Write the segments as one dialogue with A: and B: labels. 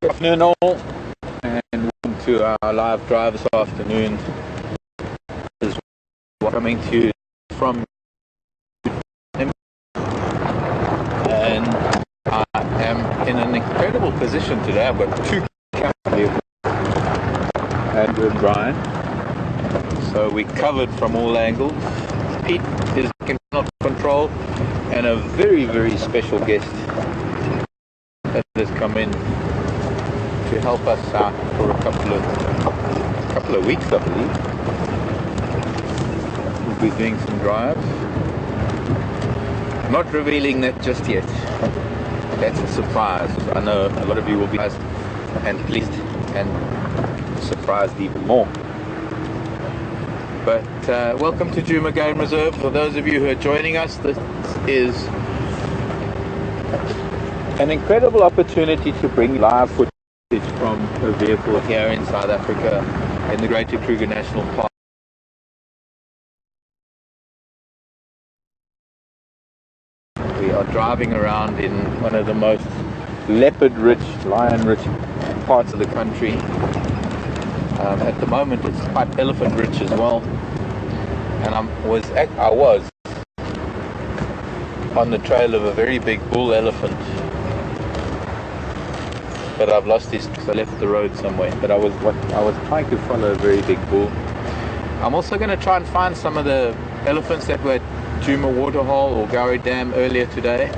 A: Good afternoon all, and welcome to our live drive this afternoon. This is coming to you from, and I am in an incredible position today. I've got two cameras, Andrew and Brian, so we're covered from all angles. Pete is cannot control, and a very, very special guest that has come in to help us out for a couple of weeks, I believe. We'll be doing some drives. Not revealing that just yet. That's a surprise. I know a lot of you will be surprised and pleased and surprised even more. But welcome to Djuma Game Reserve. For those of you who are joining us, this is an incredible opportunity to bring live footage from a vehicle here in South Africa in the Greater Kruger National Park. We are driving around in one of the most leopard-rich, lion-rich parts of the country. At the moment it's quite elephant-rich as well. And I was on the trail of a very big bull elephant. But I've lost his, so I left the road somewhere. But I was trying to follow a very big bull. I'm also going to try and find some of the elephants that were at Djuma Waterhole or Gowrie Dam earlier today.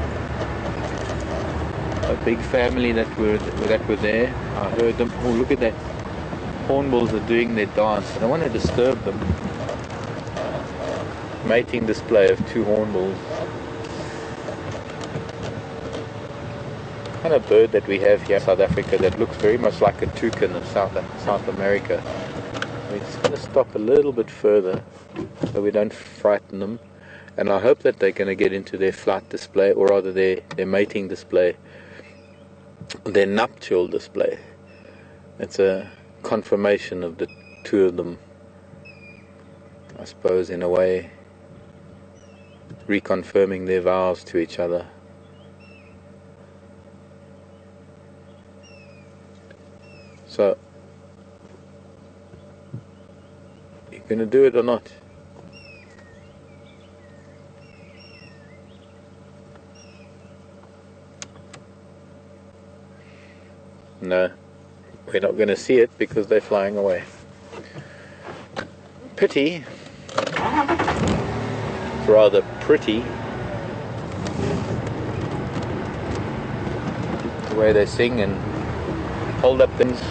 A: A big family that were there. I heard them. Oh, look at that! Hornbills are doing their dance. I don't want to disturb them. Mating display of two hornbills. Kind of bird that we have here in South Africa that looks very much like a toucan of South America. We're just going to stop a little bit further so we don't frighten them, and I hope that they're going to get into their flight display, or rather their mating display, their nuptial display. It's a confirmation of the two of them, I suppose, in a way, reconfirming their vows to each other. So, you gonna do it or not? No, we're not gonna see it because they're flying away. Pity. It's rather pretty the way they sing and hold up things.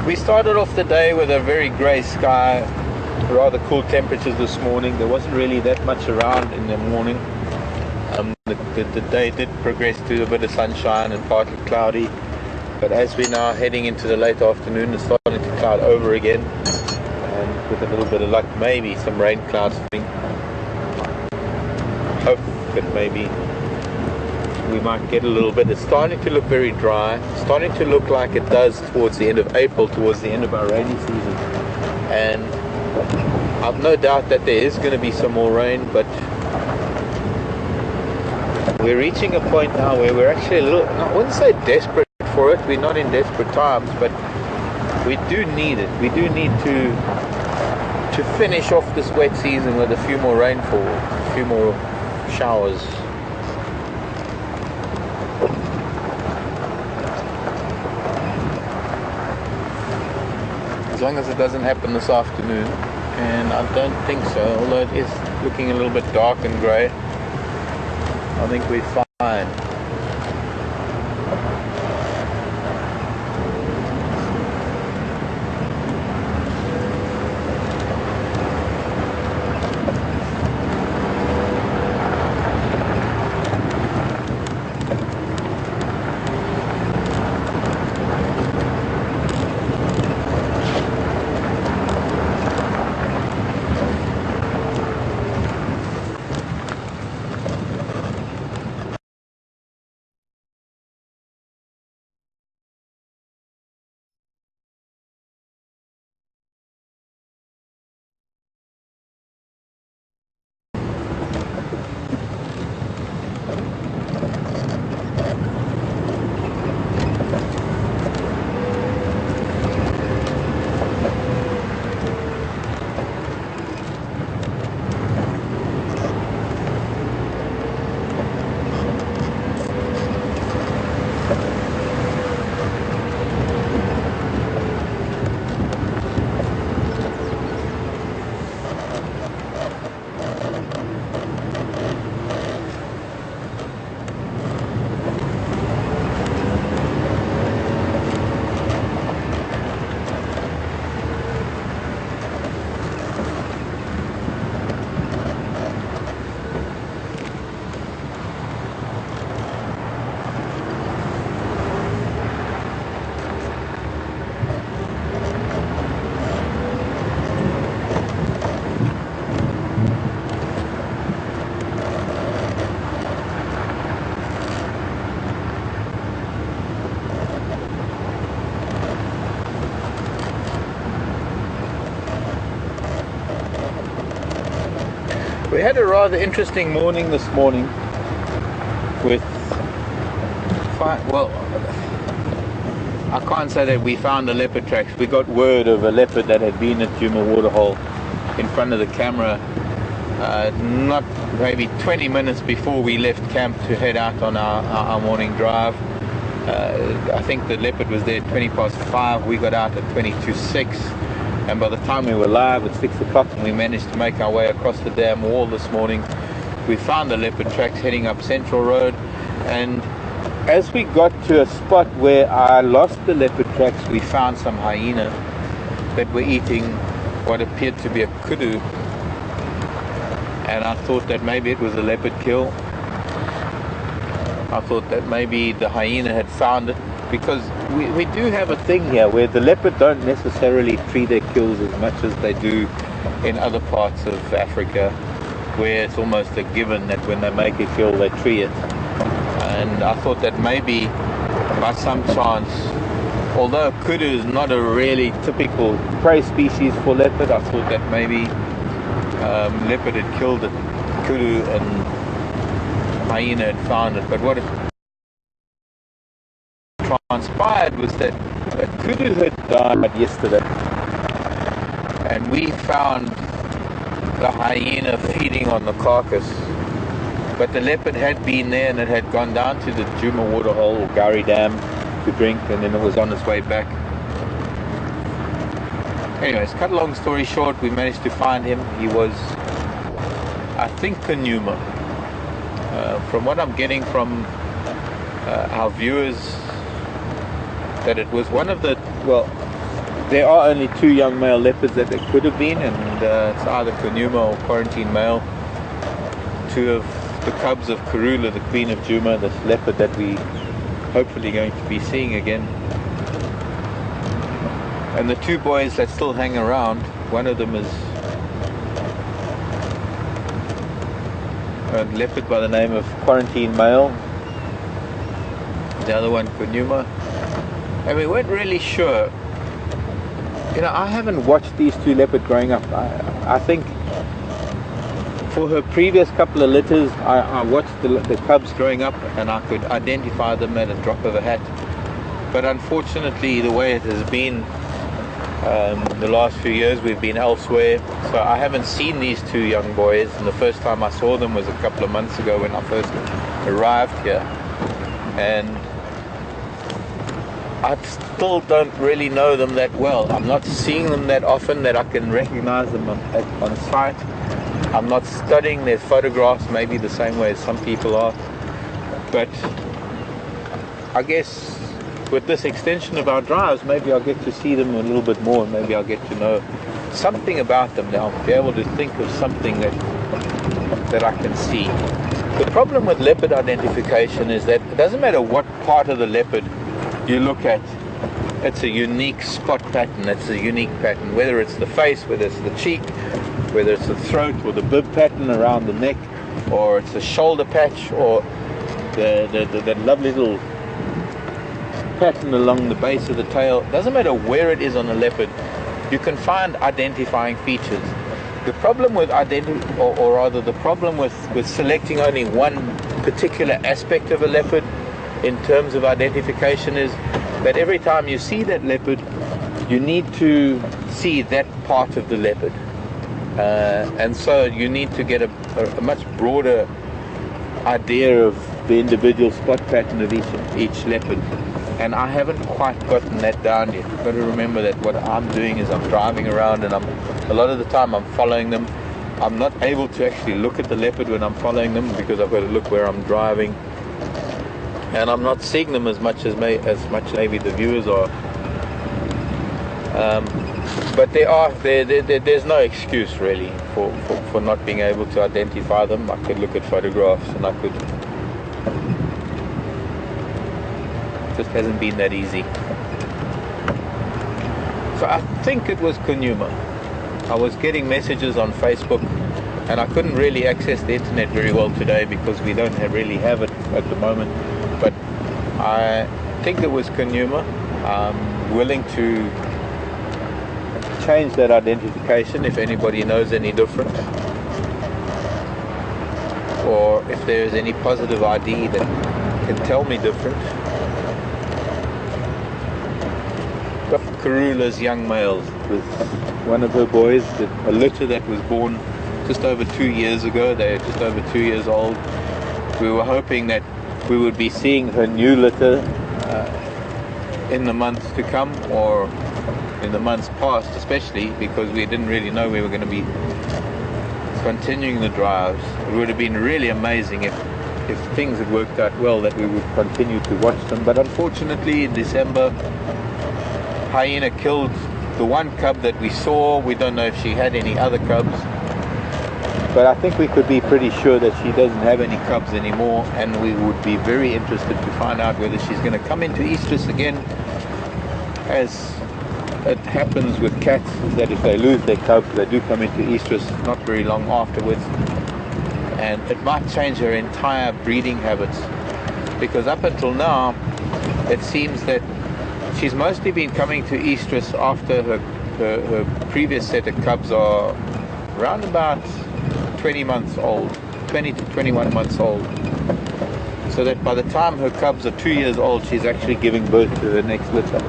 A: We started off the day with a very grey sky, rather cool temperatures this morning. There wasn't really that much around in the morning. The day did progress to a bit of sunshine and partly cloudy, but as we're now heading into the late afternoon, it's starting to cloud over again, and with a little bit of luck, maybe some rain clouds. Hope that maybe we might get a little bit. It's starting to look very dry. It's starting to look like it does towards the end of April, towards the end of our rainy season. And I've no doubt that there is going to be some more rain, but we're reaching a point now where we're actually a little, I wouldn't say desperate for it. We're not in desperate times, but we do need it. We do need to finish off this wet season with a few more rainfall, a few more showers. As long as it doesn't happen this afternoon, and I don't think so, although it is looking a little bit dark and grey, I think we're fine. We had a rather interesting morning this morning with, well, I can't say that we found the leopard tracks. We got word of a leopard that had been at Djuma waterhole in front of the camera not maybe 20 minutes before we left camp to head out on our morning drive. I think the leopard was there at 5:20. We got out at 6:22, and by the time we were live at 6 o'clock and we managed to make our way across the dam wall this morning, we found the leopard tracks heading up Central Road. And as we got to a spot where I lost the leopard tracks, we found some hyena that were eating what appeared to be a kudu, and I thought that maybe it was a leopard kill. I thought that maybe the hyena had found it, because we do have a thing here where the leopard don't necessarily tree their kills as much as they do in other parts of Africa, where it's almost a given that when they make a kill they tree it. And I thought that maybe by some chance, although kudu is not a really typical prey species for leopard, I thought that maybe leopard had killed it, kudu, and hyena had found it. But what it transpired was that a kudu had died yesterday, and we found the hyena feeding on the carcass. But the leopard had been there, and it had gone down to the Djuma waterhole or Gari Dam to drink, and then it was on its way back. Anyways, cut a long story short, we managed to find him. He was, I think, Kunyuma. From what I'm getting from our viewers, that it was one of the, well, there are only 2 young male leopards that it could have been, and it's either Kunyuma or quarantine male. 2 of the cubs of Karula, the queen of Djuma, this leopard that we hopefully going to be seeing again. And the 2 boys that still hang around, one of them is a leopard by the name of Quarantine Male, the other one Kunyuma. And we weren't really sure. You know, I haven't watched these 2 leopards growing up. I think for her previous couple of litters, I watched the cubs growing up, and I could identify them at a drop of a hat. But unfortunately, the way it has been the last few years, we've been elsewhere, so I haven't seen these 2 young boys, and the first time I saw them was a couple of months ago when I first arrived here. And I still don't really know them that well. I'm not seeing them that often that I can recognize them on sight. I'm not studying their photographs maybe the same way as some people are. But I guess with this extension of our drives, maybe I'll get to see them a little bit more, and maybe I'll get to know something about them now, be able to think of something that I can see. The problem with leopard identification is that it doesn't matter what part of the leopard you look at, it's a unique spot pattern, it's a unique pattern, whether it's the face, whether it's the cheek, whether it's the throat or the bib pattern around the neck, or it's the shoulder patch, or that lovely little pattern along the base of the tail. It doesn't matter where it is on a leopard, you can find identifying features. The problem with the problem with selecting only one particular aspect of a leopard in terms of identification is that every time you see that leopard, you need to see that part of the leopard. And so you need to get a much broader idea of the individual spot pattern of each leopard. And I haven't quite gotten that down yet. You've got to remember that what I'm doing is I'm driving around, and a lot of the time I'm following them. I'm not able to actually look at the leopard when I'm following them because I've got to look where I'm driving. And I'm not seeing them as much maybe the viewers are. But there's no excuse really for not being able to identify them. I could look at photographs, and I could. It just hasn't been that easy. So I think it was Kunyuma. I was getting messages on Facebook, and I couldn't really access the internet very well today because we don't really have it at the moment. But I think it was Kunyuma. I'm willing to change that identification if anybody knows any different. or if there is any positive ID that can tell me different. Karula's young males with one of her boys, a litter that was born just over 2 years ago. They're just over 2 years old. We were hoping that we would be seeing her new litter in the months to come, or in the months past, especially because we didn't really know we were going to be continuing the drives. It would have been really amazing if things had worked out well, that we would continue to watch them. But unfortunately, in December, hyena killed the one cub that we saw. We don't know if she had any other cubs, but I think we could be pretty sure that she doesn't have any cubs anymore, and we would be very interested to find out whether she's going to come into estrus again, as it happens with cats, is that if they lose their cubs, they do come into estrus not very long afterwards, and it might change her entire breeding habits, because up until now it seems that she's mostly been coming to estrus after her previous set of cubs are around about 20 months old, 20 to 21 months old, so that by the time her cubs are 2 years old, she's actually giving birth to her next litter,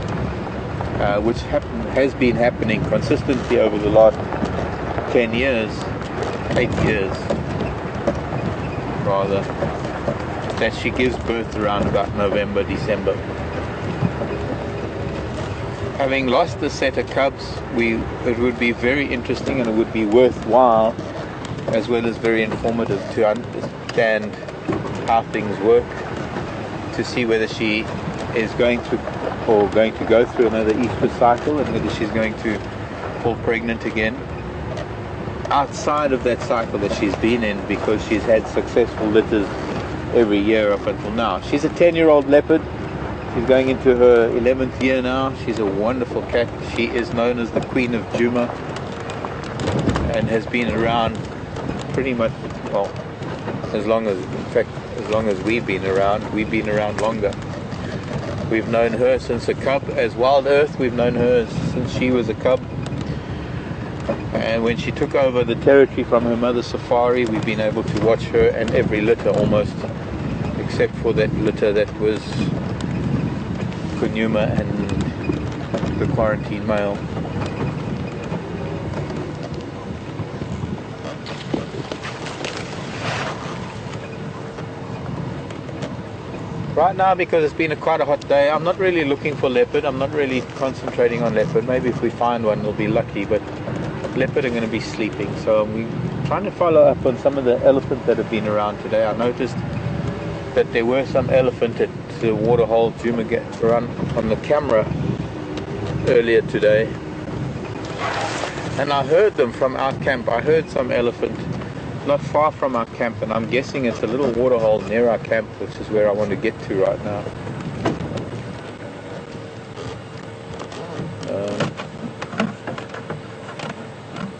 A: which has been happening consistently over the last 10 years, 8 years rather, that she gives birth around about November, December. Having lost the set of cubs, it would be very interesting, and it would be worthwhile as well as very informative to understand how things work, to see whether she is going to go through another estrus cycle, and whether she's going to fall pregnant again outside of that cycle that she's been in, because she's had successful litters every year up until now. She's a 10-year-old leopard. She's going into her 11th year now. She's a wonderful cat. She is known as the Queen of Djuma, and has been around pretty much, well, as long as we've been around longer. We've known her since a cub. As Wild Earth, we've known her since she was a cub. And when she took over the territory from her mother Safari, we've been able to watch her and every litter almost, except for that litter that was Kunyuma and the quarantine male. Right now, because it's been quite a hot day, I'm not really looking for leopard. I'm not really concentrating on leopard. Maybe if we find one, we'll be lucky, but leopard are going to be sleeping. So we're trying to follow up on some of the elephant that have been around today. I noticed that there were some elephant at the waterhole Djuma run on the camera earlier today, and I heard them from our camp. I heard some elephant not far from our camp, and I'm guessing it's a little waterhole near our camp, which is where I want to get to right now.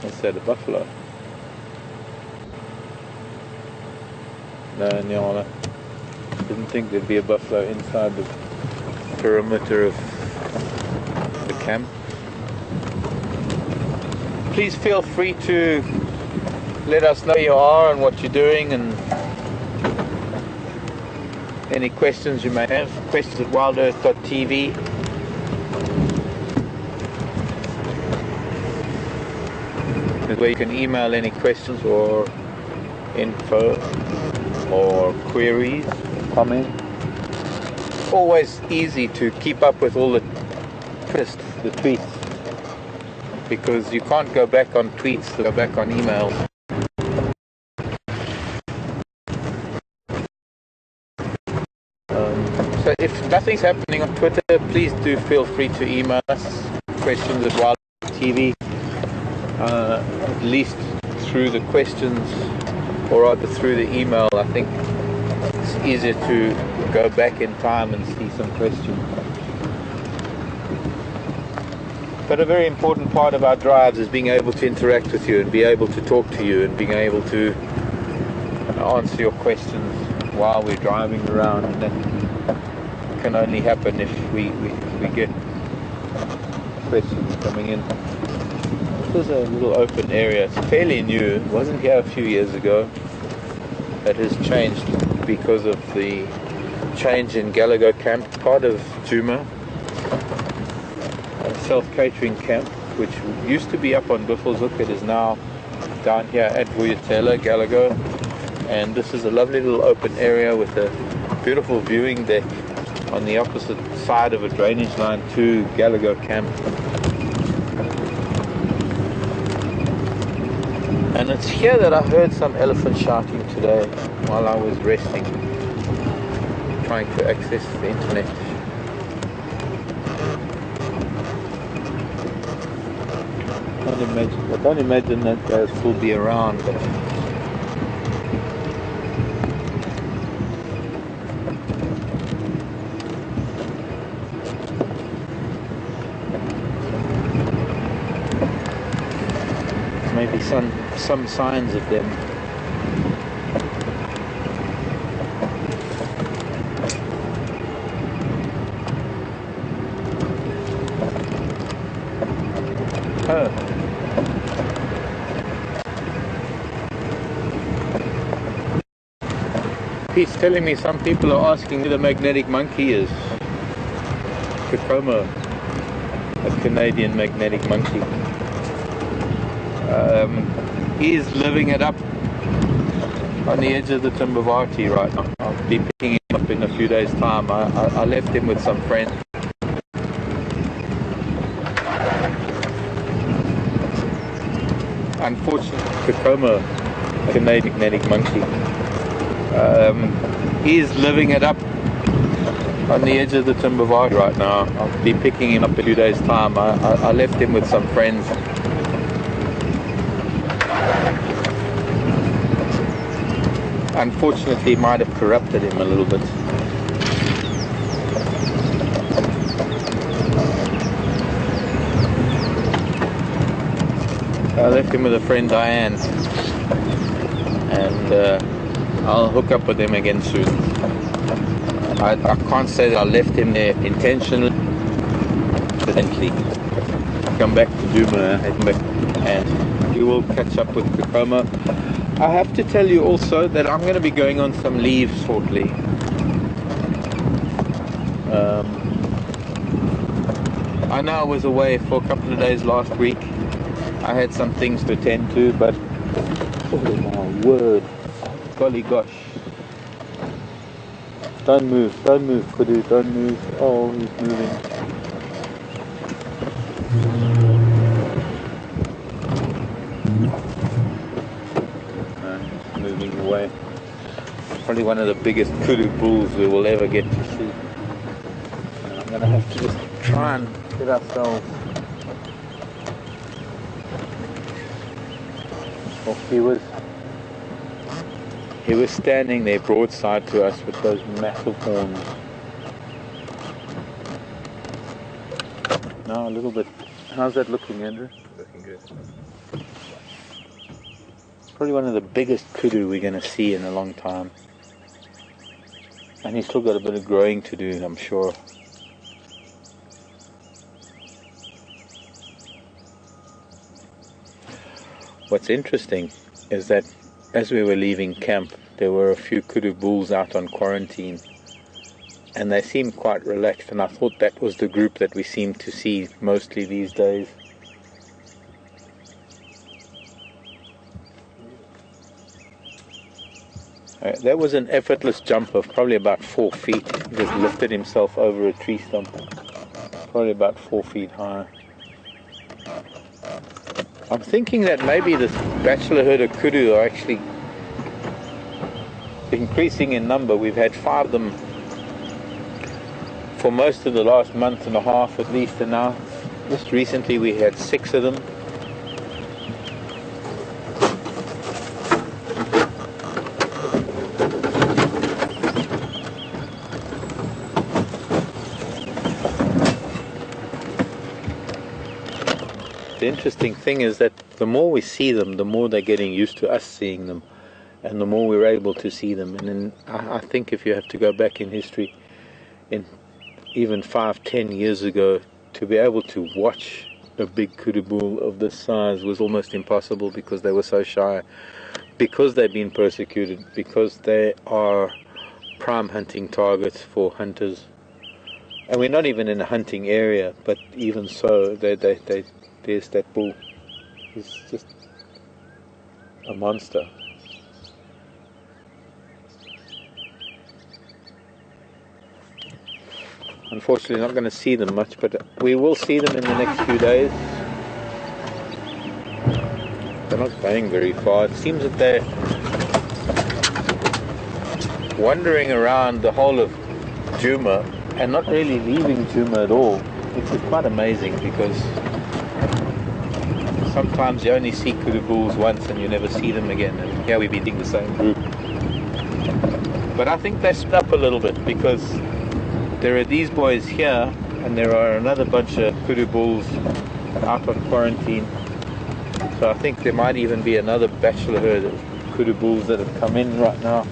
A: Is that a buffalo? No, Nyala. Didn't think there'd be a buffalo inside the perimeter of the camp. Please feel free to let us know where you are and what you're doing, and any questions you may have. Questions at WildEarthTV. Where you can email any questions or info or queries, comments. Always easy to keep up with all the tweets, because you can't go back on tweets to go back on emails. So if nothing's happening on Twitter, please do feel free to email us questions at WildEarthTV. At least through the questions, or rather through the email, I think it's easier to go back in time and see some questions. But a very important part of our drives is being able to interact with you and be able to talk to you and being able to answer your questions while we're driving around, and that can only happen if we get questions coming in. This is a little open area. It's fairly new. It wasn't here a few years ago. that has changed because of the change in Gallagher camp, part of Djuma, a self-catering camp, which used to be up on Buffelshoek. It is now down here at WildEarthTV, Gallagher, and this is a lovely little open area with a beautiful viewing deck on the opposite side of a drainage line to Gallagher camp. And it's here that I heard some elephant shouting today while I was resting, trying to access the internet. I don't imagine that those will be around, but maybe some signs of them. Oh. He's telling me some people are asking who the magnetic monkey is. Kunyuma, a Canadian magnetic monkey. He's living it up on the edge of the Timbavati right now. I'll be picking him up in a few days' time. I left him with some friends. Unfortunately, Kunyuma, a Canadian magnetic monkey. He's living it up on the edge of the Timbavati right now. I'll be picking him up in a few days' time. I left him with some friends. Unfortunately, might have corrupted him a little bit. I left him with a friend, Diane, and I'll hook up with him again soon. I can't say that I left him there intentionally. Accidentally. Come back to Djuma and we will catch up with Kunyuma. I have to tell you also that I'm going to be going on some leave shortly. I know I was away for a couple of days last week. I had some things to attend to, but oh my word, golly gosh. Don't move, Kudu, don't move. Oh, he's moving. He's moving away. Probably one of the biggest kudu bulls we will ever get to see. And I'm going to have to just try and get ourselves. Oh, he was standing there broadside to us with those massive horns. Now a little bit. How's that looking, Andrew?
B: Looking good.
A: Probably one of the biggest kudu we're going to see in a long time. And he's still got a bit of growing to do, I'm sure. What's interesting is that as we were leaving camp, there were a few kudu bulls out on quarantine, and they seemed quite relaxed, and I thought that was the group that we seem to see mostly these days. That was an effortless jump of probably about 4 feet. He just lifted himself over a tree stump, probably about 4 feet high. I'm thinking that maybe this bachelor herd of kudu are actually increasing in number. We've had 5 of them for most of the last month and a half at least, and now just recently we had 6 of them. The interesting thing is that the more we see them, the more they're getting used to us seeing them, and the more we're able to see them. And then I think if you have to go back in history, in even 5-10 years ago, to be able to watch a big kudu bull of this size was almost impossible because they were so shy. because they've been persecuted, because they are prime hunting targets for hunters. And we're not even in a hunting area, but even so, there's that bull. He's just a monster. Unfortunately, not going to see them much, but we will see them in the next few days. They're not going very far. It seems that they're wandering around the whole of Djuma and not really leaving Djuma at all. It's quite amazing, because sometimes you only see kudu bulls once and you never see them again, and here we've been seeing the same group. But I think they split up a little bit, because there are these boys here and there are another bunch of kudu bulls out on quarantine. So I think there might even be another bachelor herd of kudu bulls that have come in right now.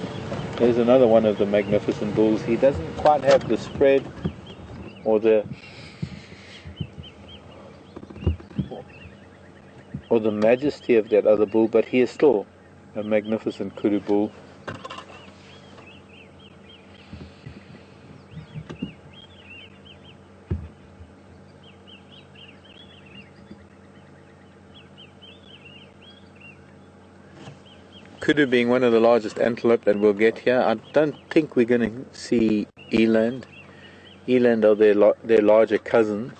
A: There's another one of the magnificent bulls. He doesn't quite have the spread or the majesty of that other bull, but he is still a magnificent kudu bull. Kudu being one of the largest antelope that we'll get here. I don't think we're going to see eland. Eland are their larger cousins.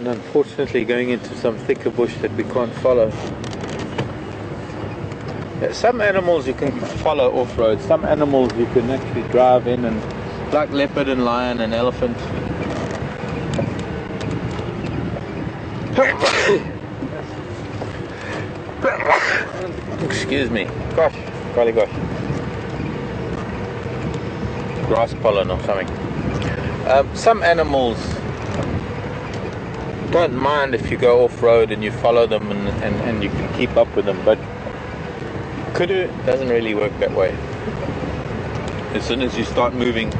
A: And unfortunately going into some thicker bush that we can't follow. Some animals you can follow off-road, some animals you can actually drive in, and like leopard and lion and elephant. Excuse me. Gosh, golly gosh. Grass pollen or something. Some animals don't mind if you go off-road and you follow them and you can keep up with them, but kudu doesn't really work that way. As soon as you start moving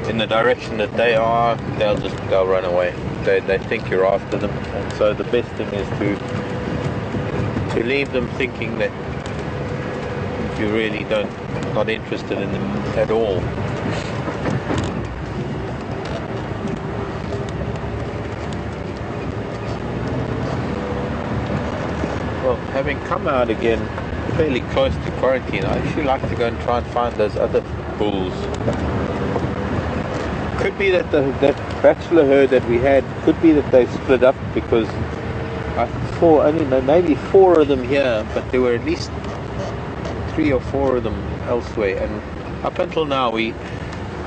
A: in the direction that they are, they'll run away. They think you're after them, and so the best thing is to leave them thinking that you really not interested in them at all. Well, having come out again fairly close to quarantine, I actually like to go and try and find those other bulls. Could be that that bachelor herd that we had, could be that they split up, because I saw only maybe 4 of them here, but there were at least 3 or 4 of them elsewhere. And up until now we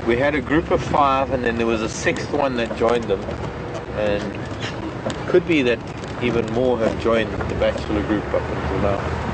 A: had a group of 5, and then there was a 6th one that joined them, and could be that even more have joined the bachelor group up until now.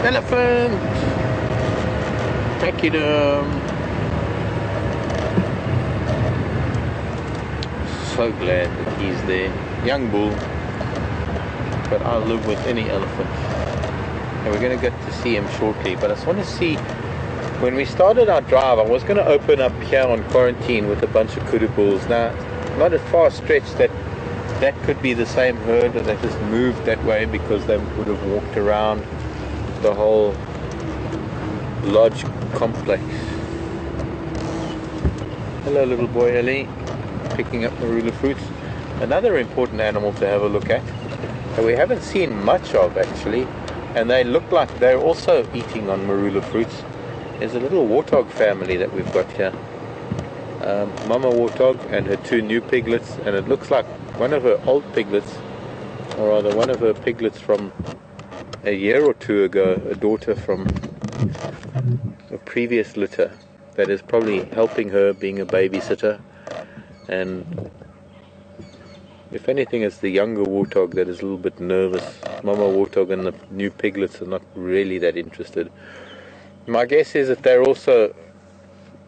A: Elephant! Pachyderm! So glad that he's there. Young bull, but I'll live with any elephant. And we're going to get to see him shortly, but I just want to see, when we started our drive, I was going to open up here on quarantine with a bunch of kudu bulls. Now, not a far stretch that could be the same herd that just moved that way, because they would have walked around the whole lodge complex. Hello little boy Ellie, picking up marula fruits. Another important animal to have a look at that we haven't seen much of actually, and they look like they're also eating on marula fruits. There's a little warthog family that we've got here. Mama warthog and her 2 new piglets, and it looks like one of her old piglets, or rather one of her piglets from a year or 2 ago, a daughter from a previous litter that is probably helping her being a babysitter. And if anything, it's the younger warthog that is a little bit nervous. Mama warthog and the new piglets are not really that interested. My guess is that they're also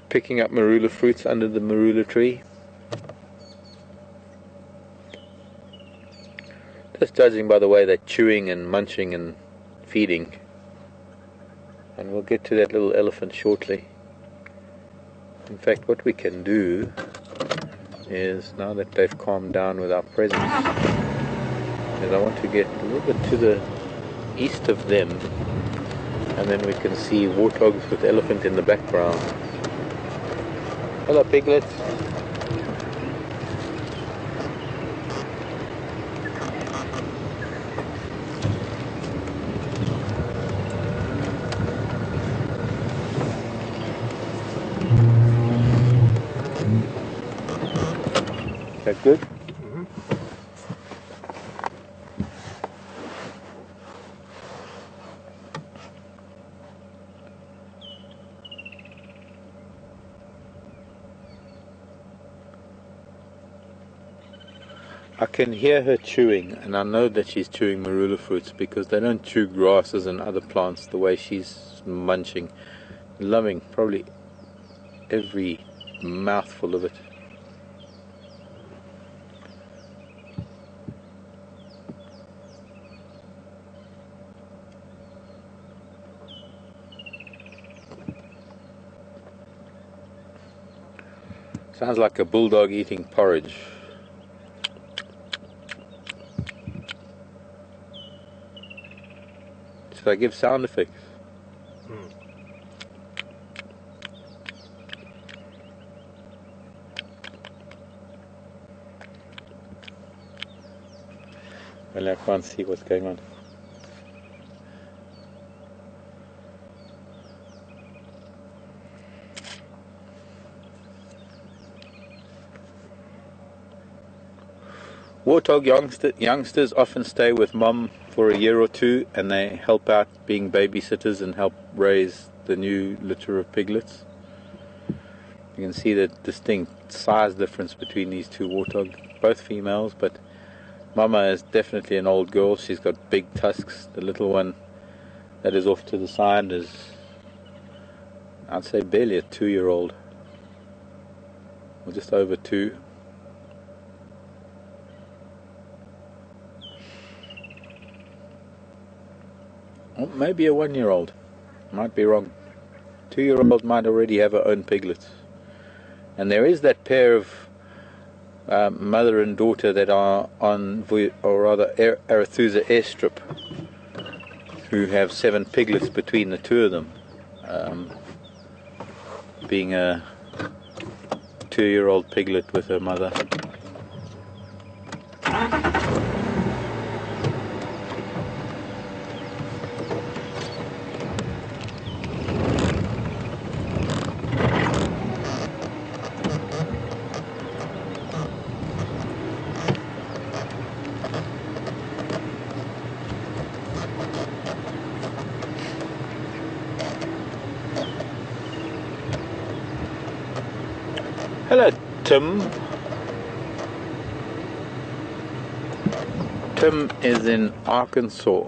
A: picking up marula fruits under the marula tree. Just judging by the way they're chewing and munching and feeding. And we'll get to that little elephant shortly. In fact, what we can do is, now that they've calmed down with our presence, is I want to get a little bit to the east of them, and then we can see warthogs with elephant in the background. Hello, piglets. Is that good? Mm-hmm. I can hear her chewing, and I know that she's chewing marula fruits because they don't chew grasses and other plants the way she's munching, loving probably every mouthful of it. Sounds like a bulldog eating porridge. Should I give sound effects? Well, I can't see what's going on. Warthog youngsters often stay with mom for a year or 2, and they help out being babysitters and help raise the new litter of piglets. You can see the distinct size difference between these 2 warthogs, both females, but Mama is definitely an old girl. She's got big tusks. The little one that is off to the side is, I'd say, barely a 2-year-old, or just over 2. Or maybe a 1-year-old. Might be wrong. 2-year-old might already have her own piglets. And there is that pair of mother and daughter that are on, or rather, Arathusa airstrip, who have 7 piglets between the 2 of them, being a 2-year-old piglet with her mother. Hello, Tim. Tim is in Arkansas.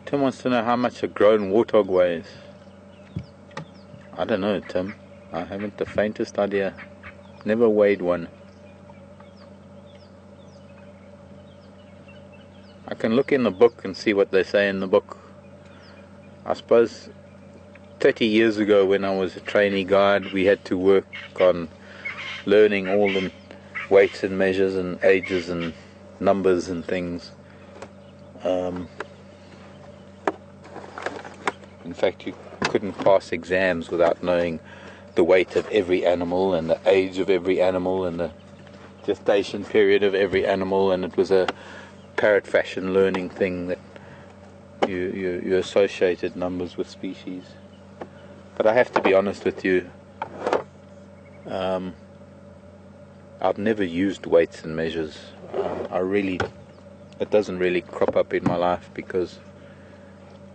A: Tim wants to know how much a grown warthog weighs. I don't know, Tim. I haven't the faintest idea. Never weighed one. I can look in the book and see what they say in the book. I suppose 30 years ago, when I was a trainee guide, we had to work on learning all the weights and measures and ages and numbers and things. In fact, you couldn't pass exams without knowing the weight of every animal and the age of every animal and the gestation period of every animal, and it was a parrot fashion learning thing that you associated numbers with species. But I have to be honest with you, I've never used weights and measures. It doesn't really crop up in my life because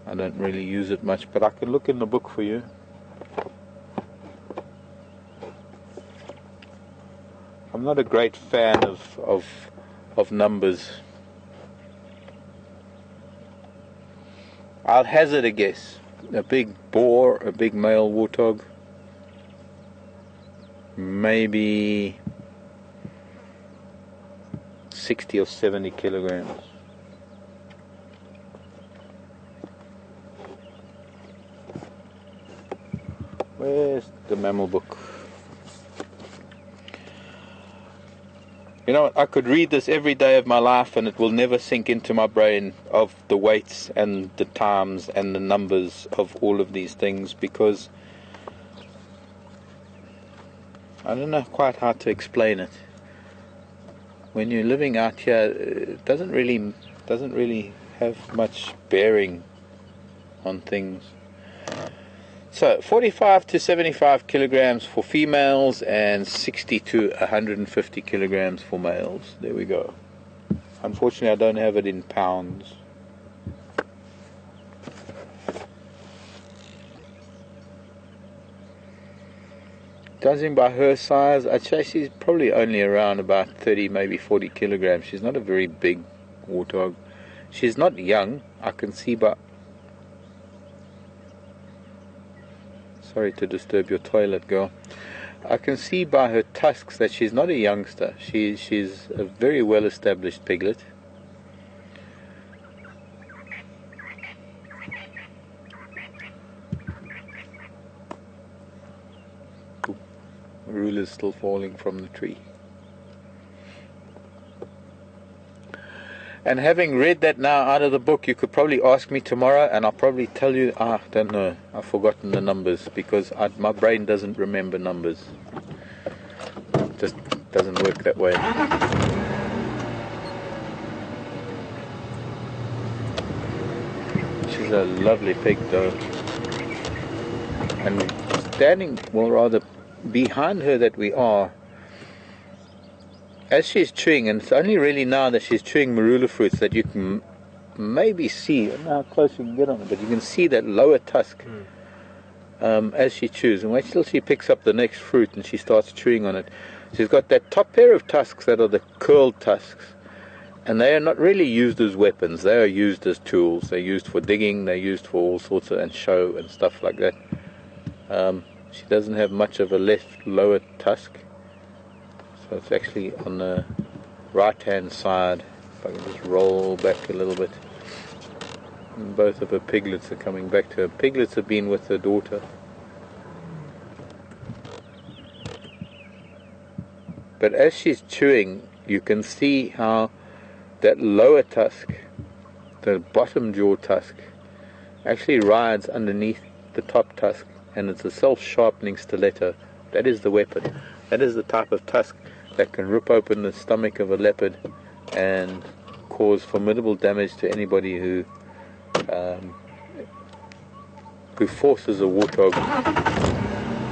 A: I don't really use it much, but I can look in the book for you. I'm not a great fan of numbers. I'll hazard a guess. A big boar, a big male warthog, maybe 60 or 70 kilograms. Where's the mammal book? You know what, I could read this every day of my life and it will never sink into my brain of the weights and the times and the numbers of all of these things, because I don't know quite how to explain it. When you're living out here, it doesn't really have much bearing on things. So 45 to 75 kilograms for females and 60 to 150 kilograms for males. There we go. Unfortunately, I don't have it in pounds. Judging by her size, I'd say she's probably only around about 30, maybe 40 kilograms. She's not a very big warthog. She's not young. I can see by... Sorry to disturb your toilet, girl. I can see by her tusks that she's not a youngster. She's a very well-established piglet. Ruler's still falling from the tree. And having read that now out of the book, you could probably ask me tomorrow and I'll probably tell you, I don't know, I've forgotten the numbers, because my brain doesn't remember numbers. It just doesn't work that way. She's a lovely pig though. And standing, well rather behind her that we are, as she's chewing, and it's only really now that she's chewing marula fruits that you can maybe see, I don't know how close you can get on it, but you can see that lower tusk as she chews. And wait till she picks up the next fruit and she starts chewing on it. She's got that top pair of tusks that are the curled tusks, and they are not really used as weapons. They are used as tools. They're used for digging, they're used for all sorts of, and show and stuff like that. She doesn't have much of a left lower tusk. So it's actually on the right hand side. If I can just roll back a little bit. And both of her piglets are coming back to her. Piglets have been with her daughter. But as she's chewing, you can see how that lower tusk, the bottom jaw tusk, actually rides underneath the top tusk, and it's a self-sharpening stiletto. That is the weapon. That is the type of tusk that can rip open the stomach of a leopard and cause formidable damage to anybody who forces a warthog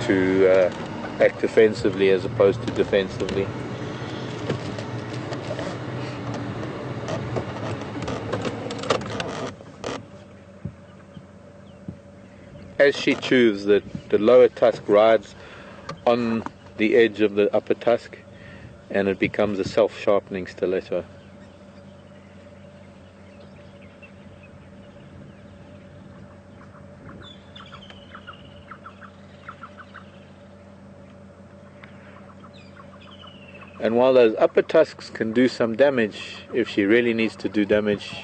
A: to act offensively as opposed to defensively. As she chews, the lower tusk rides on the edge of the upper tusk, and it becomes a self-sharpening stiletto. And while those upper tusks can do some damage, if she really needs to do damage,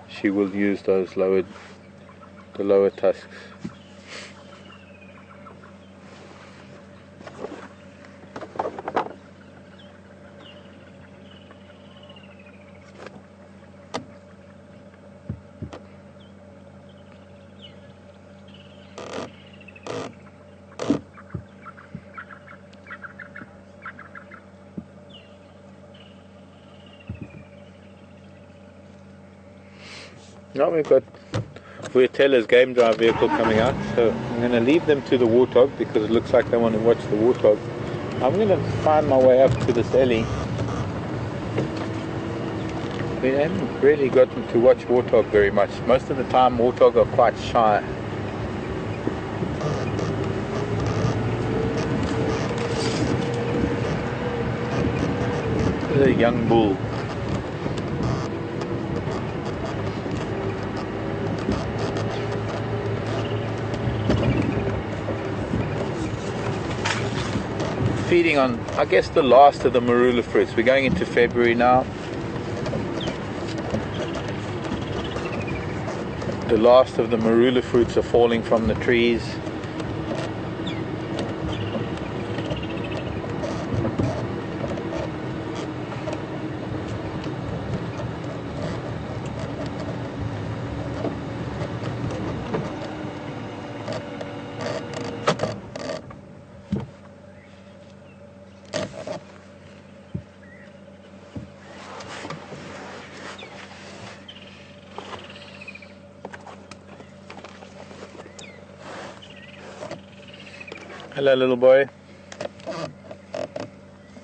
A: she will use the lower tusks. Now we've got Vuatella's game drive vehicle coming out, so I'm going to leave them to the warthog because it looks like they want to watch the warthog. I'm going to find my way up to this alley. We haven't really gotten to watch warthog very much. Most of the time warthog are quite shy. There's a young bull. Feeding on, I guess, the last of the marula fruits. We're going into February now. The last of the marula fruits are falling from the trees. Hello, little boy.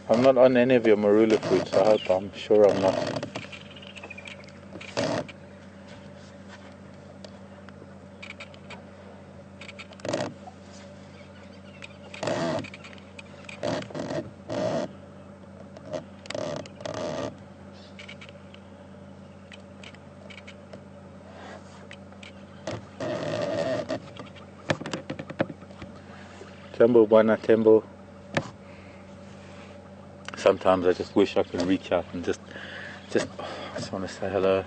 A: I'm not on any of your marula fruits. I'm sure I'm not. Tembo, buona tembo. Sometimes I just wish I could reach out and just want to say hello.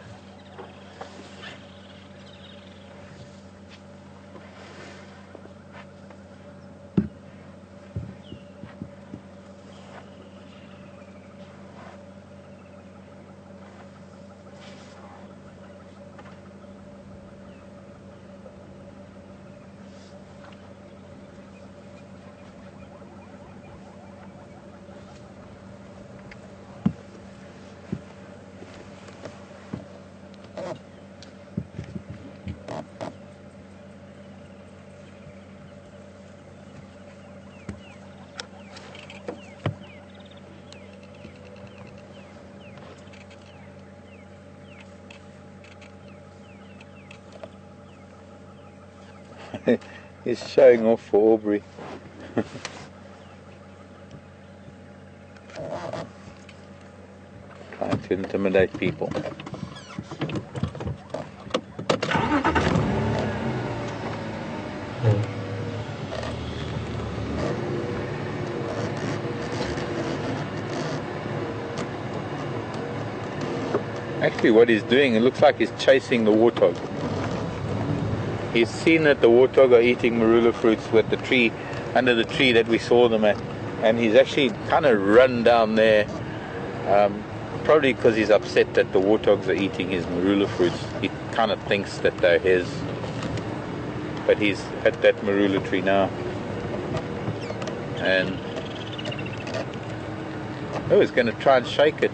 A: He's showing off for Aubrey. Trying to intimidate people. Actually, what he's doing, it looks like he's chasing the warthog. He's seen that the warthog are eating marula fruits with the tree, under the tree that we saw them at, and he's actually kind of run down there, probably because he's upset that the warthogs are eating his marula fruits. He kind of thinks that they're his, but he's at that marula tree now, and he's going to try and shake it.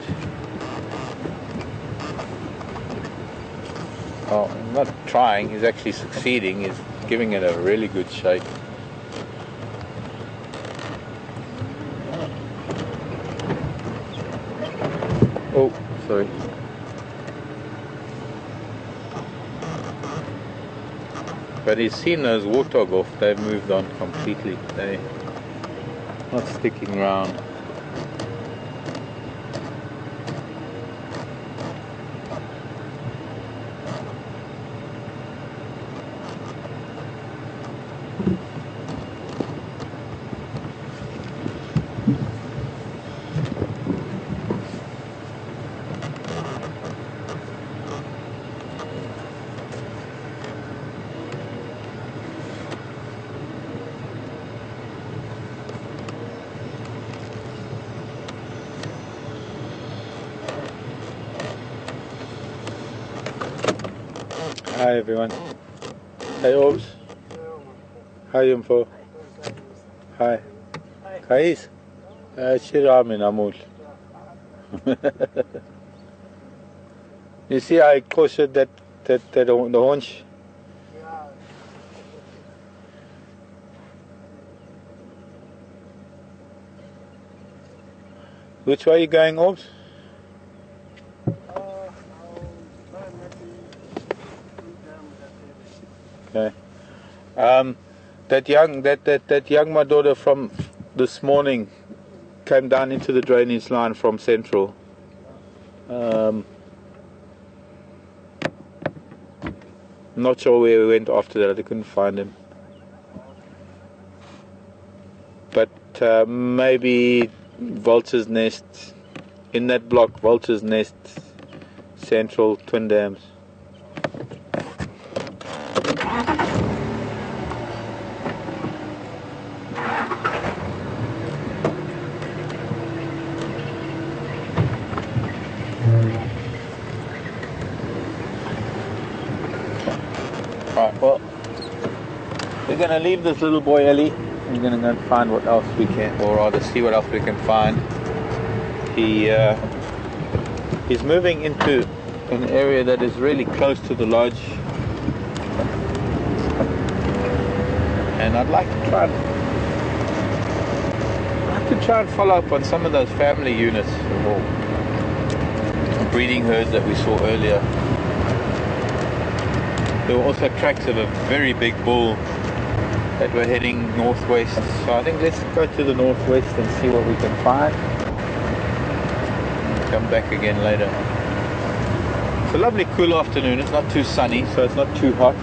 A: Oh, not trying, he's actually succeeding. He's giving it a really good shake. Oh, sorry. But he's seen those warthog off. They've moved on completely. They're not sticking around. Hi everyone. Hey Orbs. Hi Yumfo. Hi. Kais. Shiramin Amul. You see I cautioned that the haunch. Which way are you going, Orbs? Okay. That young my daughter from this morning came down into the drainage line from Central. Not sure where we went after that. I couldn't find him. But maybe Vulture's Nest, in that block, Vulture's Nest, Central, Twin Dams. Right, well, we're going to leave this little boy Ellie. We're going to go and find what else we can, or rather see what else we can find. He's moving into an area that is really close to the lodge, and I'd like to try and follow up on some of those family units or breeding herds that we saw earlier. There were also tracks of a very big bull that were heading northwest. So I think let's go to the northwest and see what we can find. Come back again later. It's a lovely cool afternoon. It's not too sunny, so it's not too hot.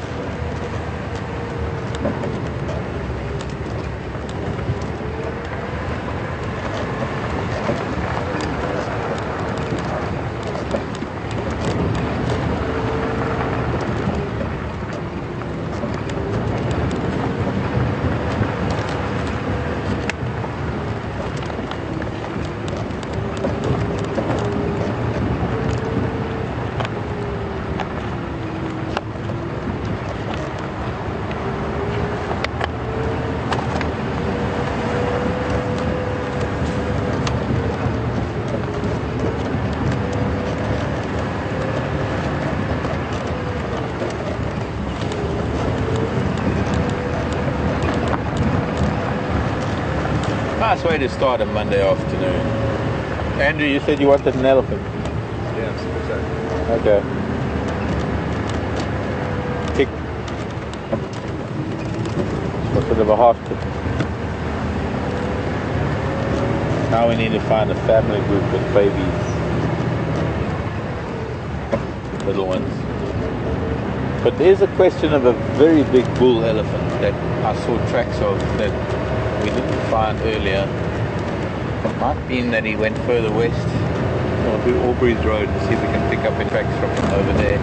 A: Nice way to start a Monday afternoon. Andrew, you said you wanted an elephant.
B: Yeah, so.
A: Okay. Tick. What sort of a half tick? Now we need to find a family group with babies. Little ones. But there's a question of a very big bull elephant that I saw tracks of that we didn't find earlier. It might mean that he went further west or to Aubrey's Road to see if we can pick up any tracks from him over there.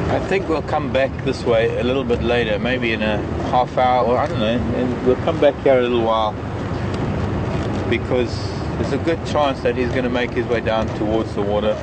A: I think we'll come back this way a little bit later, maybe in a half hour, or I don't know, and we'll come back here a little while because there's a good chance that he's going to make his way down towards the water.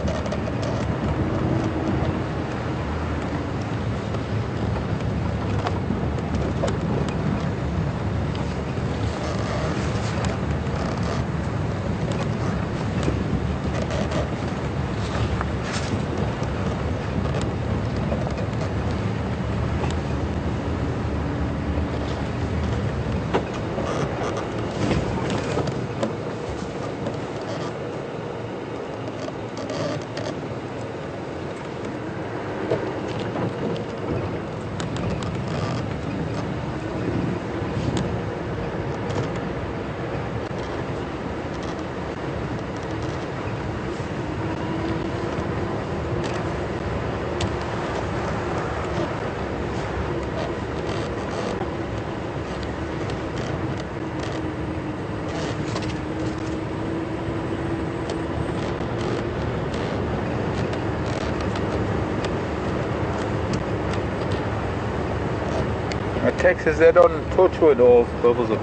A: Tex, is that on Torchwood or Buffalo?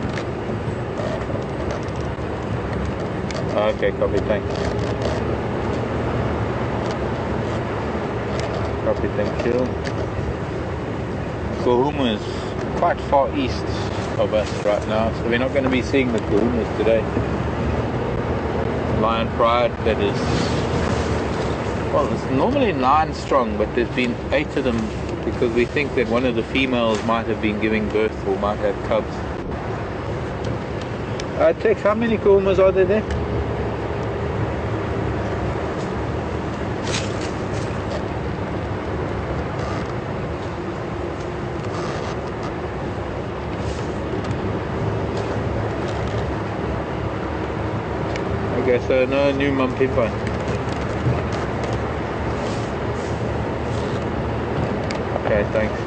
A: Okay, copy, thanks. Copy, thank you. Kunyuma is quite far east of us right now, so we're not going to be seeing the Kunyumas today. Lion pride, that is, well, it's normally 9 strong, but there's been 8 of them because we think that one of the females might have been giving birth or might have cubs. Tex, how many Kunyumas are there? Okay, so no new mum pinpoint. Okay, thanks.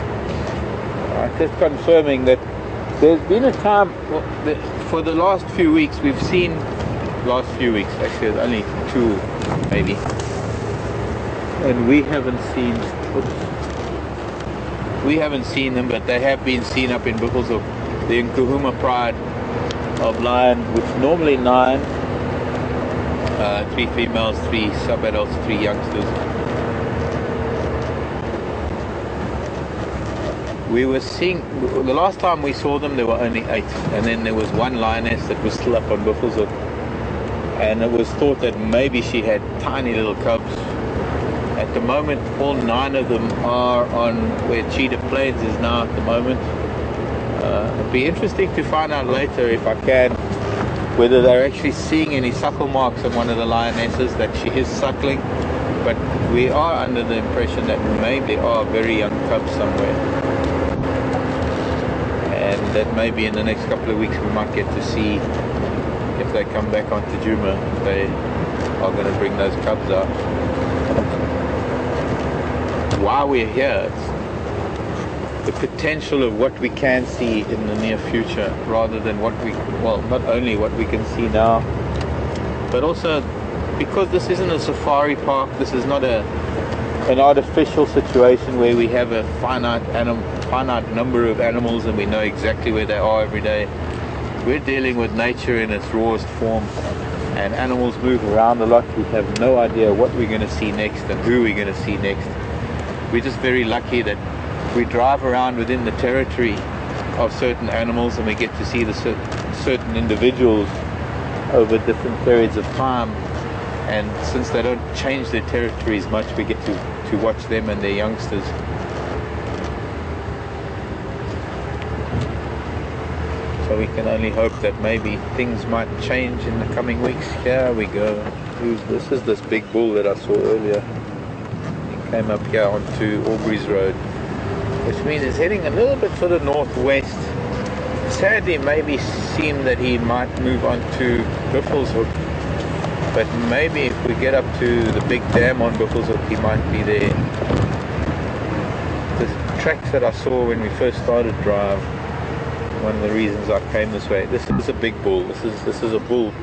A: Just confirming that there's been a time, for the last few weeks, we've seen, actually there's only 2 maybe, and we haven't seen them, but they have been seen up in Buffalo. The Kunyuma pride of lion, which normally 9, 3 females, 3 sub-adults, 3 youngsters. We were seeing, the last time we saw them there were only 8, and then there was 1 lioness that was still up on Buffalo, and it was thought that maybe she had tiny little cubs. At the moment all 9 of them are on where Cheetah Plains is now at the moment. It'd be interesting to find out later, if I can, whether they're actually seeing any suckle marks on one of the lionesses, that she is suckling, but we are under the impression that maybe there are very young cubs somewhere, and that maybe in the next couple of weeks we might get to see, if they come back onto Djuma, they are going to bring those cubs out. While we're here, the potential of what we can see in the near future, rather than what we, well, not only what we can see now, but also because this isn't a safari park, this is not an artificial situation where we have a finite number of animals and we know exactly where they are every day. We're dealing with nature in its rawest form, and animals move around a lot. We have no idea what we're going to see next and who we're going to see next. We're just very lucky that we drive around within the territory of certain animals and we get to see the certain individuals over different periods of time, and since they don't change their territories much, we get to watch them and their youngsters. So we can only hope that maybe things might change in the coming weeks. Here we go. This is this big bull that I saw earlier. He came up here onto Aubrey's Road, which means it's heading a little bit to the northwest. Sadly, maybe seemed that he might move on to Buffalo's Hook, but maybe if we get up to the big dam on Buffalo's Hook, he might be there. The tracks that I saw when we first started drive, one of the reasons I came this way. This is a big bull. This is a bull.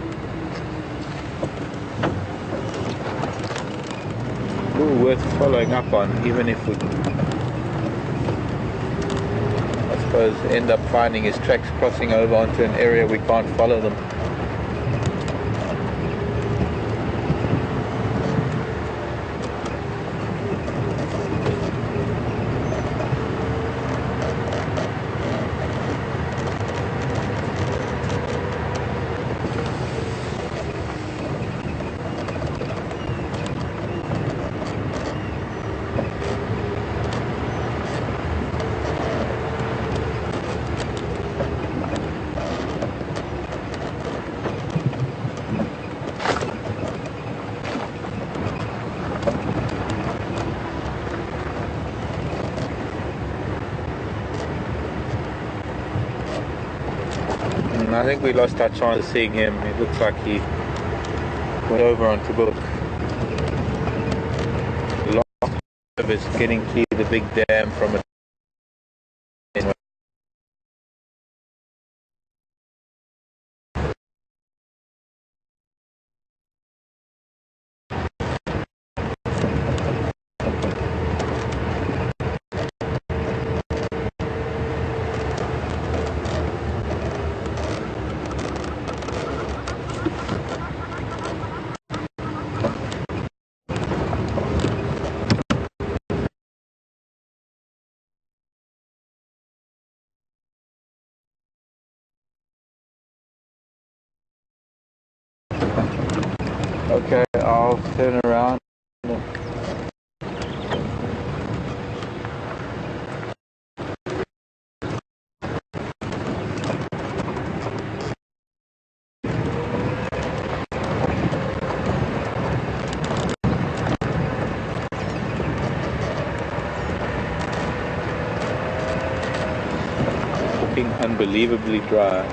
A: Bull worth following up on, even if we, I suppose, end up finding his tracks crossing over onto an area we can't follow them. I think we lost our chance of seeing him. It looks like he went over onto book. Lost of us getting to the big dam from a Okay, I'll turn around. Looking unbelievably dry.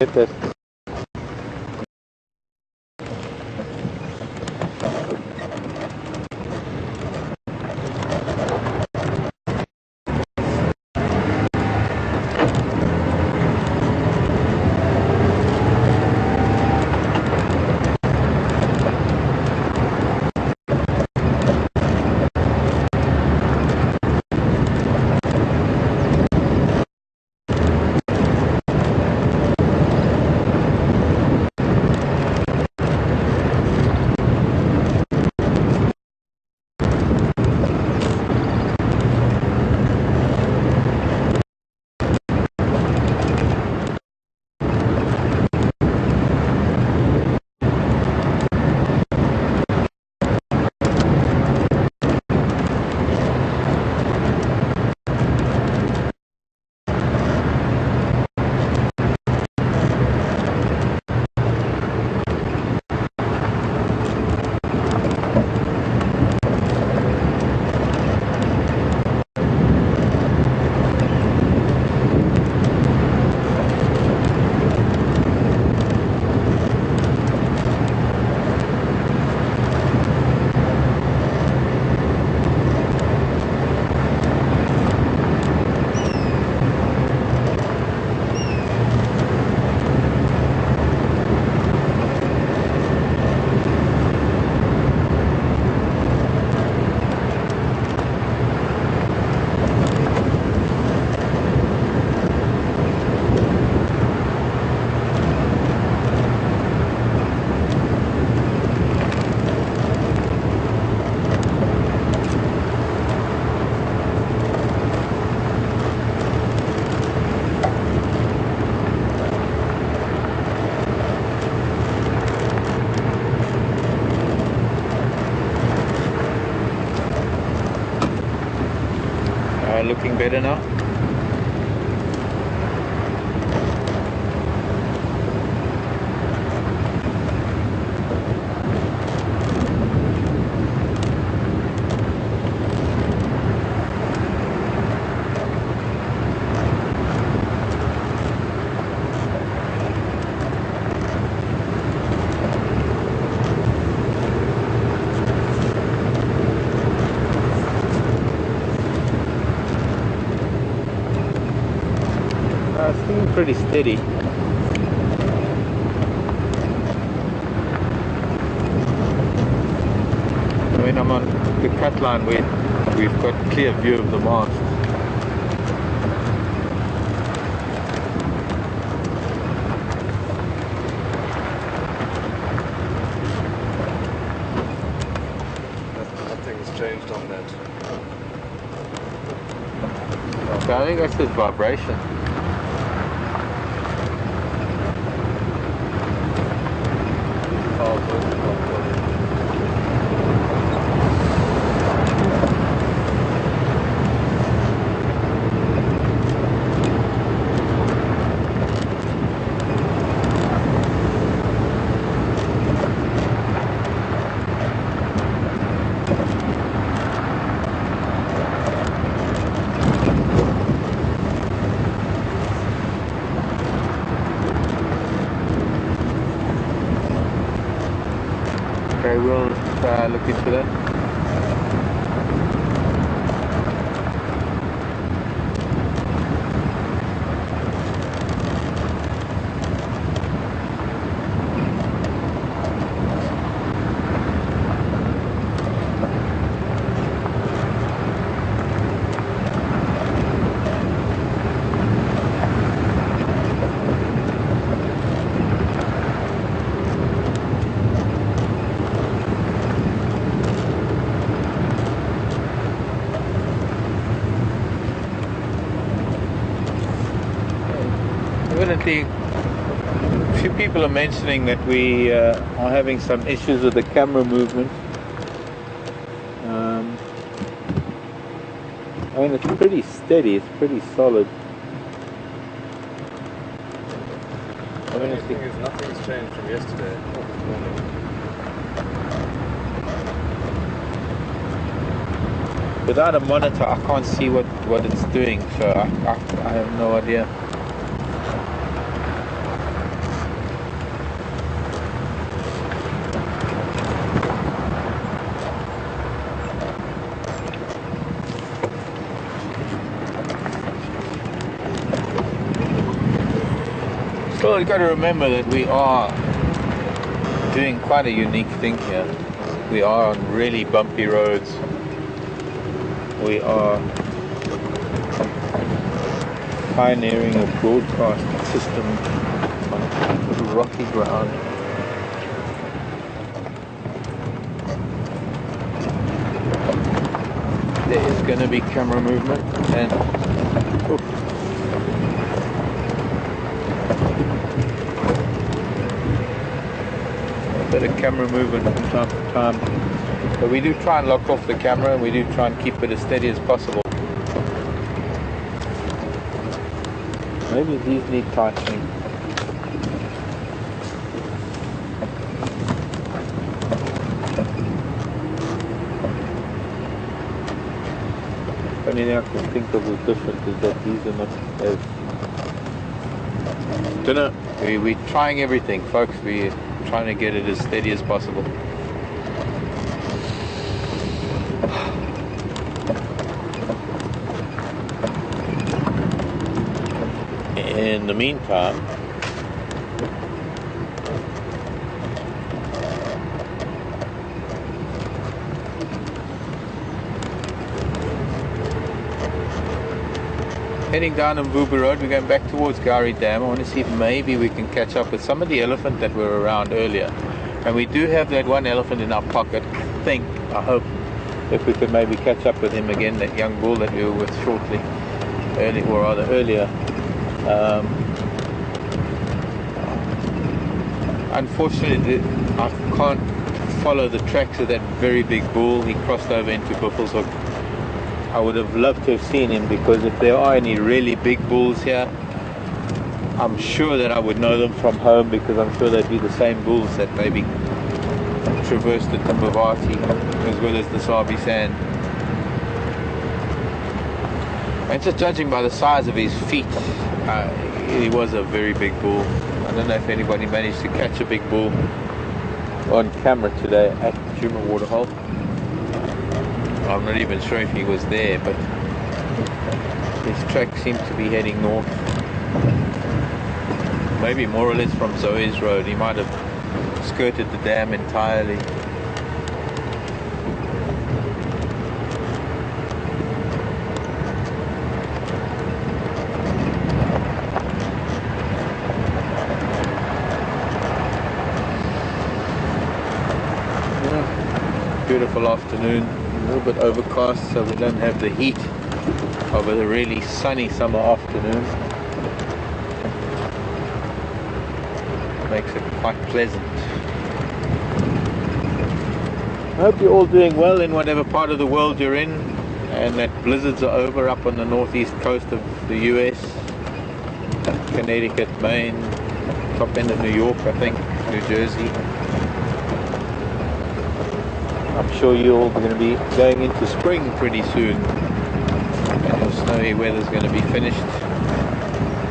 A: Get that. Looking better now? It's feeling pretty steady. When I'm on the cut line, we've got clear view of the mast.
B: Nothing's changed on that.
A: Okay, I think that's just vibration. we'll look into that. Evidently, a few people are mentioning that we are having some issues with the camera movement. I mean, it's pretty steady, it's pretty solid.
B: The only thing is nothing's changed from yesterday. Not this morning.
A: Without a monitor, I can't see what it's doing, so I have no idea. Well, you've got to remember that we are doing quite a unique thing here. We are on really bumpy roads. We are pioneering a broadcast system on rocky ground. There is going to be camera movement and a bit of camera movement from time to time, but we do try and lock off the camera and we do try and keep it as steady as possible. Maybe these need tightening. The only thing I can think of is different is that these are not as... Dunno. We're trying everything, folks. We're trying to get it as steady as possible. In the meantime, heading down Mvubu Road, we're going back towards Gari Dam. I want to see if maybe we can catch up with some of the elephant that were around earlier. And we do have that one elephant in our pocket. I hope, if we could maybe catch up with him again, that young bull that we were with shortly, earlier. Unfortunately, I can't follow the tracks of that very big bull. He crossed over into Buffelshoek. I would have loved to have seen him, because if there are any really big bulls here, I'm sure that I would know them from home, because I'm sure they'd be the same bulls that maybe traversed the Timbavati as well as the Sabi Sand. And just judging by the size of his feet, he was a very big bull. I don't know if anybody managed to catch a big bull on camera today at Djuma Waterhole. I'm not even sure if he was there, but his track seemed to be heading north. Maybe more or less from Zoe's Road. He might have skirted the dam entirely. Beautiful afternoon, a little bit overcast, so we don't have the heat of a really sunny summer afternoon. Makes it quite pleasant. I hope you're all doing well in whatever part of the world you're in, and that blizzards are over up on the northeast coast of the US, Connecticut, Maine, top end of New York, I think, New Jersey. I'm sure you all are going to be going into spring pretty soon, and your snowy weather's going to be finished.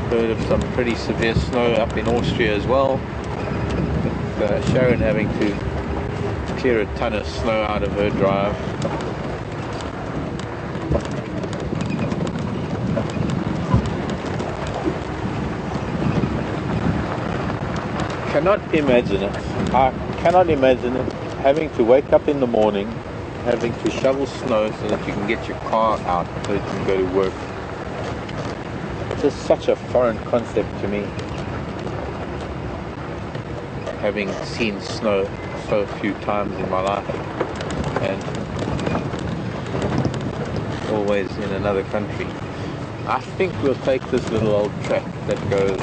A: Heard of some pretty severe snow up in Austria as well, with Sharon having to clear a ton of snow out of her drive. Cannot imagine it. I cannot imagine it, having to wake up in the morning, having to shovel snow so that you can get your car out so that you can go to work. It's just such a foreign concept to me, having seen snow so few times in my life and always in another country. I think we'll take this little old track that goes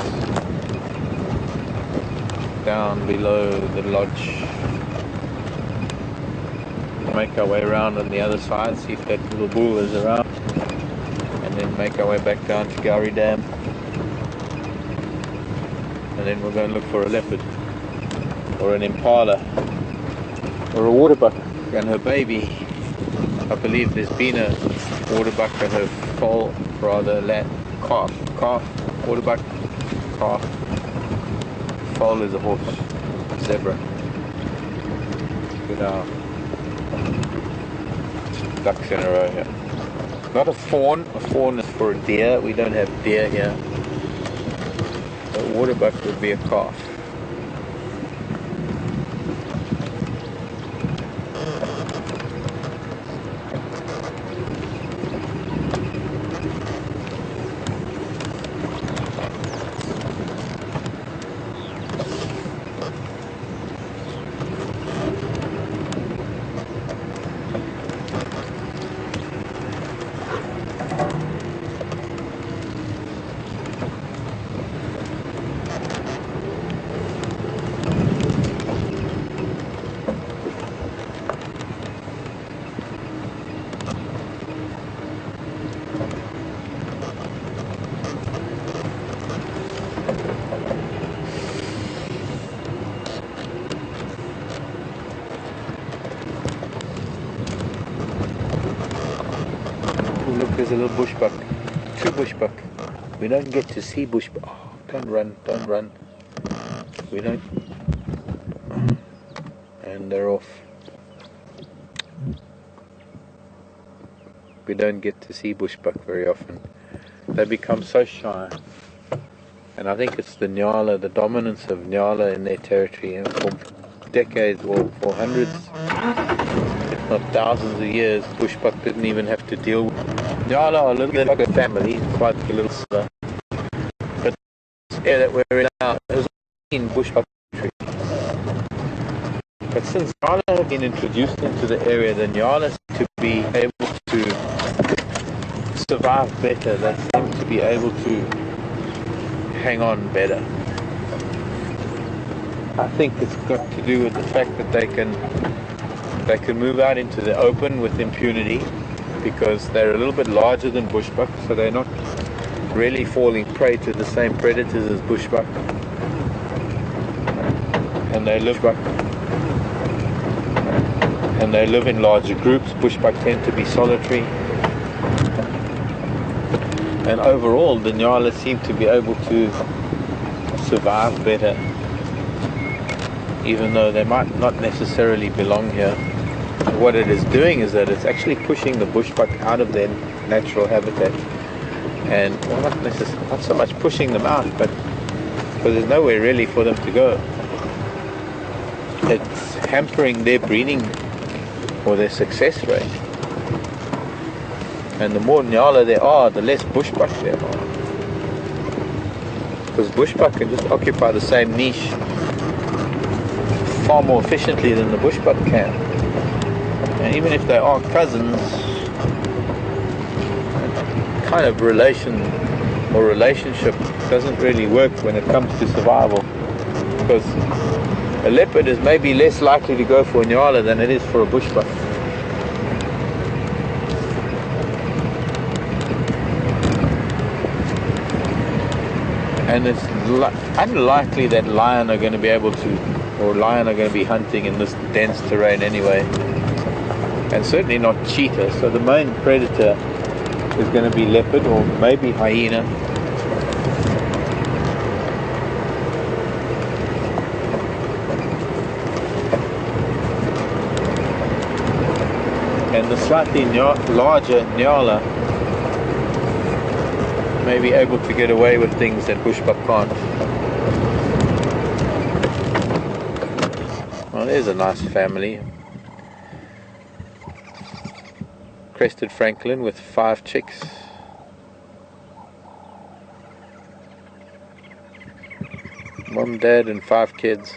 A: down below the lodge, make our way around on the other side, see if that little bull is around, and then make our way back down to Gowrie Dam, and then we'll go and look for a leopard or an impala or a waterbuck and her baby. I believe there's been a waterbuck and her foal, rather calf, waterbuck, calf. Foal is a horse, zebra. Good ducks in a row here. Not a fawn. A fawn is for a deer. We don't have deer here. A waterbuck would be a calf. There's a little bushbuck, two bushbuck. We don't get to see bushbuck. Oh, don't run, don't run. We don't. And they're off. We don't get to see bushbuck very often. They become so shy. And I think it's the Nyala, the dominance of Nyala in their territory. And for decades or for hundreds, if not thousands of years, bushbuck didn't even have to deal with. Nyala are a little bit like a family, quite a little slow. But this area that we're in now has been bushbuck country. But since Nyala have been introduced into the area, the Nyala seem to be able to survive better. They seem to be able to hang on better. I think it's got to do with the fact that they can move out into the open with impunity, because they're a little bit larger than bushbuck, so they're not really falling prey to the same predators as bushbuck. And they live in larger groups. Bushbuck tend to be solitary. And overall, the Nyala seem to be able to survive better, even though they might not necessarily belong here. What it is doing is that it's actually pushing the bushbuck out of their natural habitat, and well, not so much pushing them out, but because there's nowhere really for them to go. It's hampering their breeding or their success rate. And the more Nyala there are, the less bushbuck there are. Because bushbuck can just occupy the same niche far more efficiently than the bushbuck can. And even if they are cousins, kind of relation or relationship doesn't really work when it comes to survival. Because a leopard is maybe less likely to go for a Nyala than it is for a bushbuck. And it's unlikely that lion are going to be able to, or lion are going to be hunting in this dense terrain anyway. And certainly not cheetah. So the main predator is going to be leopard or maybe hyena. the slightly larger Nyala may be able to get away with things that bushbuck can't. Well, there's a nice family. Crested Franklin with 5 chicks. Mom, dad and 5 kids.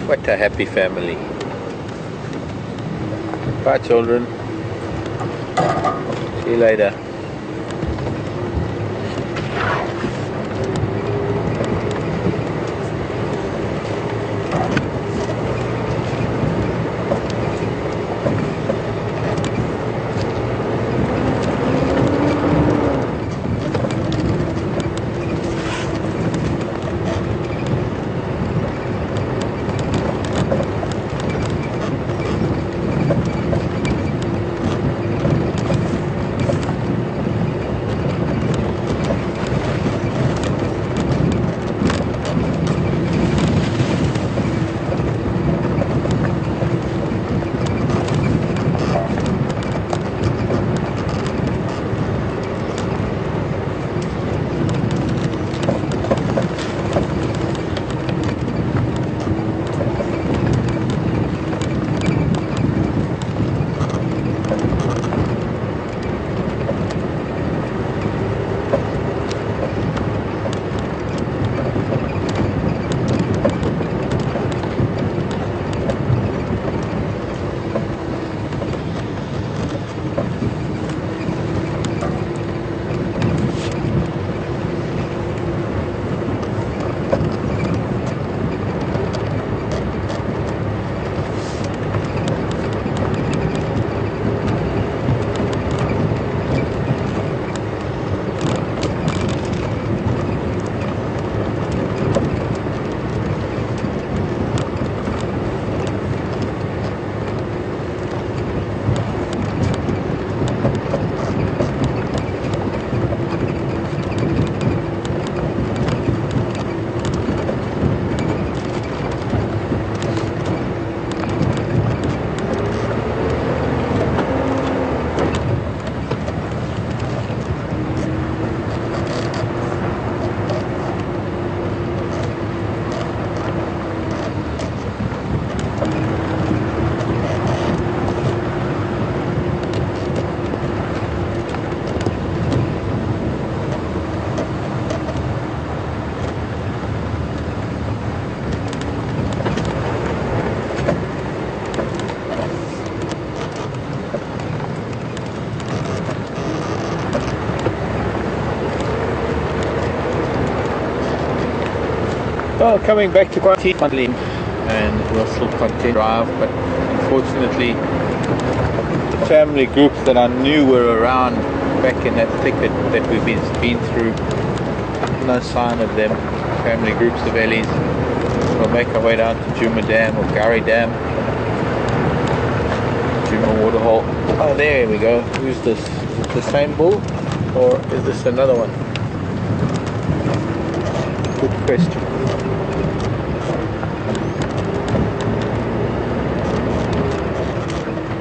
A: What a happy family. Bye children. See you later. Well, coming back to quarantine, and we'll still continue to drive, but unfortunately the family groups that I knew were around back in that thicket that we've been through, no sign of them. Family groups of Ellies. We'll make our way down to Djuma Dam or Gary Dam, Djuma Waterhole. Oh, there we go. Who's this? Is it the same bull or is this another one? Good question.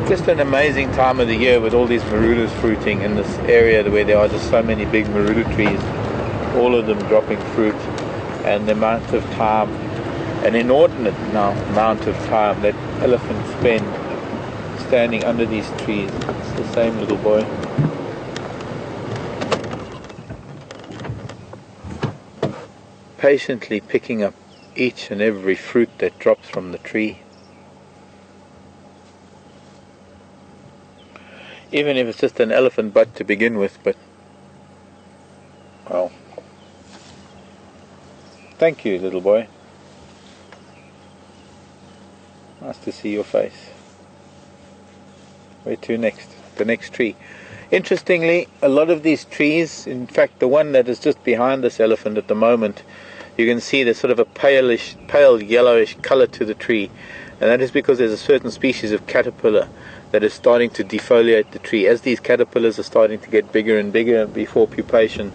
A: Just an amazing time of the year with all these marudas fruiting in this area where there are just so many big maruda trees, all of them dropping fruit, and the amount of time, an inordinate amount of time that elephants spend standing under these trees. It's the same little boy. Patiently picking up each and every fruit that drops from the tree. Even if it's just an elephant butt to begin with, but well, thank you, little boy. Nice to see your face. Where to next? The next tree. Interestingly, a lot of these trees, in fact the one that is just behind this elephant at the moment, you can see there's sort of a pale yellowish color to the tree, and that is because there's a certain species of caterpillar that is starting to defoliate the tree. As these caterpillars are starting to get bigger and bigger before pupation,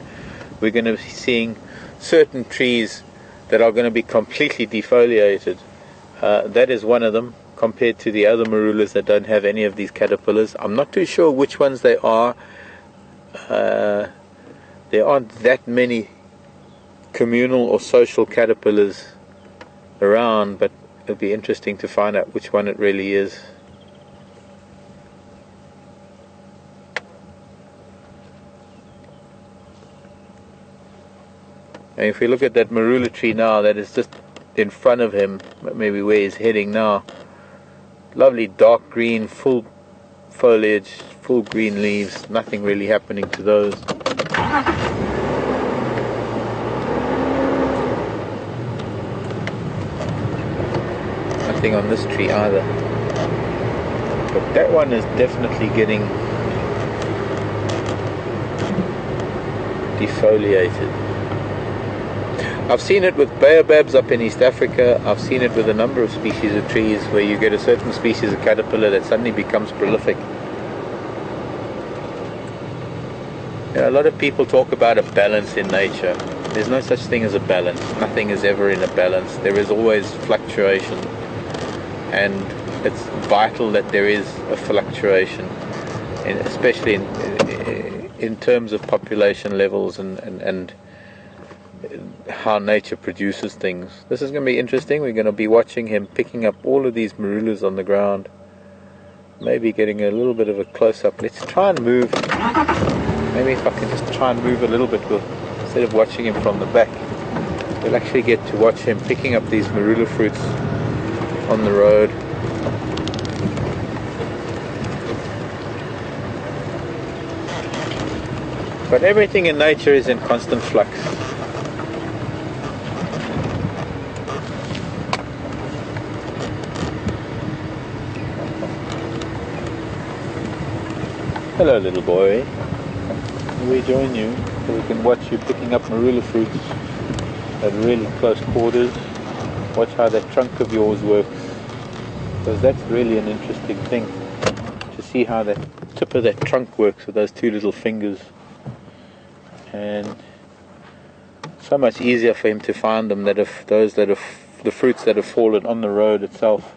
A: we're going to be seeing certain trees that are going to be completely defoliated. That is one of them, compared to the other marulas that don't have any of these caterpillars. I'm not too sure which ones they are. There aren't that many communal or social caterpillars around, but it'll be interesting to find out which one it really is. And if we look at that marula tree now, that is just in front of him, maybe where he's heading now, lovely dark green, full foliage, full green leaves, nothing really happening to those. Nothing on this tree either. But that one is definitely getting defoliated. I've seen it with baobabs up in East Africa. I've seen it with a number of species of trees where you get a certain species of caterpillar that suddenly becomes prolific. You know, a lot of people talk about a balance in nature. There's no such thing as a balance. Nothing is ever in a balance. There is always fluctuation, and it's vital that there is a fluctuation, and especially in terms of population levels and how nature produces things. This is going to be interesting. We're going to be watching him picking up all of these marulas on the ground, maybe getting a little bit of a close-up. Let's try and move. Maybe if I can just try and move a little bit, instead of watching him from the back, we'll actually get to watch him picking up these marula fruits on the road. But everything in nature is in constant flux. Hello, little boy. We join you so we can watch you picking up marula fruits at really close quarters. Watch how that trunk of yours works, because that's really an interesting thing to see how that tip of that trunk works with those two little fingers. And so much easier for him to find them than if those that have the fruits that have fallen on the road itself.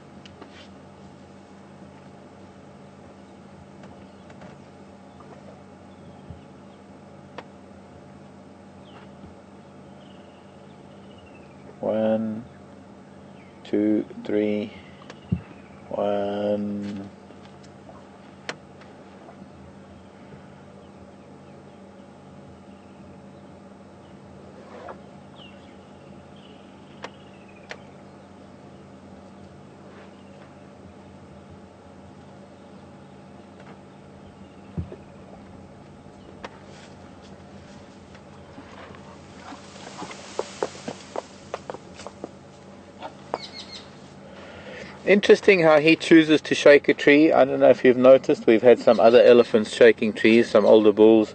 A: One, two, three, one. Interesting how he chooses to shake a tree. I don't know if you've noticed, we've had some other elephants shaking trees, some older bulls.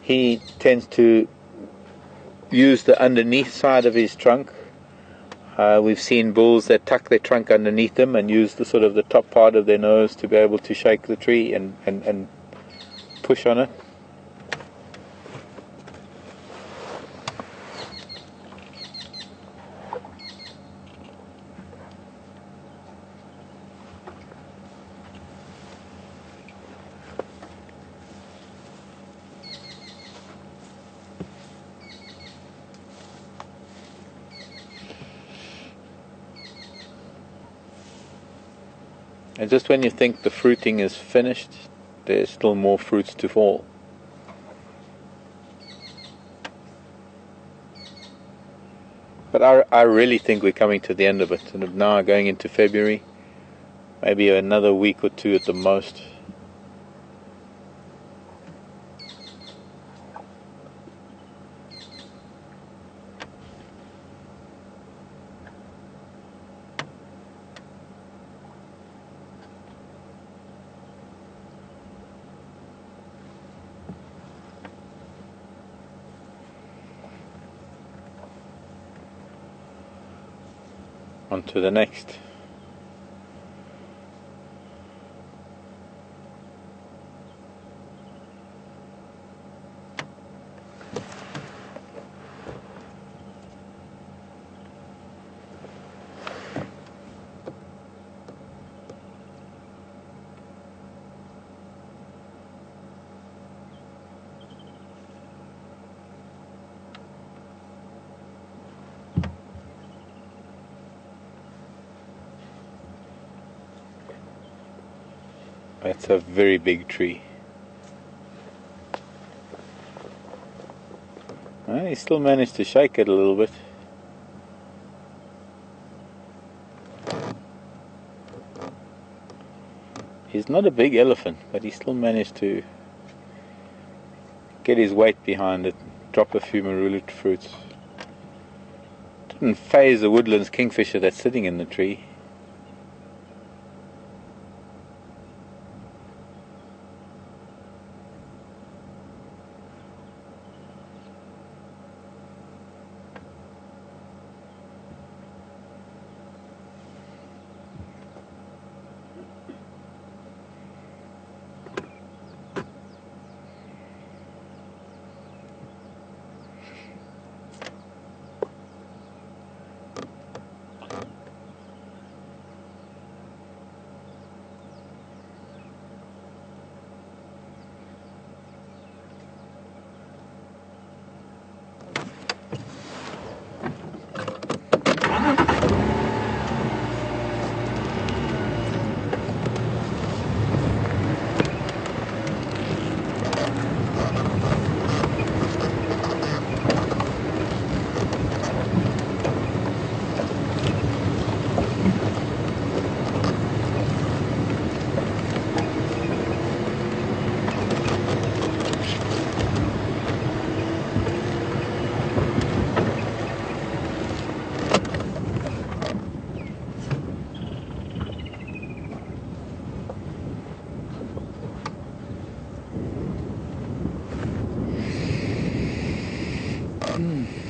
A: He tends to use the underneath side of his trunk. We've seen bulls that tuck their trunk underneath them and use the sort of the top part of their nose to be able to shake the tree and push on it. And just when you think the fruiting is finished, there's still more fruits to fall. But I really think we're coming to the end of it, and now going into February, maybe another week or two at the most. On to the next. That's a very big tree. He still managed to shake it a little bit. He's not a big elephant, but he still managed to get his weight behind it, drop a few marula fruits. Didn't faze the woodlands kingfisher that's sitting in the tree.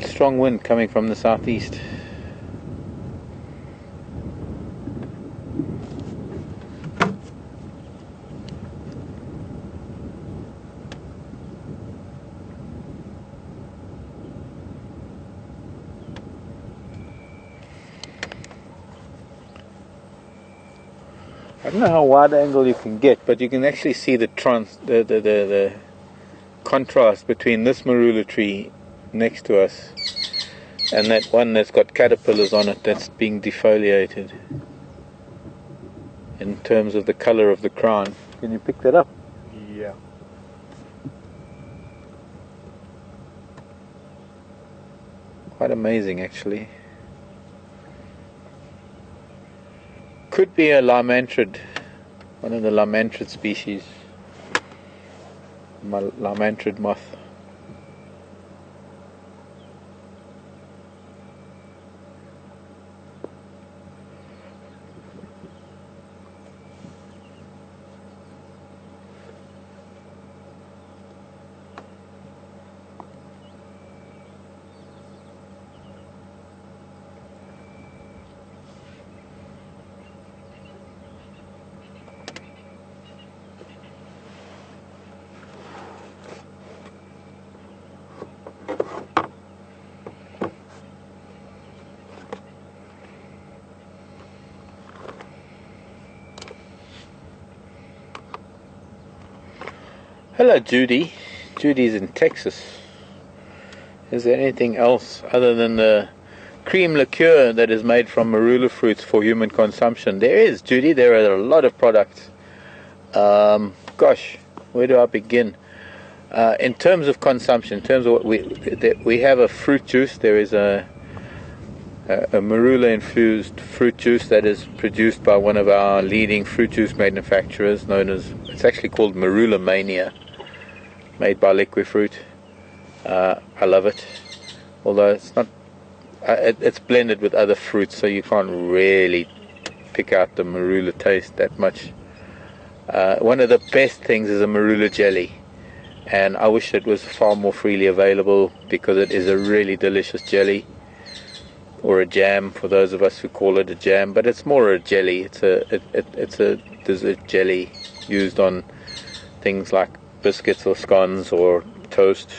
A: Strong wind coming from the southeast. I don't know how wide angle you can get, but you can actually see the contrast between this marula tree next to us and that one that's got caterpillars on it that's being defoliated in terms of the color of the crown. Can you pick that up?
B: Yeah.
A: Quite amazing, actually. Could be a limantrid, one of the limantrid species, limantrid moth. Hello, Judy. Judy's in Texas. Is there anything else other than the cream liqueur that is made from marula fruits for human consumption. There is, Judy, there are a lot of products. Gosh, where do I begin? In terms of consumption, in terms of what we have a fruit juice. There is a marula infused fruit juice that is produced by one of our leading fruit juice manufacturers, it's actually called Marula Mania, made by Liquid Fruit. I love it, although it's not. It's blended with other fruits, so you can't really pick out the marula taste that much. One of the best things is a marula jelly, and I wish it was far more freely available, because it is a really delicious jelly, or a jam for those of us who call it a jam, but it's more a jelly. It's a dessert jelly used on things like biscuits or scones or toast.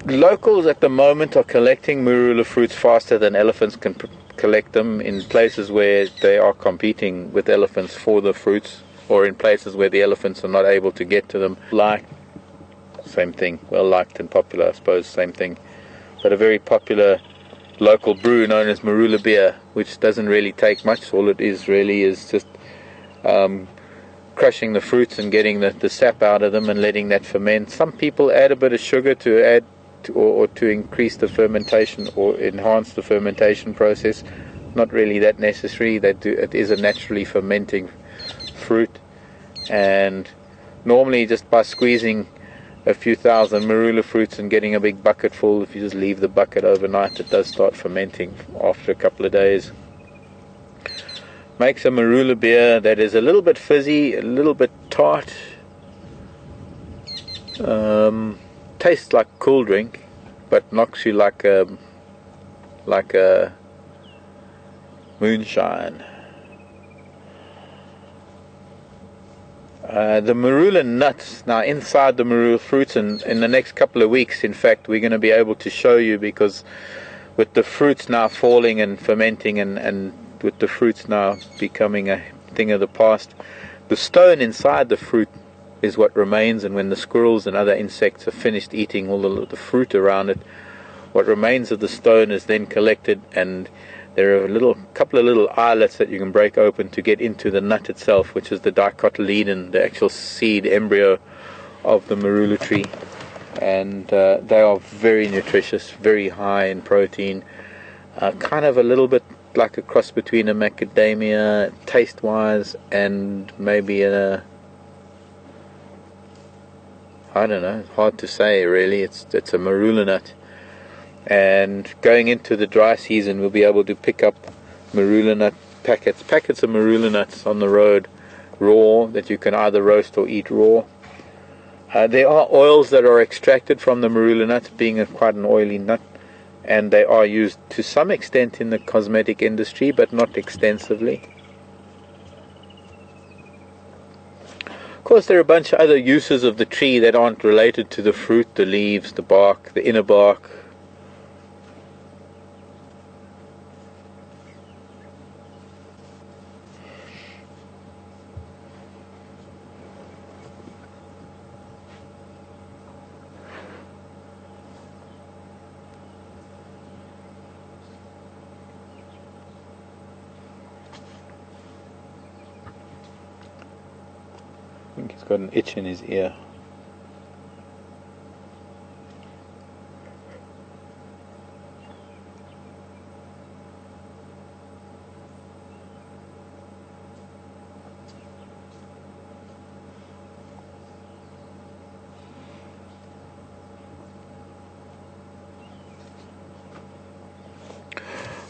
A: Locals at the moment are collecting marula fruits faster than elephants can collect them, in places where they are competing with elephants for the fruits, or in places where the elephants are not able to get to them. Same thing, well liked and popular, I suppose, same thing. But a very popular local brew known as marula beer, which doesn't really take much. All it is really is just crushing the fruits and getting the sap out of them and letting that ferment. Some people add a bit of sugar to add or to increase the fermentation or enhance the fermentation process. Not really that necessary. It is a naturally fermenting fruit, and normally just by squeezing a few thousand marula fruits and getting a big bucket full, if you just leave the bucket overnight, it does start fermenting after a couple of days. Makes a marula beer that is a little bit fizzy, a little bit tart, tastes like cool drink, but knocks you like a moonshine. The marula nuts, now inside the marula fruits, and in the next couple of weeks, in fact, we're going to be able to show you, because with the fruits now falling and fermenting, and with the fruits now becoming a thing of the past, the stone inside the fruit is what remains, and when the squirrels and other insects have finished eating all the fruit around it, what remains of the stone is then collected, and there are a couple of little eyelets that you can break open to get into the nut itself, which is the dicotyledon, the actual seed embryo of the marula tree. And they are very nutritious, very high in protein, kind of a little bit like a cross between a macadamia taste-wise and maybe I don't know, hard to say really. It's a marula nut. And going into the dry season, we'll be able to pick up marula nut packets of marula nuts on the road, raw, that you can either roast or eat raw. There are oils that are extracted from the marula nut, being quite an oily nut, and they are used to some extent in the cosmetic industry, but not extensively. Of course, there are a bunch of other uses of the tree that aren't related to the fruit, the leaves, the bark, the inner bark. I think he's got an itch in his ear.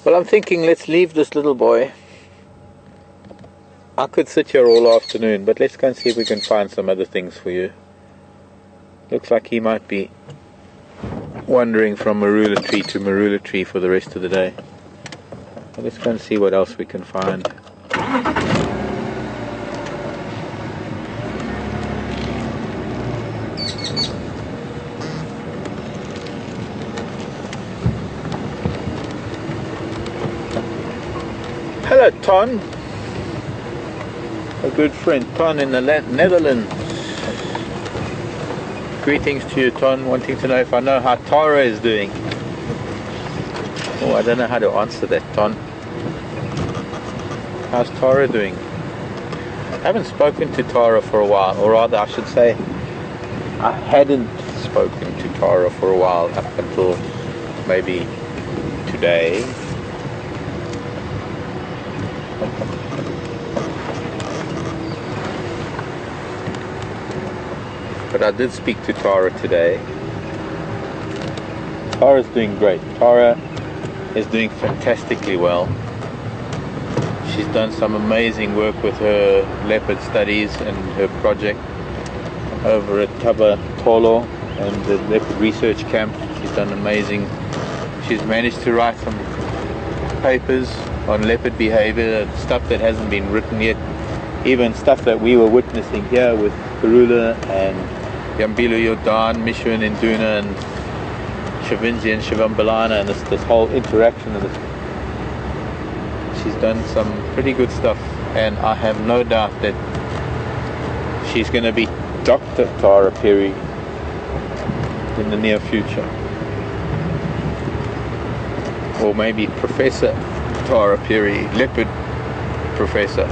A: Well, I'm thinking let's leave this little boy. I could sit here all afternoon, but let's go and see if we can find some other things for you. Looks like he might be wandering from marula tree to marula tree for the rest of the day. But let's go and see what else we can find. Hello, Ton. A good friend, Ton in the Netherlands. Greetings to you, Ton. Wanting to know if I know how Tara is doing. Oh, I don't know how to answer that, Ton. How's Tara doing? I haven't spoken to Tara for a while, or rather I should say I hadn't spoken to Tara for a while up until maybe today. But I did speak to Tara today. Tara's doing great. Tara is doing fantastically well. She's done some amazing work with her leopard studies and her project over at Tolo and the leopard research camp. She's done amazing. She's managed to write some papers on leopard behavior, stuff that hasn't been written yet, even stuff that we were witnessing here with Karula and Yambilu Yodan, Mishun Induna and Shavinzi and Shivambalana, and this whole interaction of this. She's done some pretty good stuff, and I have no doubt that she's going to be Dr. Tara Perry in the near future, or maybe Professor Tara Perry, leopard professor.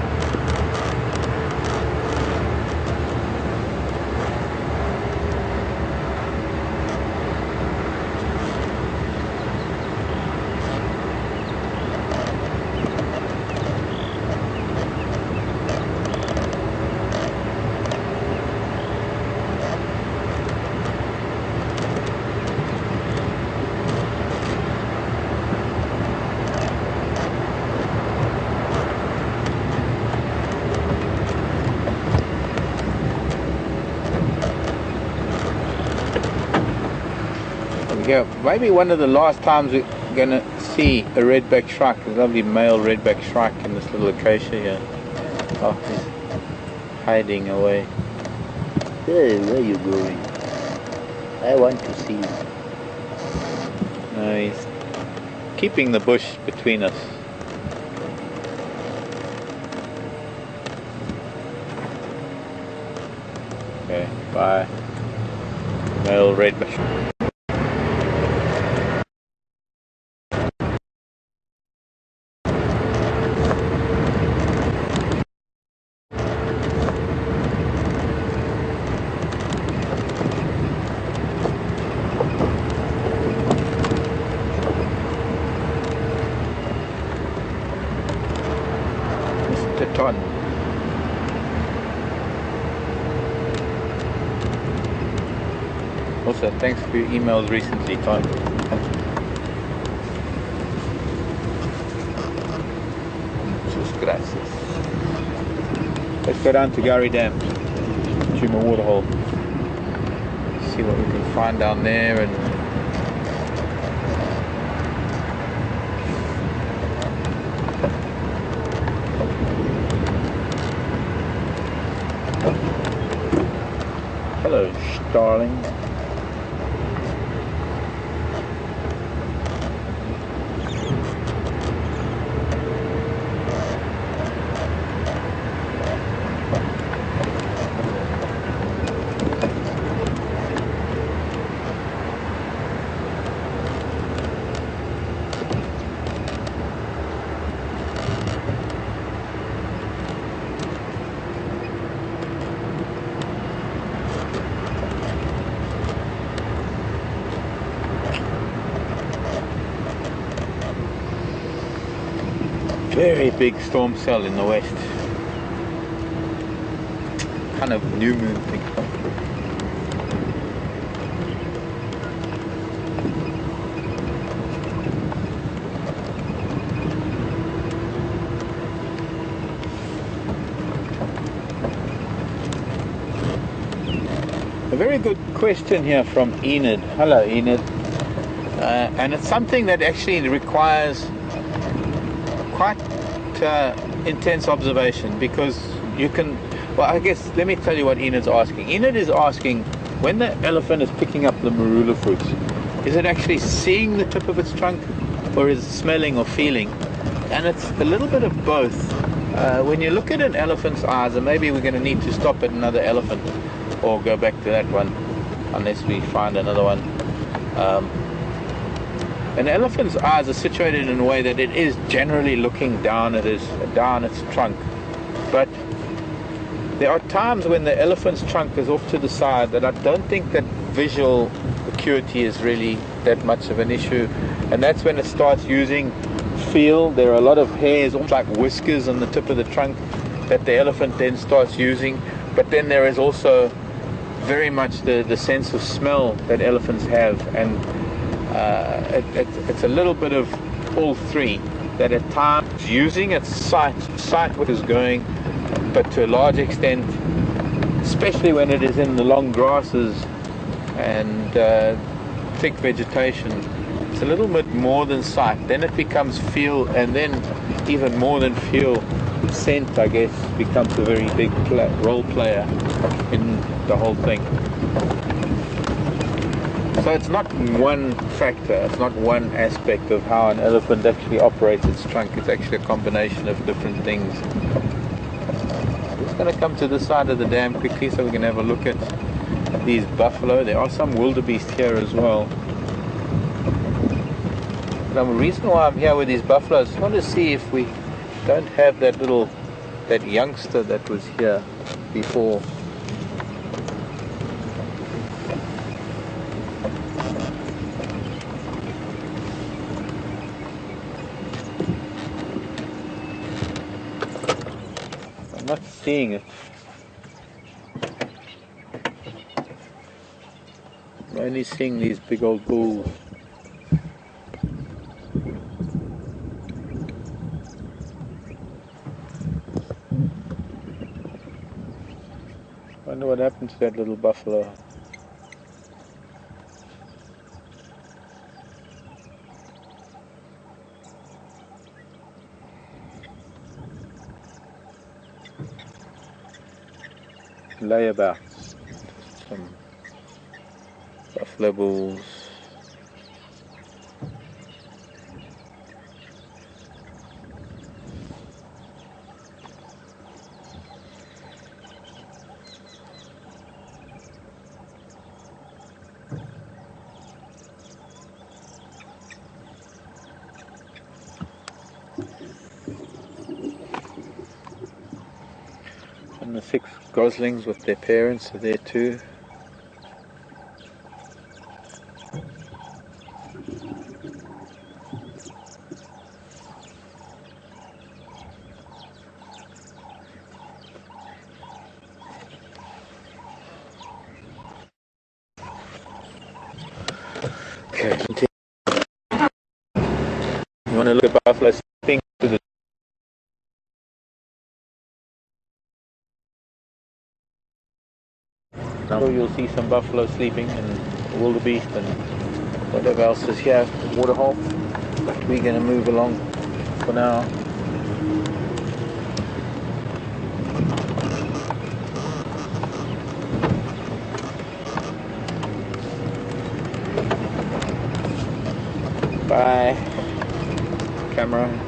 A: Yeah, maybe one of the last times we're going to see a redback shrike, a lovely male redback shrike in this little acacia here. Oh, he's hiding away. Hey, where are you going? I want to see. No, he's keeping the bush between us. Okay, bye. Male redback shrike. Ton. Also, thanks for your emails recently, Ton. Muchas gracias. Let's go down to Gary Dam, Djuma waterhole. See what we can find down there and hello, darling. Very big storm cell in the west. Kind of new moon thing. A very good question here from Enid. Hello, Enid. And it's something that actually requires quite intense observation, because you can, well, I guess let me tell you what Enid's asking. Enid is asking, when the elephant is picking up the marula fruits, is it actually seeing the tip of its trunk, or is it smelling or feeling? And it's a little bit of both. When you look at an elephant's eyes, and maybe we're going to need to stop at another elephant or go back to that one, unless we find another one. An elephant's eyes are situated in a way that it is generally looking down at its trunk, but there are times when the elephant's trunk is off to the side that I don't think that visual acuity is really that much of an issue, and that's when it starts using feel. There are a lot of hairs, almost like whiskers on the tip of the trunk, that the elephant then starts using. But then there is also very much the sense of smell that elephants have, and it's a little bit of all three, that at times using its sight what is going, but to a large extent, especially when it is in the long grasses and thick vegetation, it's a little bit more than sight. Then it becomes feel, and then even more than feel, scent, I guess, becomes a very big role player in the whole thing. So it's not one factor, it's not one aspect of how an elephant actually operates its trunk. It's actually a combination of different things. I'm just going to come to this side of the dam quickly so we can have a look at these buffalo. There are some wildebeest here as well. But the reason why I'm here with these buffaloes, I just want to see if we don't have that youngster that was here before. I'm not seeing it. I'm only seeing these big old bulls. I wonder what happened to that little buffalo. Layabouts. Some buffalo bulls. And the 6 goslings with their parents are there too. Okay, continue. You want to look at buffalo sleeping to the now you'll see some buffalo sleeping and wildebeest and whatever else is here, waterhole. But we're going to move along for now. Bye, camera.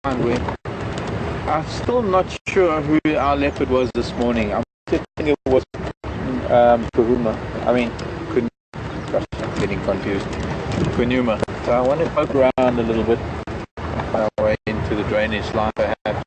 A: find where. I'm still not sure who our leopard was this morning. I'm thinking it was Kunyuma. I mean, gosh, I'm getting confused. Kunyuma. So I want to poke around a little bit, find our way into the drainage line perhaps.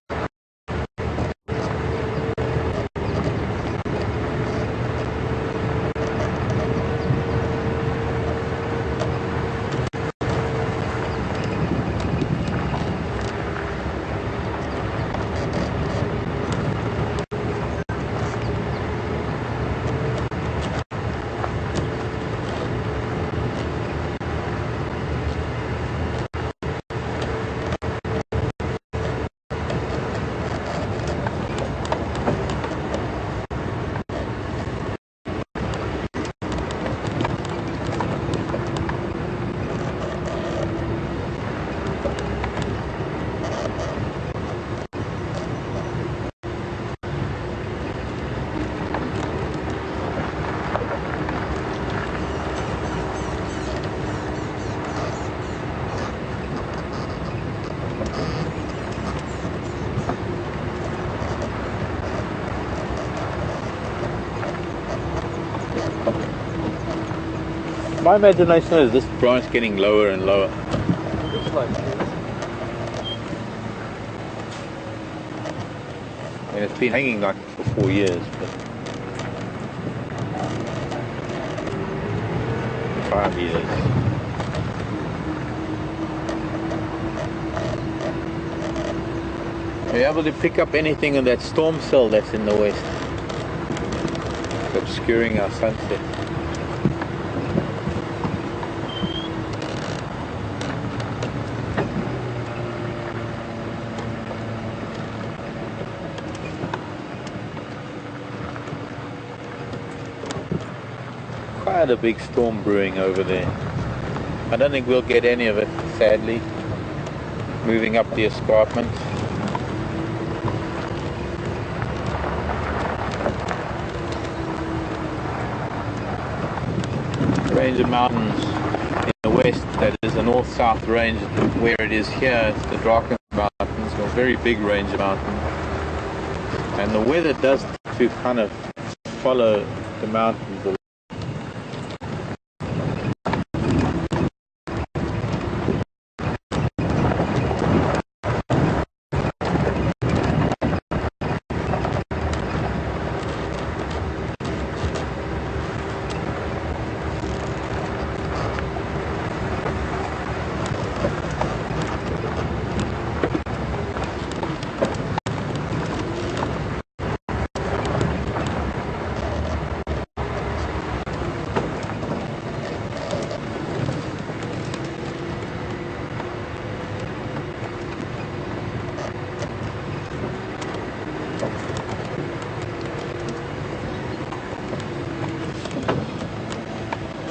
A: My imagination is this branch getting lower and lower.
B: Looks like it is.
A: And it's been hanging like for 4 years, but 5 years. Are you able to pick up anything of that storm cell that's in the west? It's obscuring our sunset. Quite a big storm brewing over there. I don't think we'll get any of it, sadly. Moving up the escarpment. Range of mountains in the west, that is the north-south range. Where it is here, it's the Drakensberg Mountains, a very big range of mountains. And the weather does to kind of follow the mountains.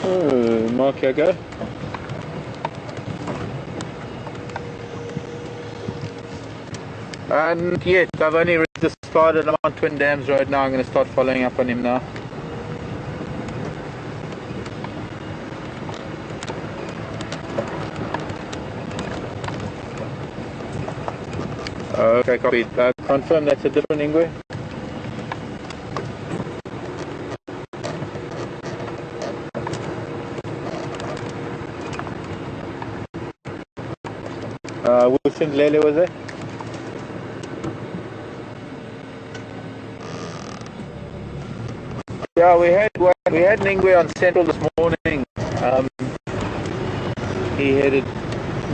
A: Oh, Mark, I go. And yet, I've only just started. I'm on Twin Dams Road now. I'm going to start following up on him now. Okay, copy. Confirm that's a different Ingwe? Which Lele was it? Yeah, we had an Ingwe on Central this morning. He headed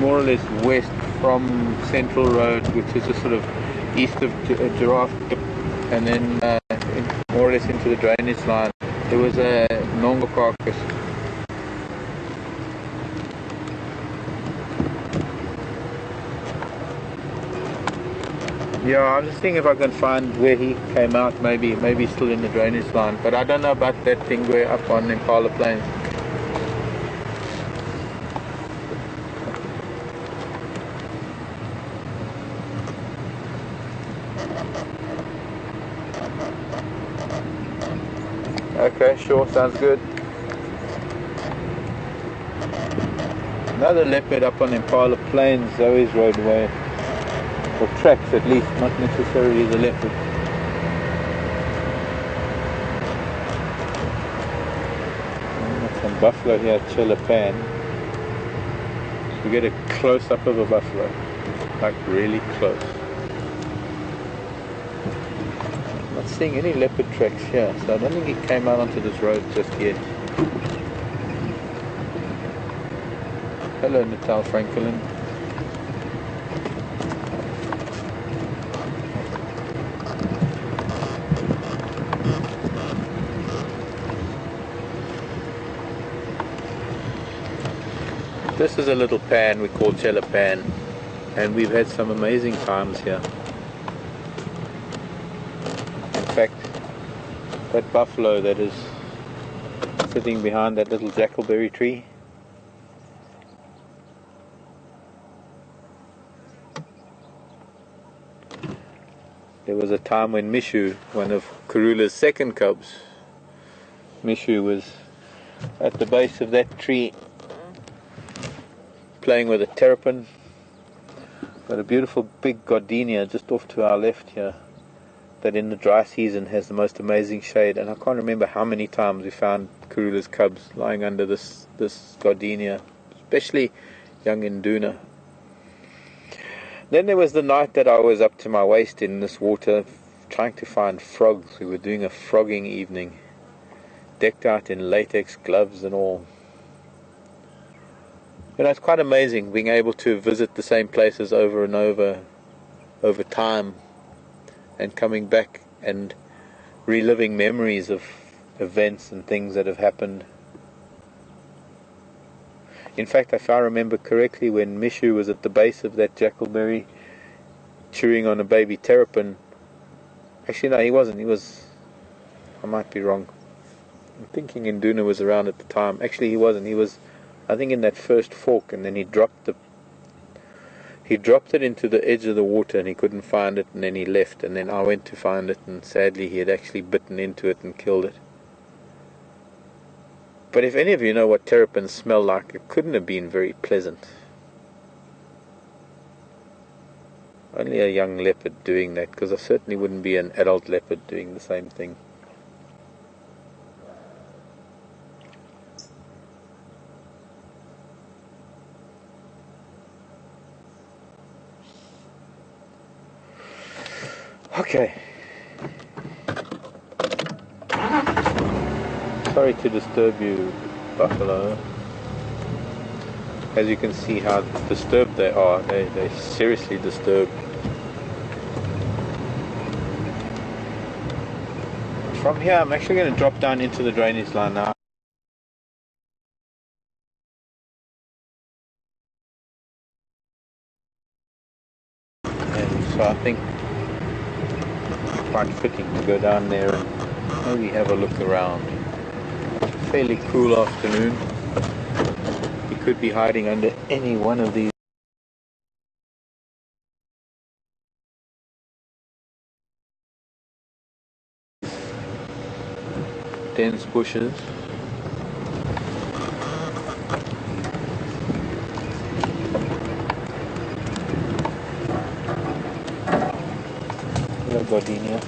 A: more or less west from Central Road, which is just sort of east of Giraffe, and then more or less into the drainage line. There was a Nongo carcass. Yeah, I'm just thinking if I can find where he came out, maybe still in the drainage line, but I don't know about that thing way up on Impala Plains. Okay, sure, sounds good. Another leopard up on Impala Plains, Zoe's roadway. or tracks at least, not necessarily the leopard. Some buffalo here at Chelapan. We get a close-up of a buffalo, like really close. Not seeing any leopard tracks here, so I don't think he came out onto this road just yet. Hello, Natal Franklin. This is a little pan we call Chelapan, and we've had some amazing times here. In fact, that buffalo that is sitting behind that little jackalberry tree, there was a time when Mishu, one of Karula's second cubs, Mishu was at the base of that tree playing with a terrapin. Got a beautiful big gardenia just off to our left here that in the dry season has the most amazing shade, and I can't remember how many times we found Karula's cubs lying under this gardenia, especially young Induna. Then there was the night that I was up to my waist in this water trying to find frogs. We were doing a frogging evening, decked out in latex gloves and all. You know, it's quite amazing being able to visit the same places over and over time, and coming back and reliving memories of events and things that have happened. In fact, if I remember correctly, when Mishu was at the base of that jackalberry chewing on a baby terrapin, actually no, he wasn't, I might be wrong. I'm thinking Induna was around at the time. Actually he wasn't, he was I think in that first fork, and then he dropped it into the edge of the water and he couldn't find it, and then he left, and then I went to find it, and sadly he had actually bitten into it and killed it. But if any of you know what terrapins smell like, it couldn't have been very pleasant. Only a young leopard doing that, because I certainly wouldn't be an adult leopard doing the same thing. Okay. Sorry to disturb you, buffalo. As you can see how disturbed they are. They're seriously disturbed. From here I'm actually going to drop down into the drainage line now. And so I think it's quite fitting to go down there and maybe have a look around. Fairly cool afternoon. He could be hiding under any one of these dense bushes. Hello, gardenia.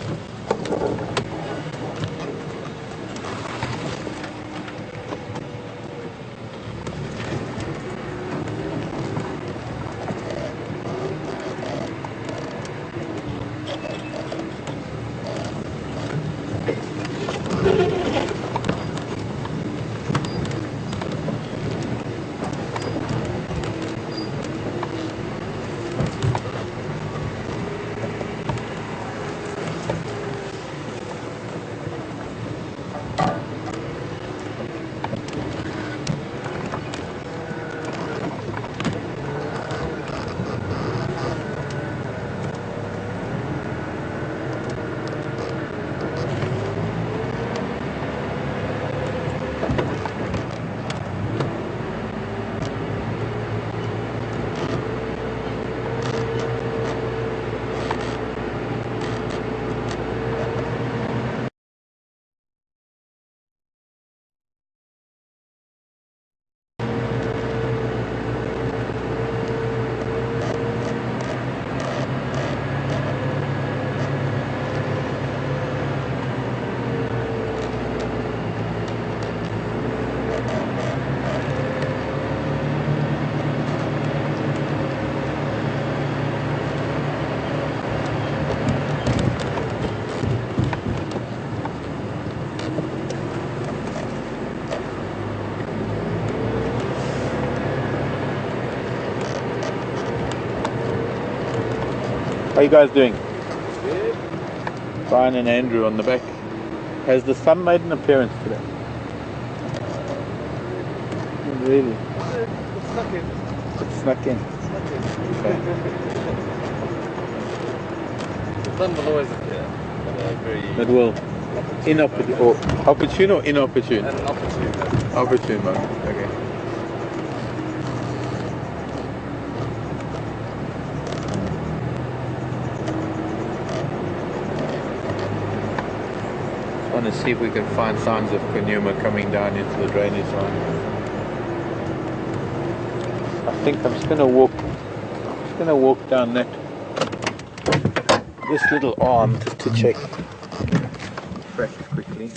A: How are you guys doing?
B: Good.
A: Brian and Andrew on the back. Has the sun made an appearance today? Really?
B: It's snuck in.
A: It snuck in. Okay.
B: The sun will always appear. Very
A: It will. Opportune or inopportune?
B: an opportune moment.
A: Opportune moment. Okay. I want to see if we can find signs of Kunyuma coming down into the drainage line. I think I'm just going to walk down this little arm just to check. Fresh quickly.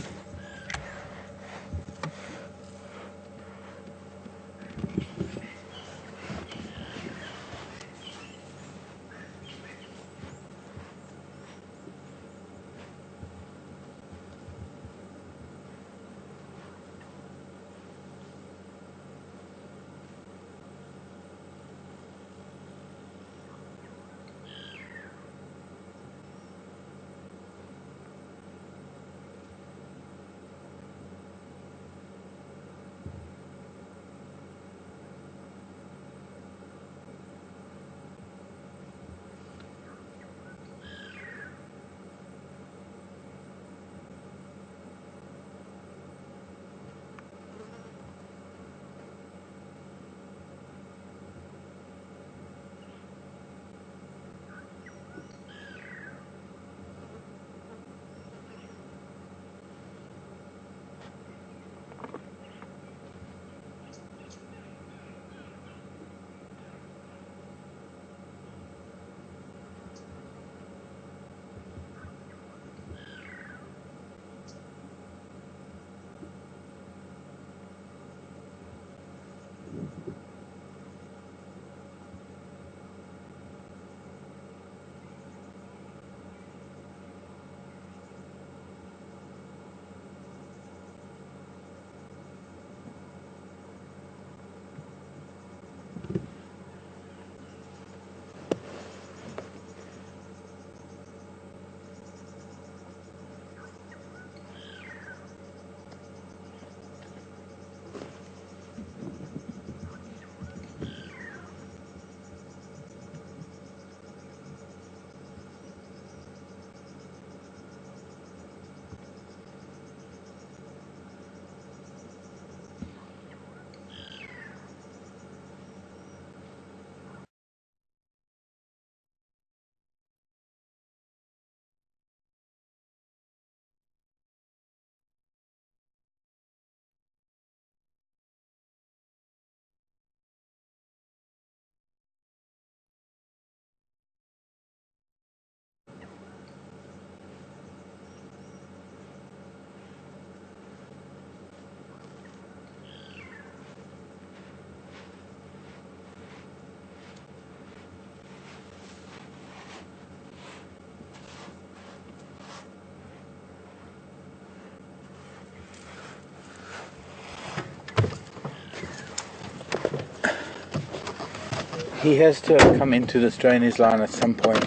A: He has to have come into this drainage line at some point.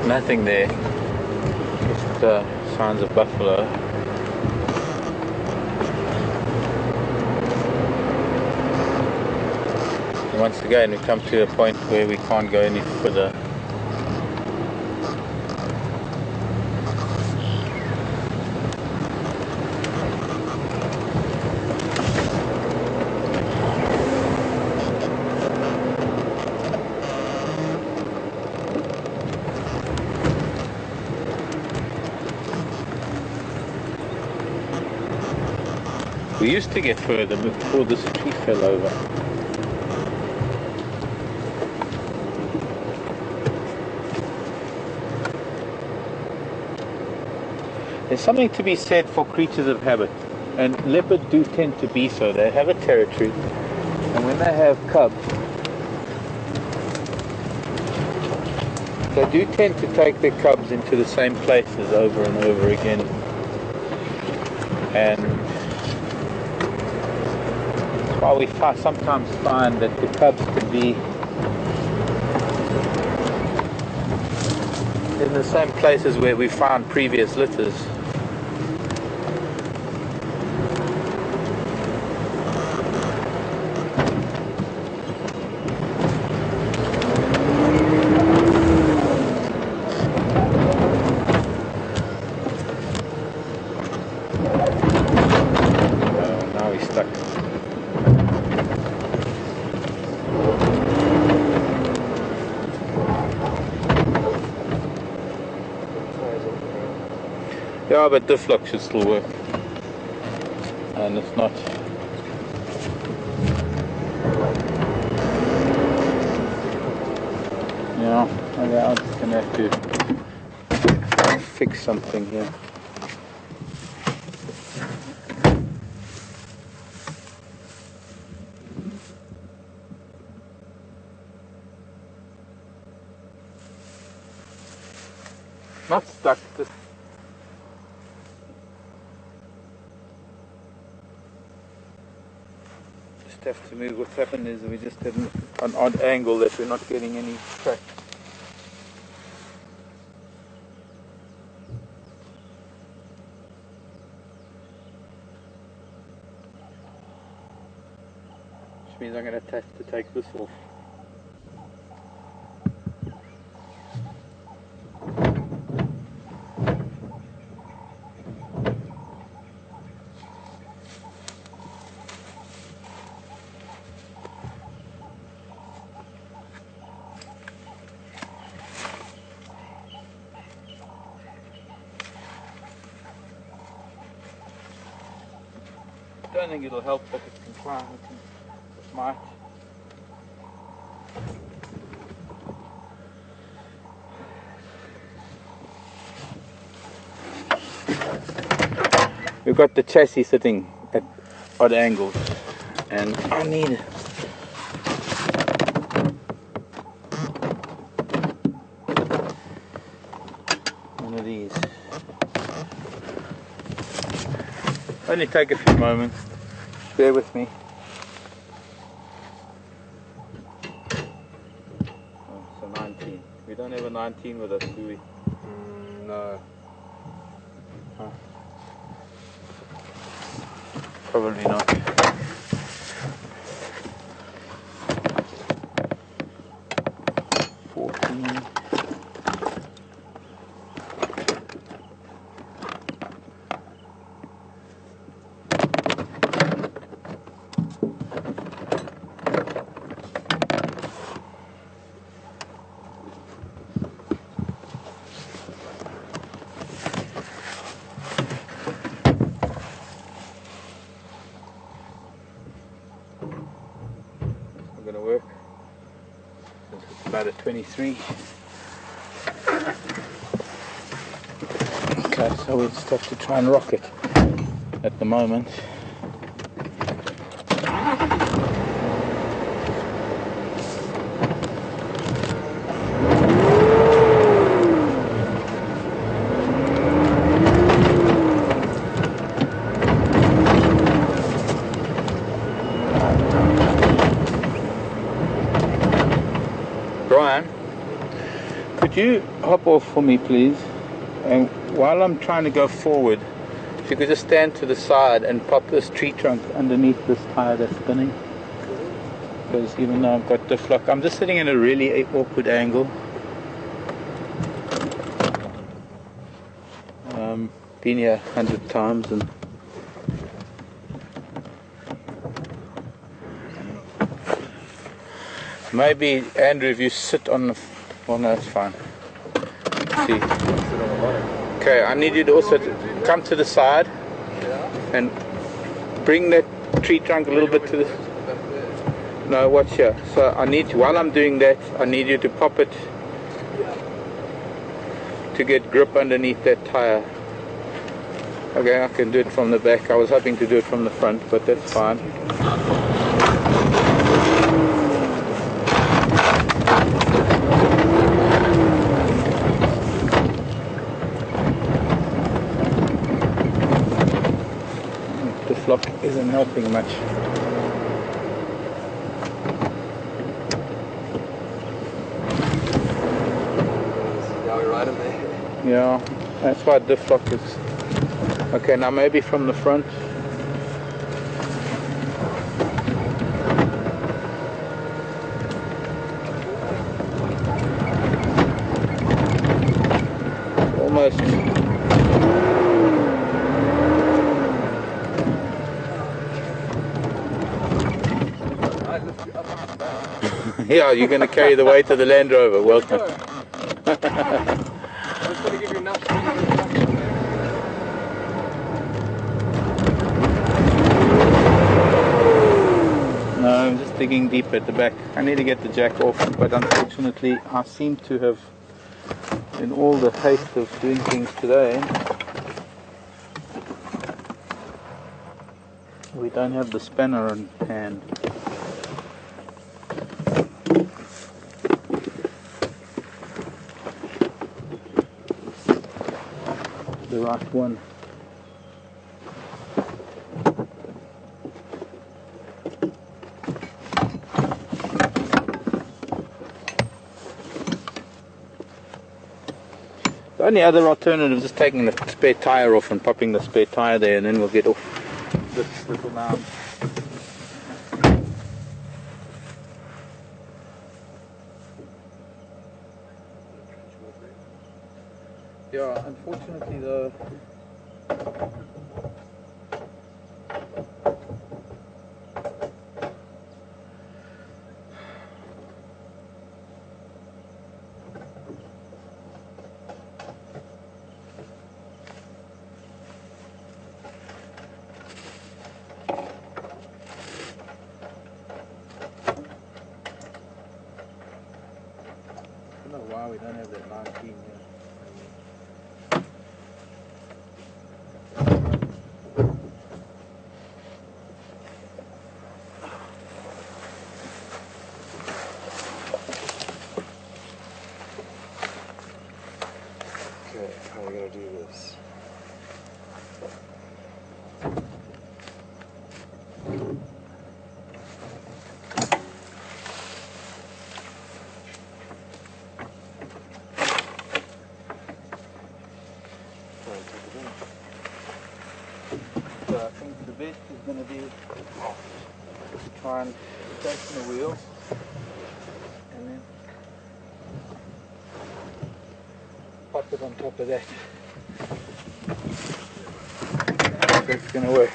A: Nothing there. Just signs of buffalo. And once again, we come to a point where we can't go any further. We used to get further before this tree fell over. There's something to be said for creatures of habit, and leopards do tend to be so. They have a territory, and when they have cubs, They do tend to take their cubs into the same places over and over again, and that's why we sometimes find that the cubs can be in the same places where we found previous litters. Now he's stuck. Yeah, but the flux should still work, and it's not. Yeah, okay, I'm just gonna have to fix something here. Not stuck. Just have to move. What's happened is we just had an odd angle that we're not getting any track. Which means I'm going to have to take this off. I don't think it'll help, but it can try. It might. We've got the chassis sitting at odd angles, and I need one of these. Only take a few moments. Bear with me. Oh, so 19. We don't have a 19 with us, do we?
B: No.
A: Huh. Probably not. Gonna work. It's about a 23. Okay, so we just have to try and rock it at the moment. Brian, could you hop off for me, please? And while I'm trying to go forward, if you could just stand to the side and pop this tree trunk underneath this tire that's spinning. Because even though I've got the flock, I'm just sitting in a really awkward angle. Been here 100 times and maybe, Andrew, if you sit on the... Well, no, it's fine. Let's see. Okay, I need you to also come to the side and bring that tree trunk a little bit to the... No, watch here. So I need you, while I'm doing that, I need you to pop it to get grip underneath that tire. Okay, I can do it from the back. I was hoping to do it from the front, but that's fine. isn't helping much.
B: Are we right in there?
A: Yeah, that's why diff lock is. Okay, now maybe from the front. Almost. Yeah, you're going to carry the weight of the Land Rover. Welcome.
B: I was going to give you enough speed.
A: No, I'm just digging deep at the back. I need to get the jack off, but unfortunately I seem to have, in all the haste of doing things today, we don't have the spanner in hand. The right one. The only other alternative is just taking the spare tire off and popping the spare tire there, and then we'll get off this little mound. Yeah, unfortunately though, I don't know why we don't have that 19 here.
B: Okay, how are we going to do this?
A: So I think the best is going to be to try and straighten the wheel and then pop it on top of that. That's going to work.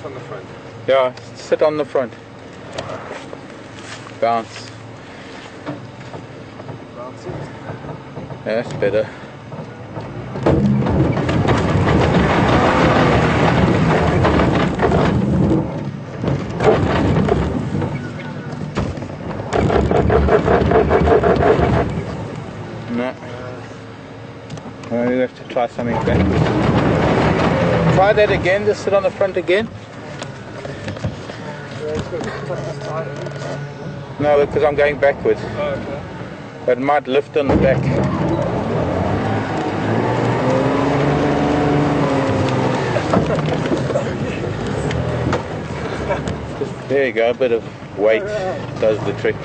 B: On the front.
A: Yeah, sit on the front. Bounce.
B: Bounce it.
A: Yeah, that's better. No. We have to try something backwards. Try that again, just sit on the front again. No, because I'm going backwards.
B: Oh, okay.
A: But it might lift on the back. There you go, a bit of weight does the trick.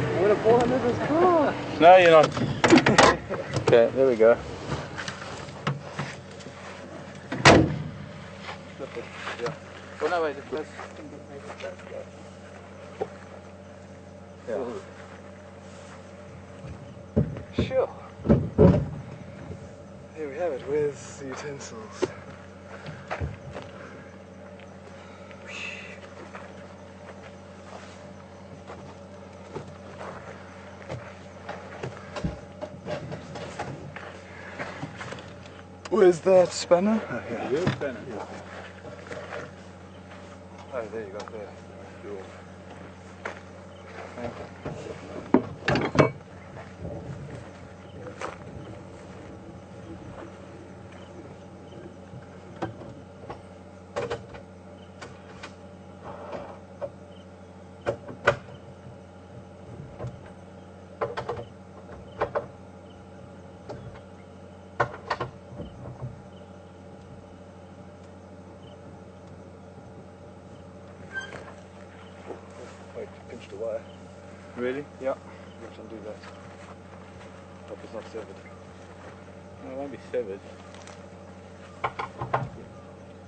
B: I'm going to fall under this car.
A: No, you're not. Okay, there we go. Yeah. Well, no, wait, let's think of maybe that guy. Yeah.
B: Sure. Here we have it with the utensils. Where's that spanner? Oh, yeah.
A: Real spanner.
B: Yeah. Oh, there you go. There. Cool. Wait, pinch the wire.
A: Really?
B: Yeah, you have to undo that. Hope it's not severed.
A: No, it won't be severed.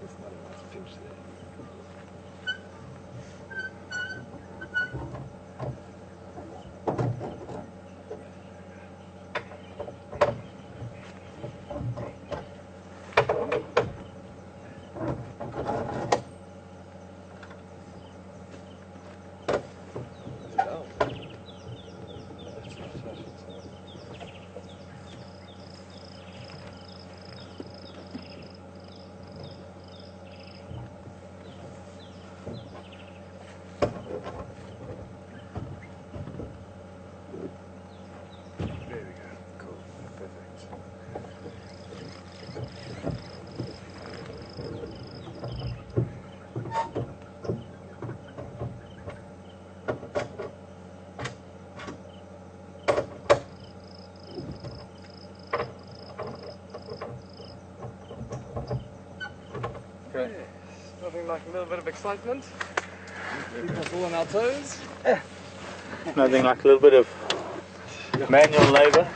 B: It's not a nice pinch there.
A: Okay.
B: Yes, nothing like a little bit of excitement. Keep us all on our toes.
A: Nothing like a little bit of manual labour.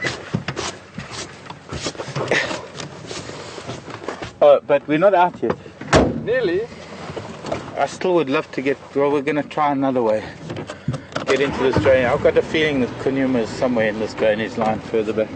A: Oh, but we're not out yet.
B: Nearly.
A: I still would love to get, well, we're going to try another way. Get into this drainage. I've got a feeling that Kunyuma is somewhere in this drainage line further back.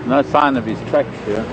A: No sign of his tracks here.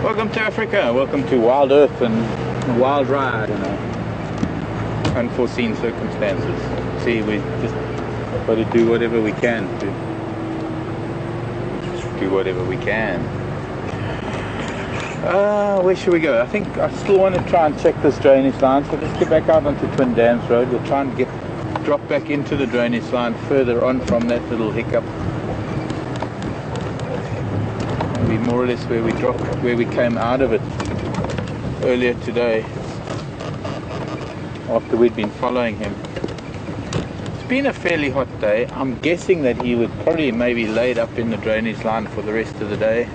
A: Welcome to Africa, welcome to Wild Earth and Wild Ride, you know. Unforeseen circumstances. See, we just got to do whatever we can to do whatever we can. Where should we go? I think I still want to try and check this drainage line, so let's get back out onto Twin Dams Road. We'll try and drop back into the drainage line further on from that little hiccup. More or less where we came out of it earlier today after we'd been following him. It's been a fairly hot day. I'm guessing that he would probably maybe laid up in the drainage line for the rest of the day.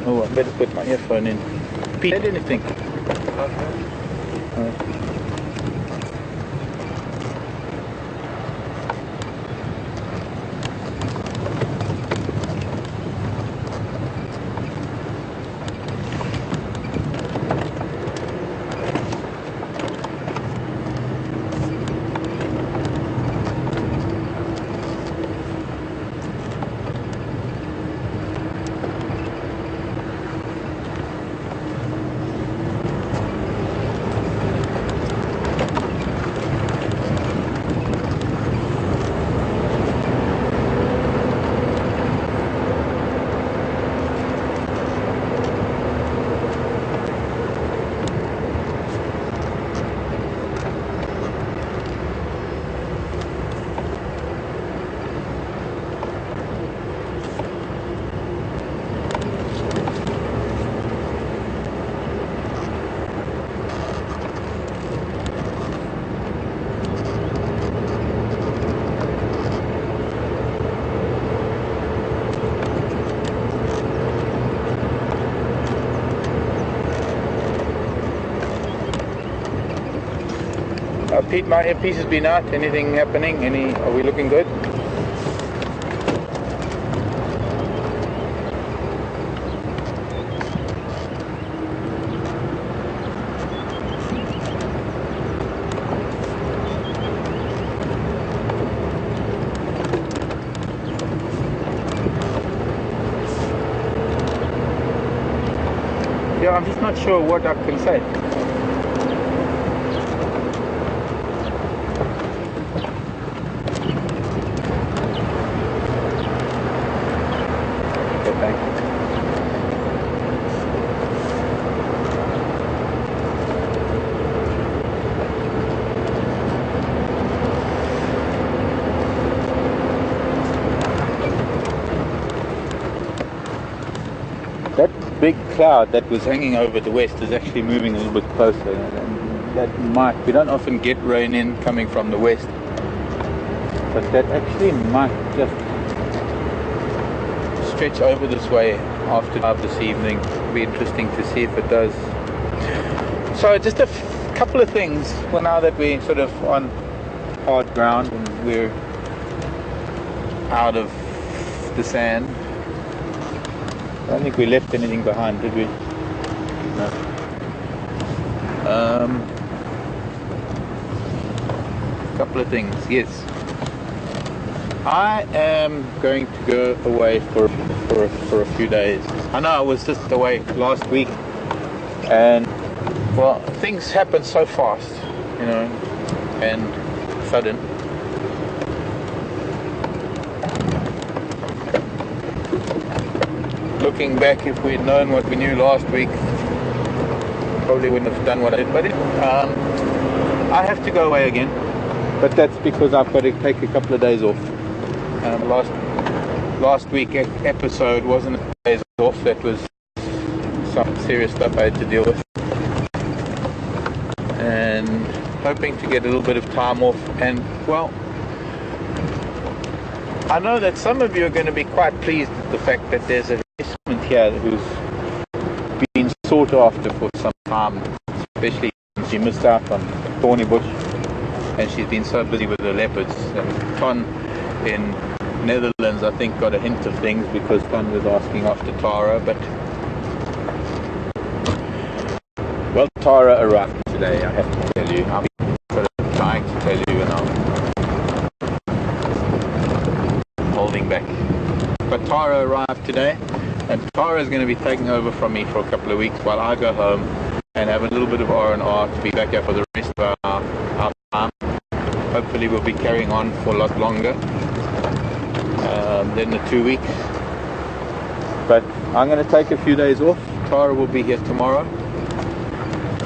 A: Oh, I better put my earphone in. Pete, said anything? Pete, my earpiece has been out. Anything happening? Are we looking good? Yeah, I'm just not sure what I can say. Okay, thank you. That big cloud that was hanging over the west is actually moving a little bit closer, and we don't often get rain in coming from the west, but that actually might just stretch over this way after 5 this evening. It'll be interesting to see if it does. So just a couple of things. Well, now that we're sort of on hard ground and we're out of the sand, I don't think we left anything behind, did we? No. Couple of things. Yes, I am going to go away for a few days. I know I was just away last week, and well, things happen so fast, you know, and sudden. Looking back, if we'd known what we knew last week, probably wouldn't have done what I did. But I have to go away again. But that's because I've got to take a couple of days off. Last week episode wasn't days off. That was some serious stuff I had to deal with, and hoping to get a little bit of time off. And well, I know that some of you are going to be quite pleased with the fact that there's a investment here who's been sought after for some time, especially since she missed out on Thorny Bush, and she's been so busy with the leopards. And Ton in Netherlands, I think, got a hint of things because Ton was asking after Tara. But well, Tara arrived today, I have to tell you. I'm sort of trying to tell you, and I'm holding back. But Tara arrived today, and Tara is going to be taking over from me for a couple of weeks while I go home and have a little bit of R&R to be back here for the rest of our time. Hopefully we'll be carrying on for a lot longer than the 2 weeks. But I'm going to take a few days off. Tara will be here tomorrow.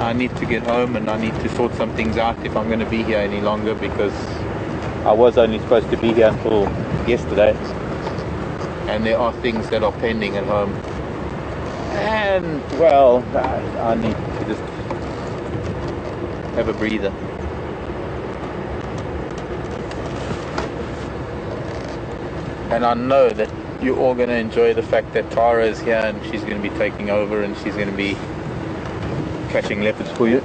A: I need to get home and I need to sort some things out if I'm going to be here any longer, because I was only supposed to be here until yesterday, and there are things that are pending at home, and well, I need to just have a breather. And I know that you're all going to enjoy the fact that Tara is here and she's going to be taking over and she's going to be catching leopards for you.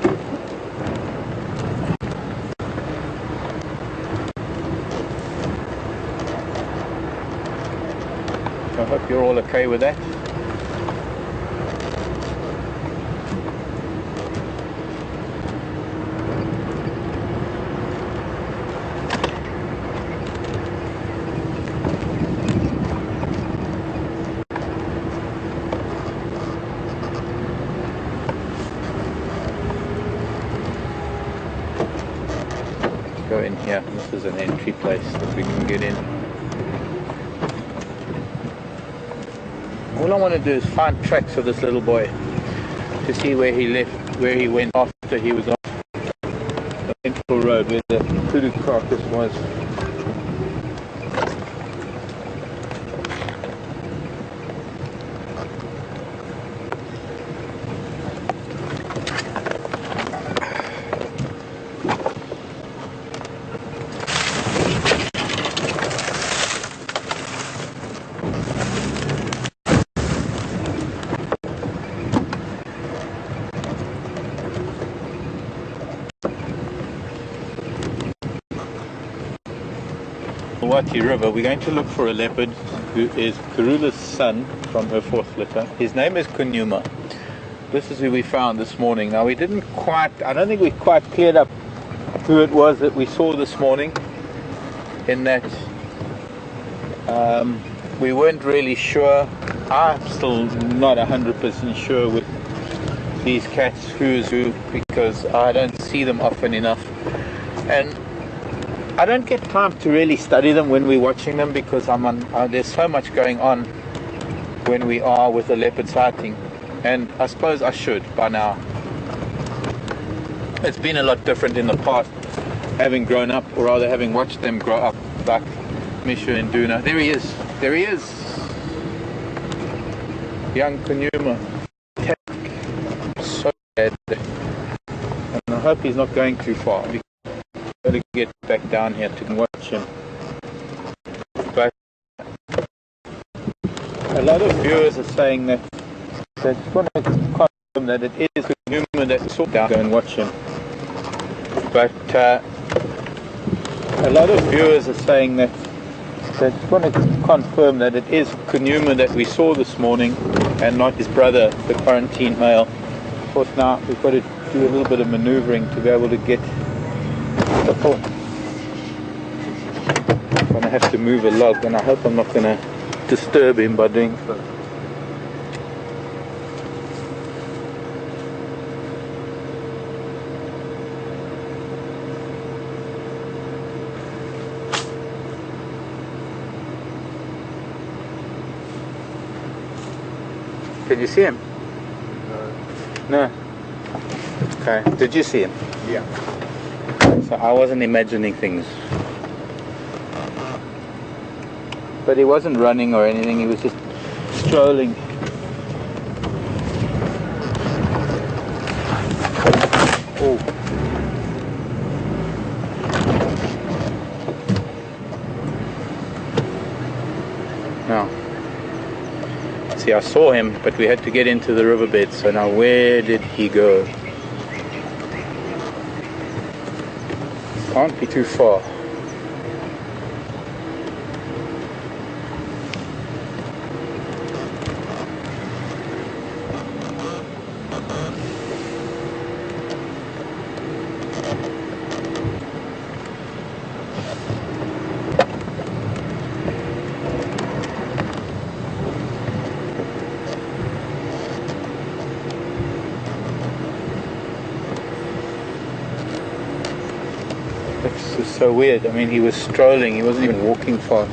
A: I hope you're all okay with that. Go in here. This is an entry place that we can get in. All I want to do is find tracks of this little boy to see where he left, where he went after he was on the central road where the kudu carcass was. Wati River. We're going to look for a leopard who is Karula's son from her fourth litter. His name is Kunyuma. This is who we found this morning. Now I don't think we quite cleared up who it was that we saw this morning, in that we weren't really sure. I'm still not 100% sure with these cats who's who, because I don't see them often enough, and I don't get time to really study them when we're watching them, because there's so much going on when we are with a leopard sighting, and I suppose I should by now. It's been a lot different in the past, having grown up, or rather having watched them grow up, like Misha and Duna. There he is, young Kunyuma. So bad, and I hope he's not going too far. We've got to get back down here to watch him. But a lot of viewers are saying that they just want to confirm that it is Kunyuma that we saw down. Go and watch him. But a lot of viewers are saying that they just want to confirm that it is Kunyuma that we saw this morning, and not his brother, the quarantine male. Of course, now we've got to do a little bit of maneuvering to be able to get the phone. I'm going to have to move a log, and I hope I'm not going to disturb him by doing so. Can you see him? No. Okay. Did you see him?
B: Yeah.
A: So I wasn't imagining things. But he wasn't running or anything, he was just strolling. Oh. Now. See, I saw him, but we had to get into the riverbed, so now where did he go? Can't be too far. This is so weird. I mean, he was strolling, he wasn't even walking fast.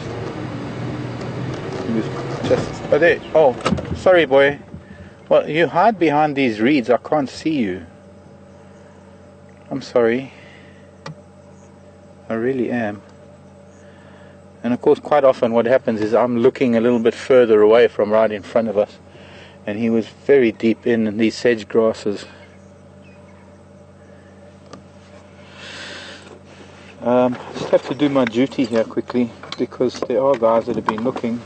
A: He was just... Oh, there. Oh, sorry, boy. Well, you hide behind these reeds, I can't see you. I'm sorry. I really am. And of course, quite often what happens is I'm looking a little bit further away from right in front of us, and he was very deep in these sedge grasses. I just have to do my duty here quickly, because there are guys that have been looking.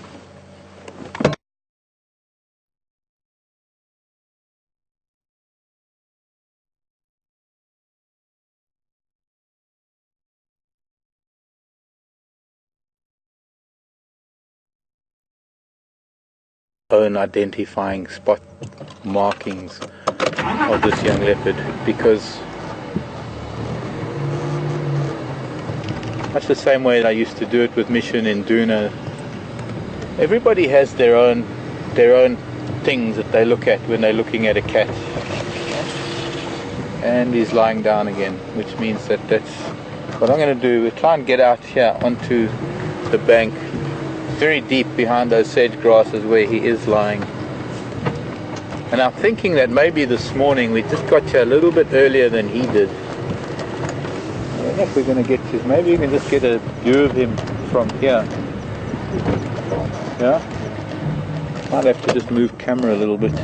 A: Own identifying spot markings of this young leopard, because much the same way that I used to do it with Mission in Duna, everybody has their own things that they look at when they're looking at a cat. And he's lying down again, which means that that's what I'm going to do. We'll try and get out here onto the bank, very deep behind those sedge grasses where he is lying. And I'm thinking that maybe this morning we just got here a little bit earlier than he did. I don't know if we're going to get to, maybe you can just get a view of him from here. Yeah? Might have to just move camera a little bit. Is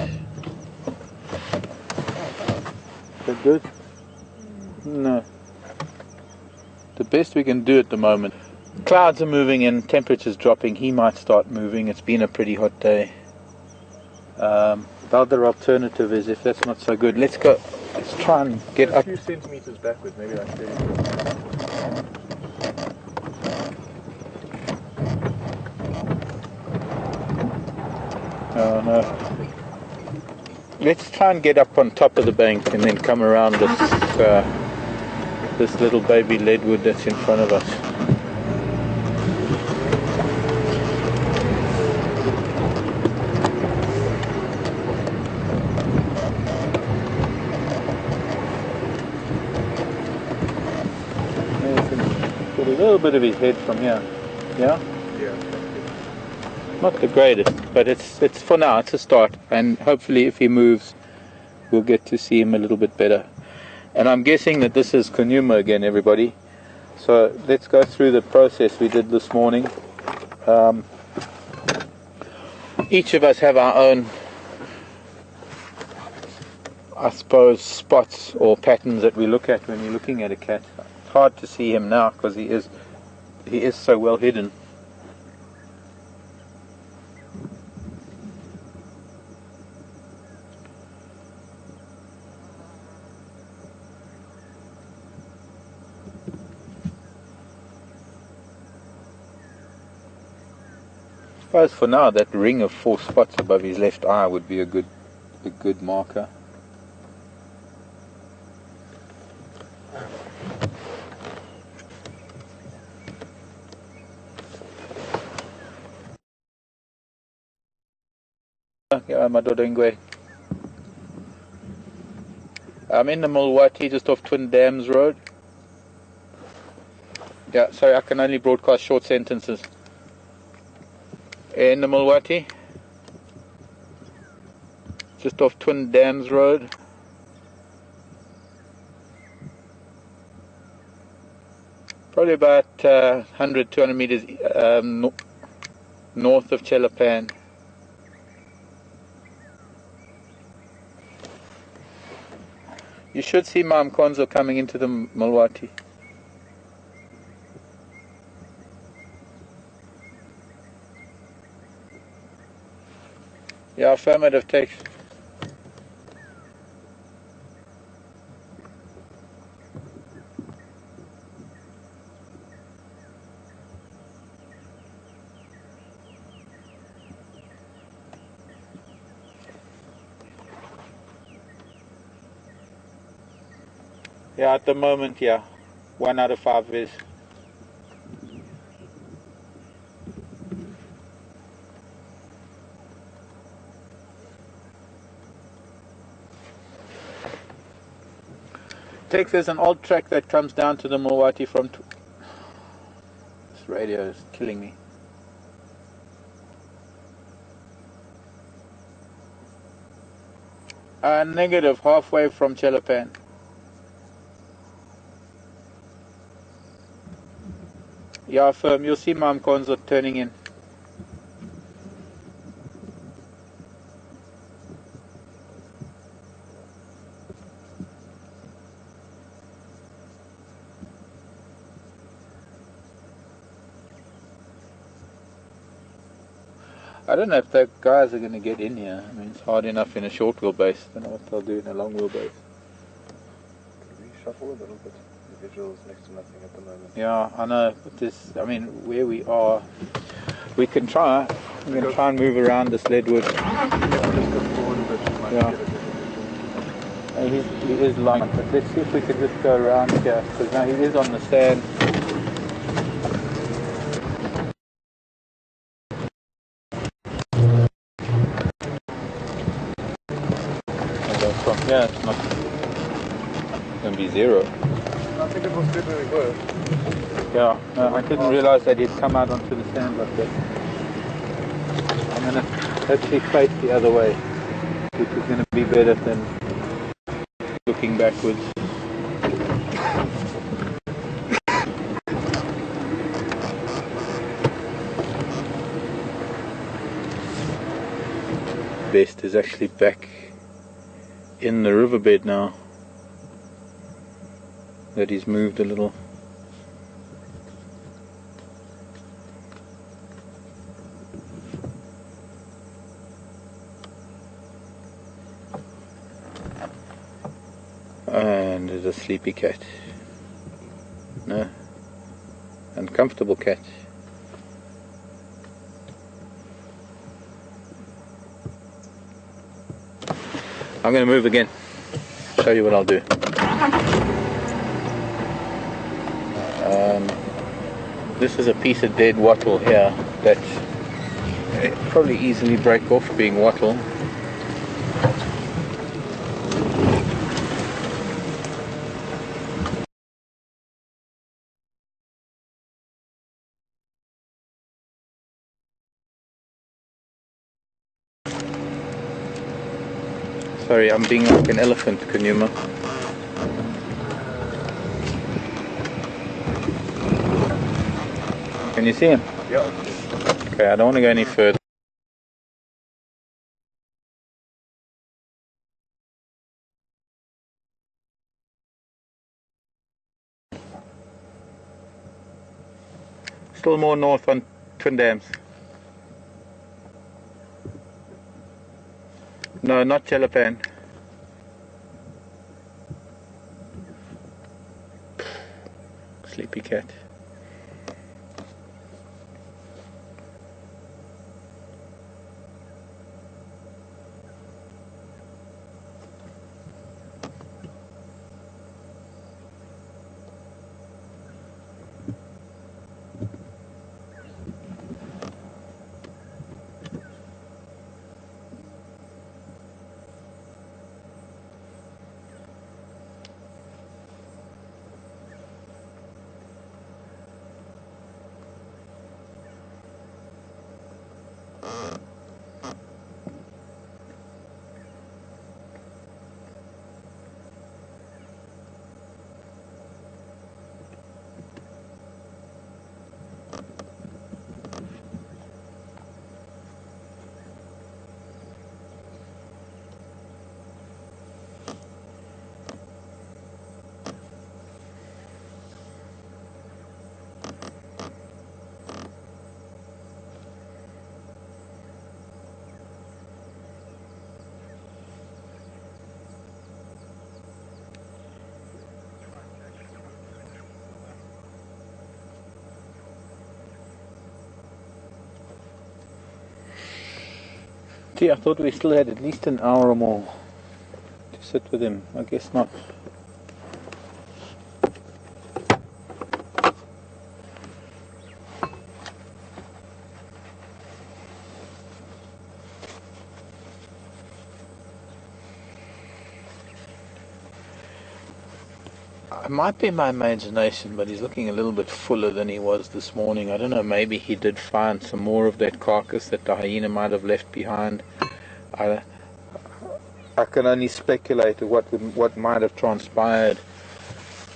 A: that good? No. The best we can do at the moment. Clouds are moving in, temperature's dropping, he might start moving. It's been a pretty hot day. The other alternative is, if that's not so good, let's go, let's try and get up.
B: A few centimeters backwards, maybe like 30.
A: Oh no. Let's try and get up on top of the bank and then come around this little baby leadwood that's in front of us. You can get a little bit of his head from here. Yeah?
B: Yeah.
A: Not the greatest, but it's for now, it's a start, and hopefully if he moves we'll get to see him a little bit better. And I'm guessing that this is Kunyuma again, everybody. So let's go through the process we did this morning. Each of us have our own, I suppose, spots or patterns that we look at when you're looking at a cat. It's hard to see him now because he is so well hidden. I suppose for now that ring of 4 spots above his left eye would be a good marker. Yeah, Madodengwe. I'm in the Mulwati, just off Twin Dams Road. Yeah, sorry, I can only broadcast short sentences. In the Mulwati, just off Twin Dams Road. Probably about 100, 200 meters north of Chelapan. You should see Mam Konzo coming into the Mulwati. Yeah, affirmative, takes. Yeah, at the moment, yeah. 1 out of 5 is. There's an old track that comes down to the Mulwati from... This radio is killing me. Negative, halfway from Chelapan. Yeah, firm. You'll see Mam Konzo turning in. I don't know if the guys are going to get in here. I mean, it's hard enough in a short wheelbase. I don't know what they'll do in a long wheelbase.
B: Can we shuffle a little bit? The visual's next to nothing at the moment.
A: Yeah, I know. But this, I mean, where we are, we can try. We can try and move around this leadwood.
B: Yeah, let's go forward a bit. Might
A: Yeah.
B: get a better vision.
A: He is long, but let's see if we can just go around here, because now he is on the sand. Yeah, it's not going to be 0.
B: I think it was good where we were.
A: Yeah, no, I didn't realize that he'd come out onto the sand like that. I'm going to actually face the other way, which is going to be better than looking backwards. Best is actually back in the riverbed now that he's moved a little. And there's a sleepy cat. No, uncomfortable cat. I'm going to move again. Show you what I'll do. This is a piece of dead wattle here that probably easily break off being wattle. Sorry, I'm being like an elephant, Kunyuma. Can you see him?
B: Yeah.
A: Okay, I don't want to go any further. Still more north on Twin Dams. No, not Jellipan. Sleepy cat. Gee, I thought we still had at least an hour or more to sit with him. I guess not. It might be my imagination, but he's looking a little bit fuller than he was this morning. I don't know, maybe he did find some more of that carcass that the hyena might have left behind. I can only speculate what might have transpired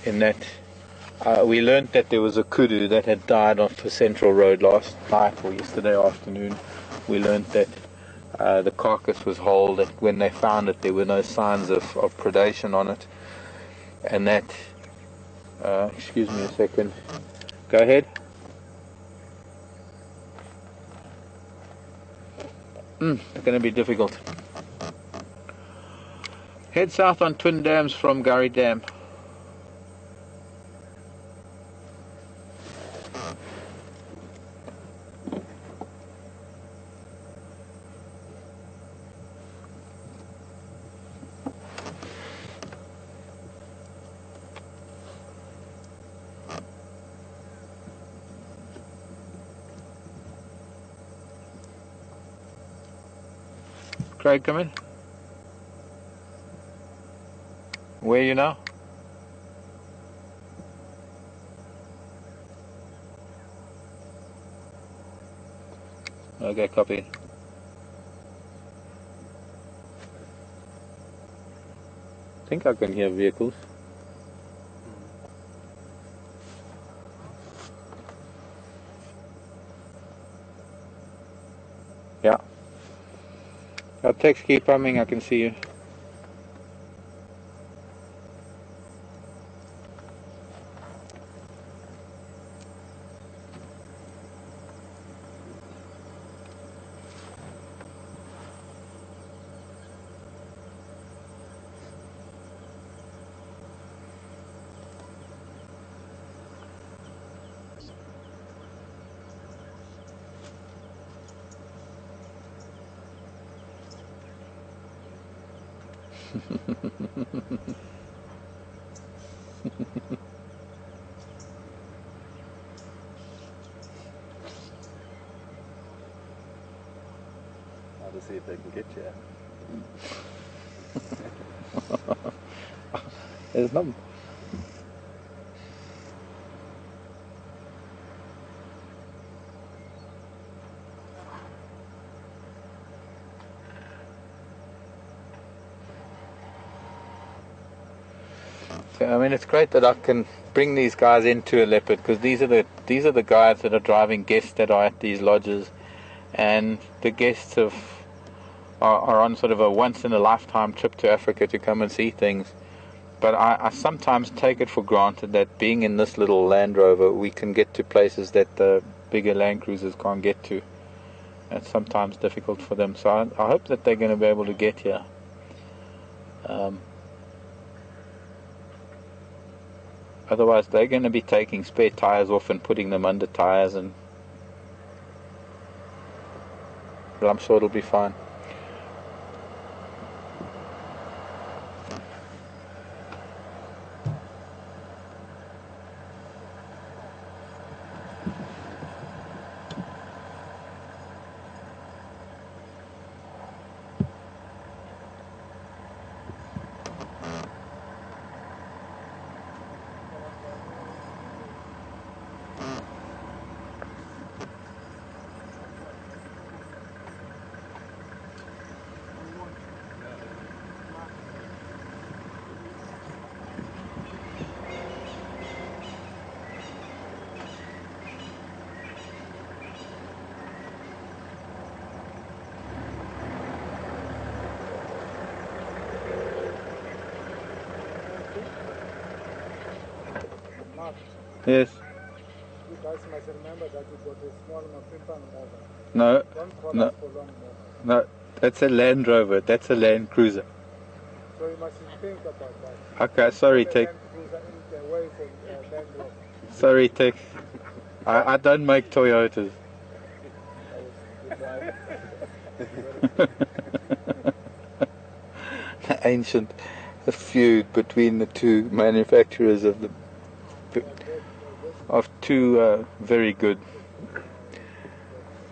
A: in that. We learned that there was a kudu that had died off the Central Road last night or yesterday afternoon. We learned that the carcass was whole, that when they found it there were no signs of predation on it, and that excuse me a second, go ahead. It's going to be difficult. Head south on Twin Dams from Gurry Dam. Craig, come in. Where are you now? Okay, copy. I think I can hear vehicles. Yeah. Our text keep coming, I can see you.
B: I'll just see if they can get you.
A: There's not. I mean, it's great that I can bring these guys into a leopard, because these are the guys that are driving guests that are at these lodges, and the guests are on sort of a once in a lifetime trip to Africa to come and see things. But I sometimes take it for granted that being in this little Land Rover, we can get to places that the bigger Land Cruisers can't get to. It's sometimes difficult for them. So I hope that they're going to be able to get here. Otherwise, they're going to be taking spare tires off and putting them under tires, and but I'm sure it'll be fine. Yes.
C: You guys must remember that you got a small Mapimpa Mover.
A: No.
C: Don't call
A: No.
C: us for long mover.
A: No. That's a Land Rover. That's a Land Cruiser.
C: So you must think about that.
A: Okay. Sorry,
C: Put a
A: Tech.
C: Land Cruiser in away from Land Rover.
A: Sorry, Tech. I don't make Toyotas. The ancient feud between the two manufacturers of two very good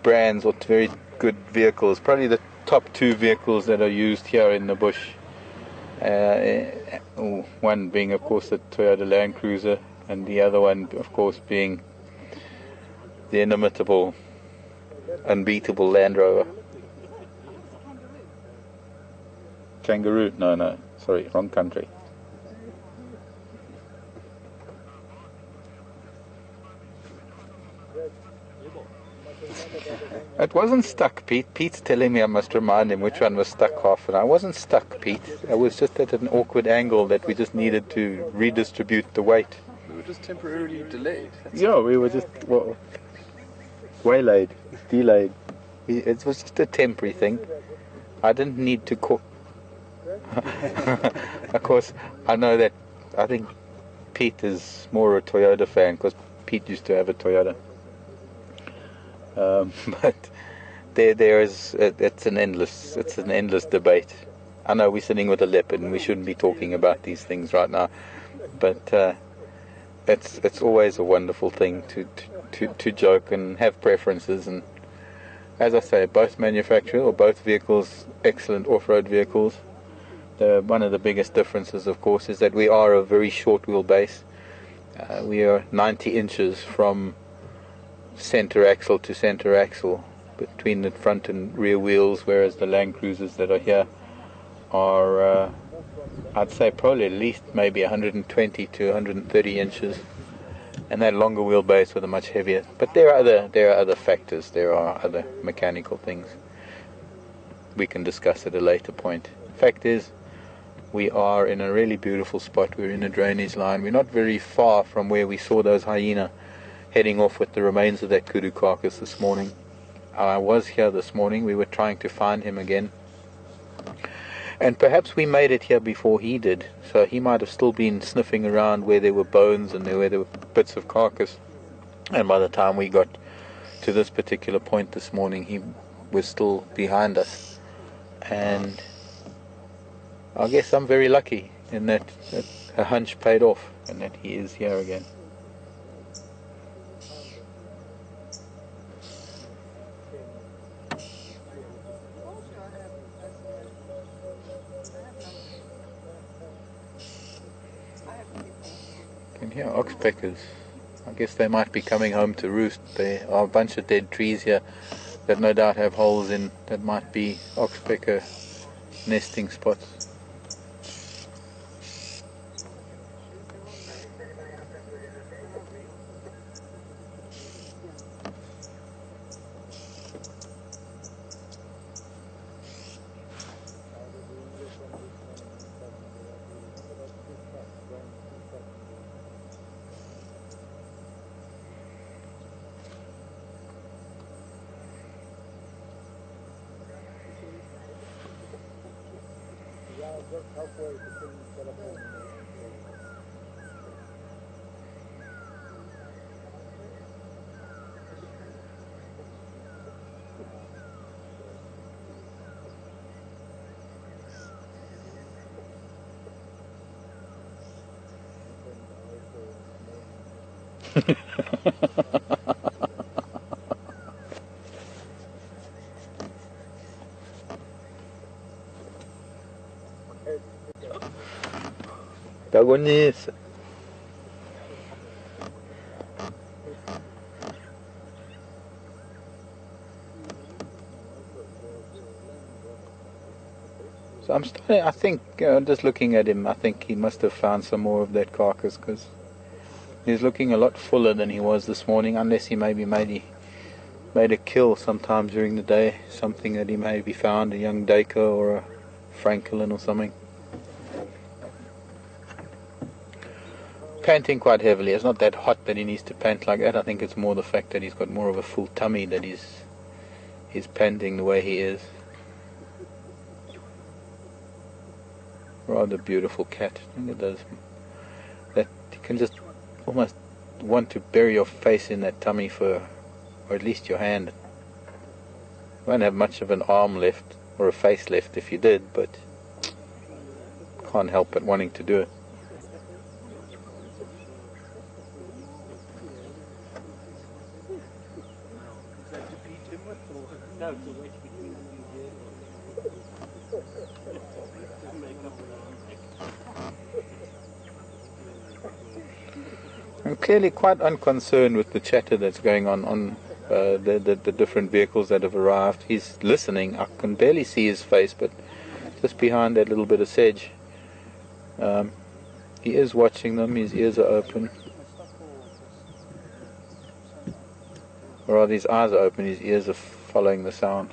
A: brands, or very good vehicles. Probably the top two vehicles that are used here in the bush. One being, of course, the Toyota Land Cruiser, and the other one, of course, being the inimitable, unbeatable Land Rover. Kangaroo? No. Sorry, wrong country. It wasn't stuck, Pete. Pete's telling me I must remind him which one was stuck half, and I wasn't stuck, Pete. I was just at an awkward angle that we just needed to redistribute the weight.
B: We were just temporarily delayed.
A: Yeah, we were just waylaid, delayed. It was just a temporary thing. I didn't need to call. Of course, I know that. I think Pete is more a Toyota fan, because Pete used to have a Toyota. But there is it's an endless debate. I know we're sitting with a leopard and we shouldn't be talking about these things right now, but it's always a wonderful thing to joke and have preferences. And as I say, both manufacturers, or both vehicles, excellent off-road vehicles. One of the biggest differences, of course, is that we are a very short wheelbase. We are 90 inches from center axle to center axle between the front and rear wheels, whereas the Land Cruisers that are here are, I'd say, probably at least maybe 120 to 130 inches, and that longer wheelbase with a much heavier. But there are other factors. There are other mechanical things. We can discuss at a later point. Fact is, we are in a really beautiful spot. We're in a drainage line. We're not very far from where we saw those hyena heading off with the remains of that kudu carcass this morning. I was here this morning. We were trying to find him again, and perhaps we made it here before he did, so he might have still been sniffing around where there were bones and where there were bits of carcass, and by the time we got to this particular point this morning, he was still behind us. And I guess I'm very lucky in that a hunch paid off and that he is here again. You can hear oxpeckers. I guess they might be coming home to roost. There are a bunch of dead trees here that no doubt have holes in that might be oxpecker nesting spots.
C: Just halfway between California.
A: Protagonista. So I'm starting, I think, just looking at him, I think he must have found some more of that carcass because he's looking a lot fuller than he was this morning, unless he maybe made a kill sometime during the day, something that he maybe found, a young Daker or a Francolin or something. Panting quite heavily. It's not that hot that he needs to pant like that. I think it's more the fact that he's got more of a full tummy that he's panting the way he is. Rather beautiful cat. Look at those. That you can just almost want to bury your face in that tummy or at least your hand. You won't have much of an arm left or a face left if you did, but can't help but wanting to do it. I'm clearly quite unconcerned with the chatter that's going on the different vehicles that have arrived. He's listening. I can barely see his face, but just behind that little bit of sedge. He is watching them. His ears are open. Or rather, his eyes are open. His ears are following the sound.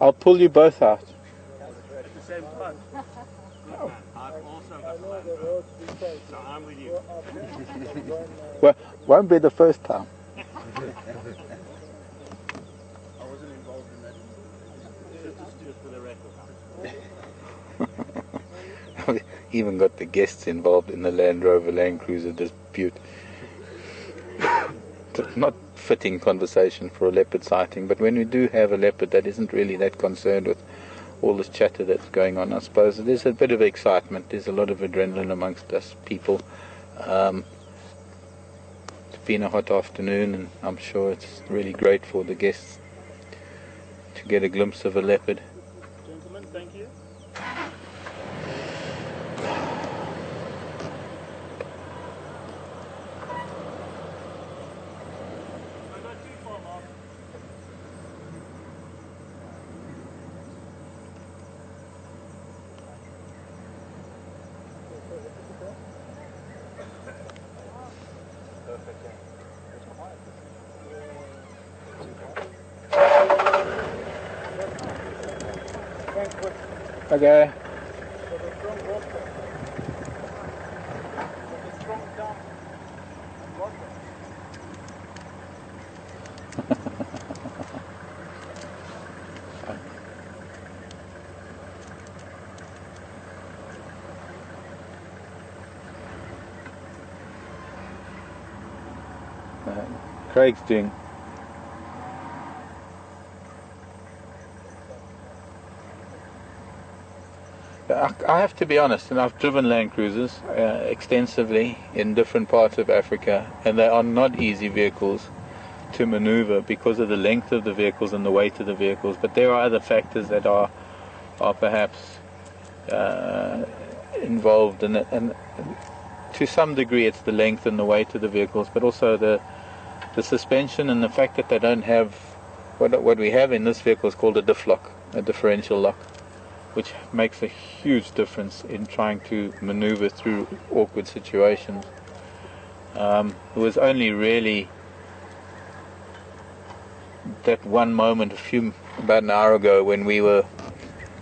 A: I'll pull you both out.
B: At the same time. I've also got the Land Rover, so I'm with you.
A: Well, won't be the first time.
B: I wasn't involved in that. Just for the record.
A: Even got the guests involved in the Land Rover Land Cruiser dispute. Not fitting conversation for a leopard sighting, but when we do have a leopard that isn't really that concerned with all this chatter that's going on, I suppose there's a bit of excitement, there's a lot of adrenaline amongst us people. It's been a hot afternoon, and I'm sure it's really great for the guests to get a glimpse of a leopard.
B: Gentlemen, thank you.
A: Okay. Craig's doing. I have to be honest, and I've driven Land Cruisers extensively in different parts of Africa, and they are not easy vehicles to maneuver because of the length of the vehicles and the weight of the vehicles. But there are other factors that are perhaps involved in it, and to some degree it's the length and the weight of the vehicles, but also the suspension and the fact that they don't have what we have in this vehicle is called a diff lock, a differential lock, which makes a huge difference in trying to maneuver through awkward situations. It was only really that one moment about an hour ago when we were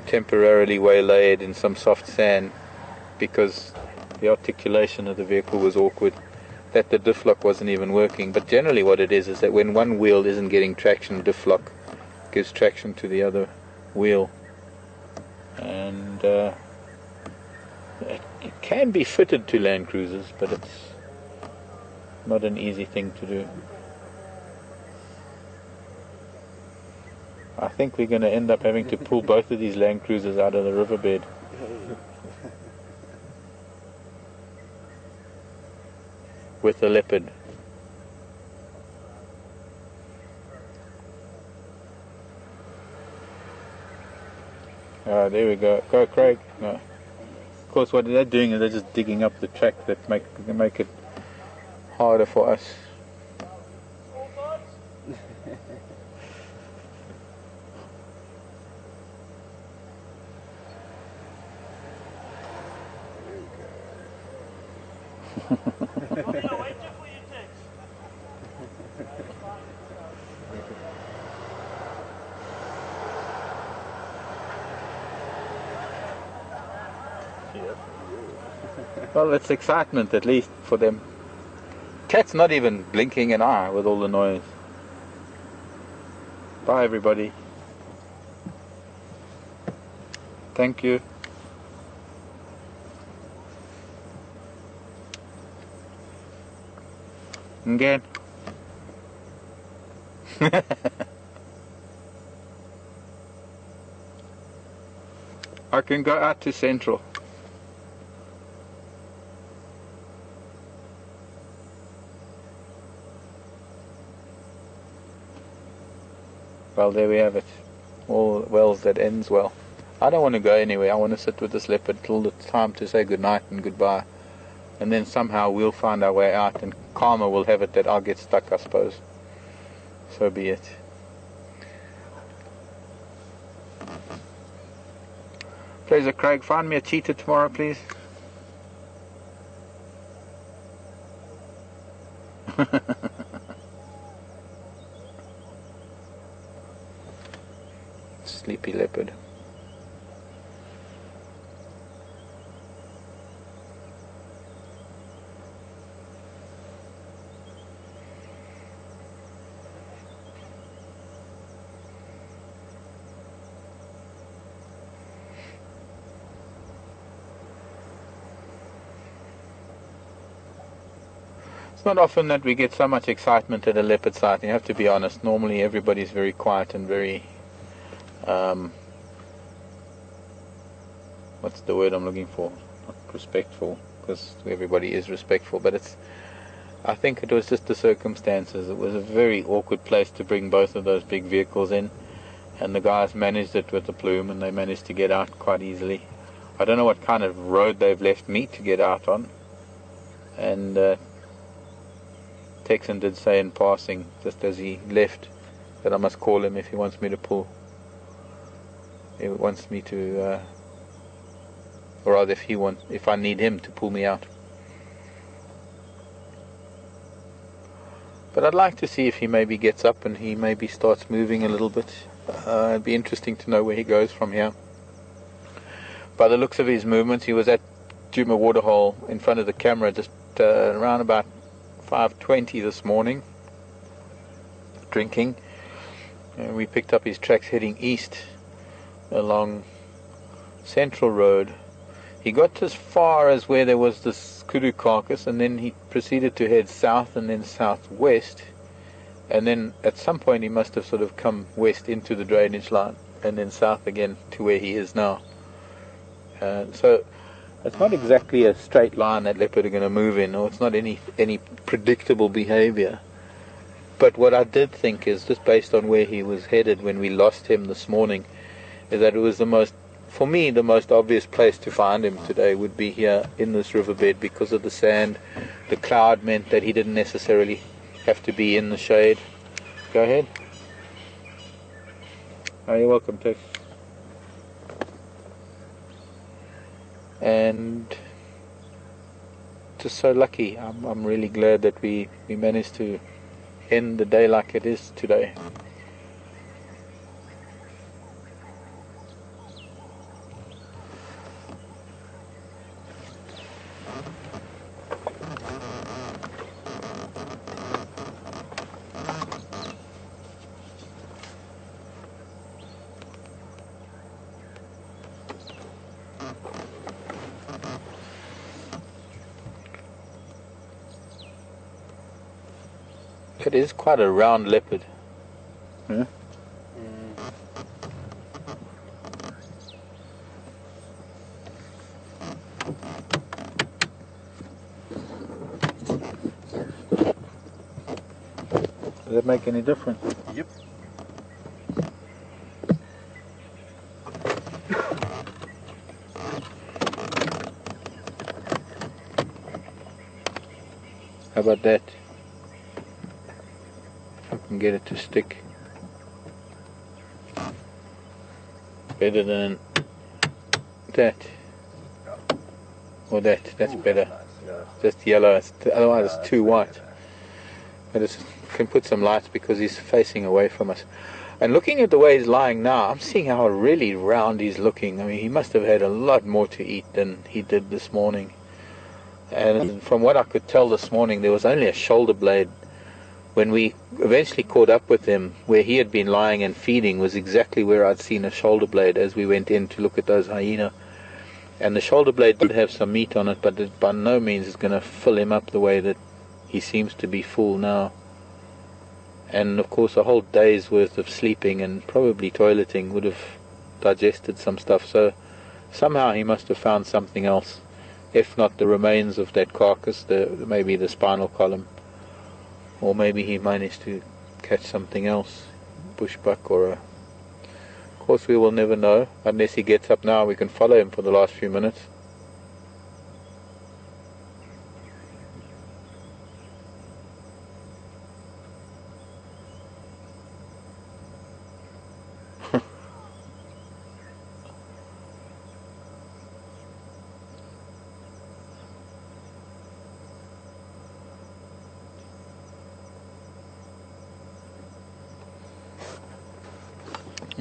A: temporarily waylaid in some soft sand because the articulation of the vehicle was awkward, that the diff lock wasn't even working. But generally what it is that when one wheel isn't getting traction, diff lock gives traction to the other wheel. And it can be fitted to Land Cruisers, but it's not an easy thing to do. I think we're going to end up having to pull both of these Land Cruisers out of the riverbed. With the leopard. There we go. Go, Craig. No. Of course, what they're doing is they're just digging up the track that make it harder for us. Well, it's excitement at least for them. Cat's not even blinking an eye with all the noise. Bye everybody. Thank you. Again. I can go out to Central. Well, there we have it. All wells that ends well. I don't want to go anywhere. I want to sit with this leopard till it's time to say goodnight and goodbye. And then somehow we'll find our way out, and karma will have it that I'll get stuck, I suppose. So be it. Pleasure, Craig. Find me a cheetah tomorrow, please. Sleepy leopard. It's not often that we get so much excitement at a leopard sighting, I have to be honest. Normally everybody's very quiet and very what's the word I'm looking for? Not respectful, because everybody is respectful, but I think it was just the circumstances. It was a very awkward place to bring both of those big vehicles in, and the guys managed it with the plume, and they managed to get out quite easily. I don't know what kind of road they've left me to get out on, and Texan did say in passing, just as he left, that I must call him if he wants me to pull. He wants me to, or rather if I need him to pull me out. But I'd like to see if he maybe gets up and he maybe starts moving a little bit. It'd be interesting to know where he goes from here. By the looks of his movements, he was at Djuma waterhole in front of the camera just around about 5:20 this morning, drinking. And we picked up his tracks heading east along Central Road. He got as far as where there was this kudu carcass, and then he proceeded to head south and then southwest, and then at some point he must have sort of come west into the drainage line and then south again to where he is now. So it's not exactly a straight line that leopard are going to move in, or it's not any predictable behavior. But what I did think is, just based on where he was headed when we lost him this morning, is that it was for me, the most obvious place to find him today would be here in this riverbed because of the sand. The cloud meant that he didn't necessarily have to be in the shade. Go ahead. Oh, you're welcome, Tiff. And just so lucky. I'm really glad that we managed to end the day like it is today. It is quite a round leopard. Yeah? Does that make any difference?
B: Yep.
A: How about that? I can get it to stick. Better than that. Or that. That's better. Just yellow. Otherwise it's too white. But it can put some light because he's facing away from us. And looking at the way he's lying now, I'm seeing how really round he's looking. I mean, he must have had a lot more to eat than he did this morning. And from what I could tell this morning, there was only a shoulder blade. When we eventually caught up with him, where he had been lying and feeding was exactly where I'd seen a shoulder blade as we went in to look at those hyena. And the shoulder blade did have some meat on it, but it by no means is going to fill him up the way that he seems to be full now. And of course a whole day's worth of sleeping and probably toileting would have digested some stuff. So somehow he must have found something else, if not the remains of that carcass, maybe the spinal column. Or maybe he managed to catch something else, bushbuck or a... Of course we will never know, unless he gets up now. We can follow him for the last few minutes.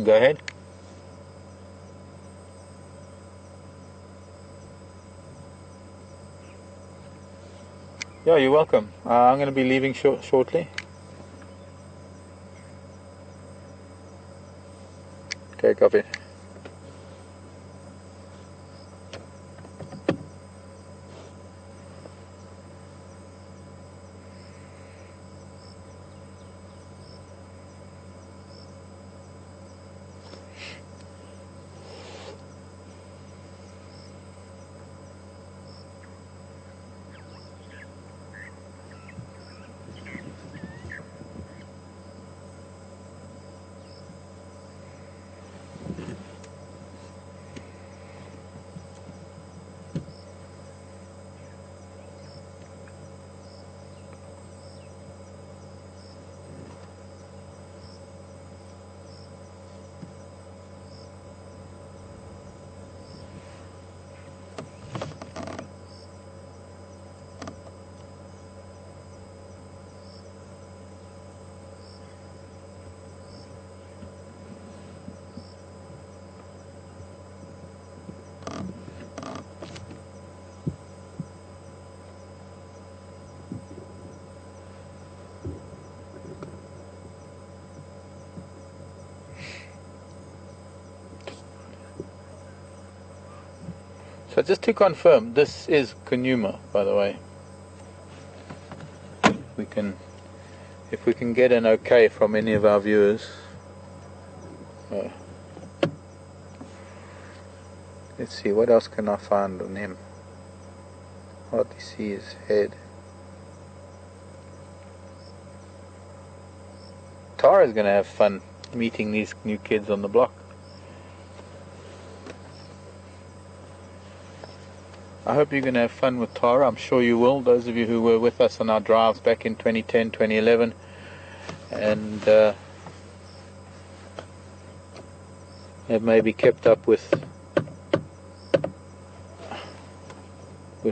A: Go ahead. Yeah, you're welcome. I'm going to be leaving shortly. Okay, copy. So just to confirm, this is Kunyuma, by the way. If we can get an okay from any of our viewers. Let's see, what else can I find on him? Hardly see his head. Tara's going to have fun meeting these new kids on the block. I hope you're going to have fun with Tara. I'm sure you will, those of you who were with us on our drives back in 2010, 2011. And have maybe kept up with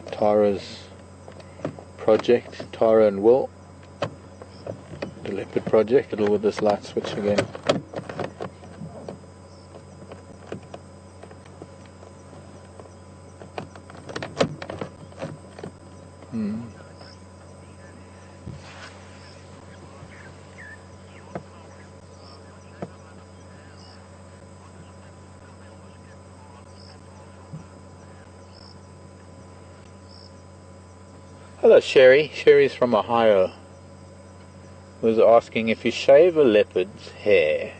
A: Tara's project, Tara and Will, the leopard project. Little with this light switch again. Hello Sherry. Sherry's from Ohio. Was asking, if you shave a leopard's hair,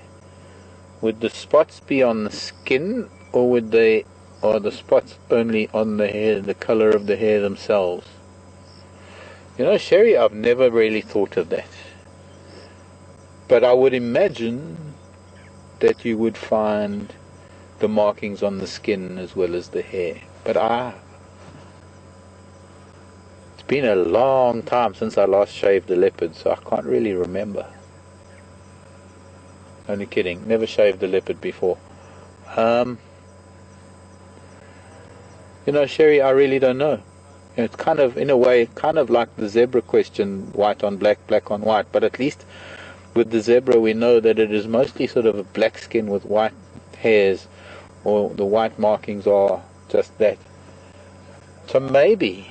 A: would the spots be on the skin, or are the spots only on the hair, the color of the hair themselves? You know, Sherry, I've never really thought of that. But I would imagine that you would find the markings on the skin as well as the hair. But it's been a long time since I last shaved a leopard, so I can't really remember. Only kidding, never shaved a leopard before. You know, Sherry, I really don't know. It's kind of, in a way, kind of like the zebra question, white on black, black on white, but at least with the zebra we know that it is mostly sort of a black skin with white hairs, or the white markings are just that. So maybe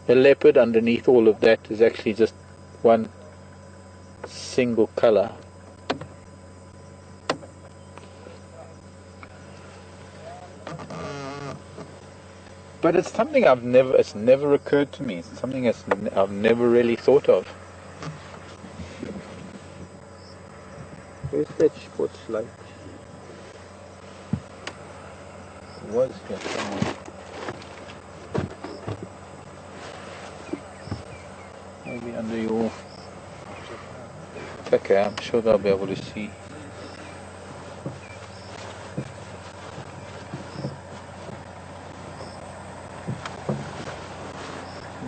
A: the leopard underneath all of that is actually just one single color. But it's something it's never occurred to me. It's something I've never really thought of. Where's that sports light? It was here somewhere. Maybe under your... Okay, I'm sure they'll be able to see.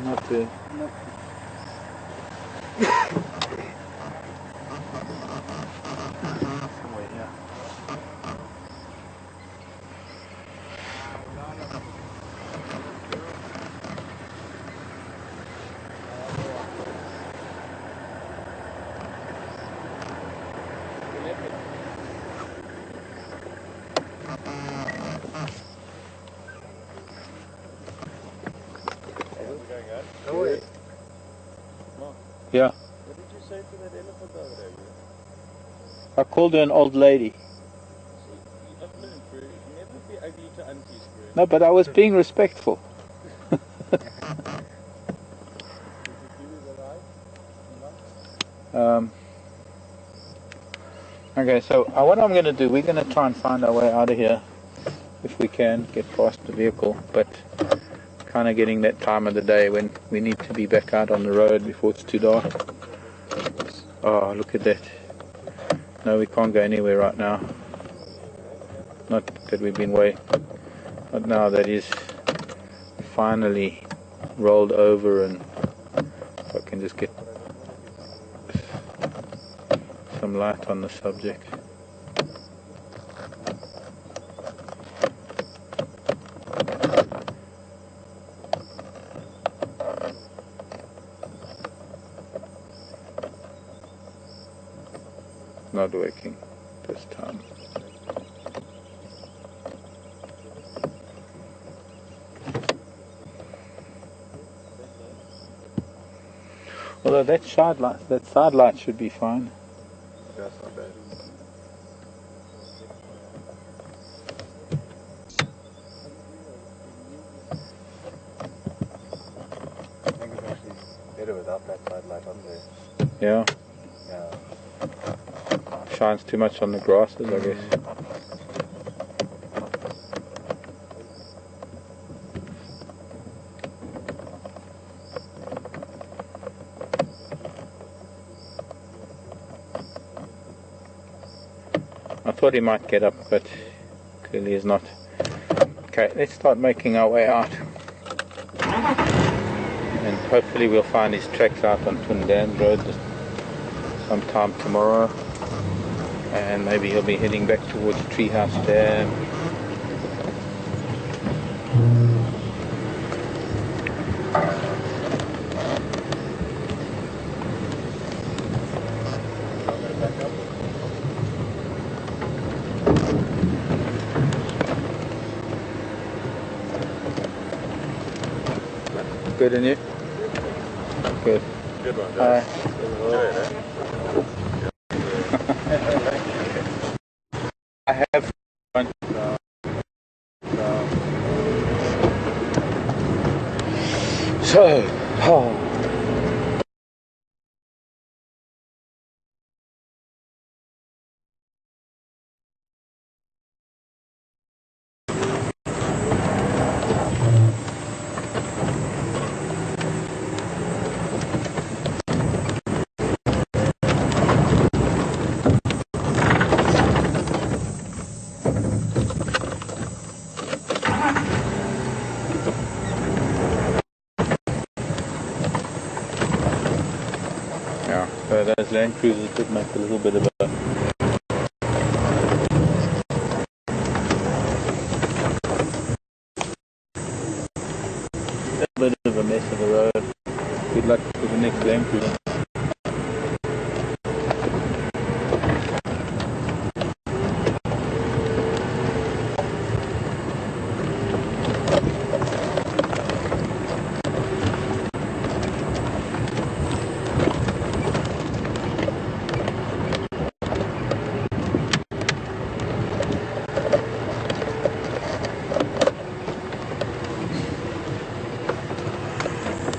A: Not there. No. Somewhere here.
B: Oh, wait.
A: Yeah.
B: What did you say to that elephant over there?
A: I called her an old lady.
B: I've learned, bro. Never be ugly to aunties, bro.
A: No, but I was being respectful. Okay, so what I'm going to do, we're going to try and find our way out of here if we can, get past the vehicle, but kind of getting that time of the day when we need to be back out on the road before it's too dark. Oh, look at that. No, we can't go anywhere right now. Not that we've been waiting, but now that is finally rolled over, and if I can just get some light on the subject. Not working this time. Although that side light should be fine. That's not bad.
B: better without that side light on there.
A: Yeah,
B: Yeah.
A: shines too much on the grasses, I guess. I thought he might get up, but clearly he's not. Okay, let's start making our way out. And hopefully we'll find his tracks out on Twin Dam Road sometime tomorrow. And maybe he'll be heading back towards Treehouse Dam. Good, and you? Good.
B: Good one, guys.
A: I have one. So, yeah, so those Land Cruisers did make a little bit of a mess of a road. Good luck with the next Land Cruiser.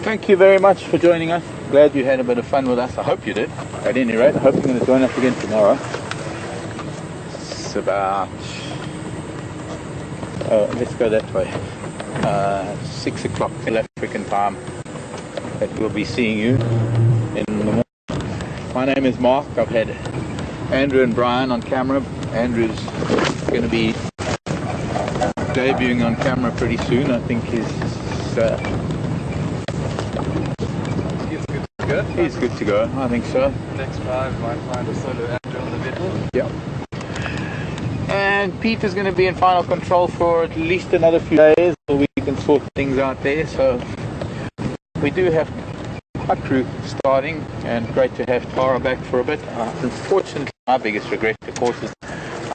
A: Thank you very much for joining us. Glad you had a bit of fun with us. I hope you did. At any rate, I hope you're going to join us again tomorrow. It's about... let's go that way. 6 o'clock South African time. That we'll be seeing you in the morning. My name is Mark. I've had Andrew and Brian on camera. Andrew's going to be debuting on camera pretty soon. I think he's good to go, I think so.
B: Next 5 might find a solo actor on the vehicle.
A: Yep. And Pete is going to be in final control for at least another few days so we can sort things out there. So we do have a crew starting, and great to have Tara back for a bit. Unfortunately, my biggest regret, of course, is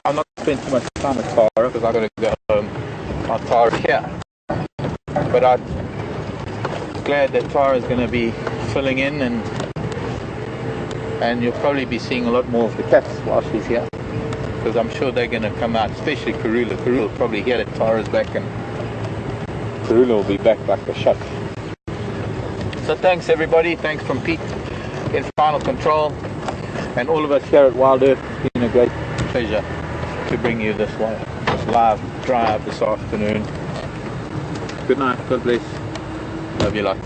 A: I've not spent too much time with Tara because I've got to go home while Tara's here. But I'm glad that Tara is going to be filling in, and you'll probably be seeing a lot more of the cats while she's here, because I'm sure they're going to come out, especially Karula. Karula will probably hear that Tara's back, and Karula will be back like a shot. So thanks everybody, thanks from Pete in final control, and all of us here at Wild Earth. It's been a great pleasure to bring you this live drive this afternoon. Good night, God bless, love you lots.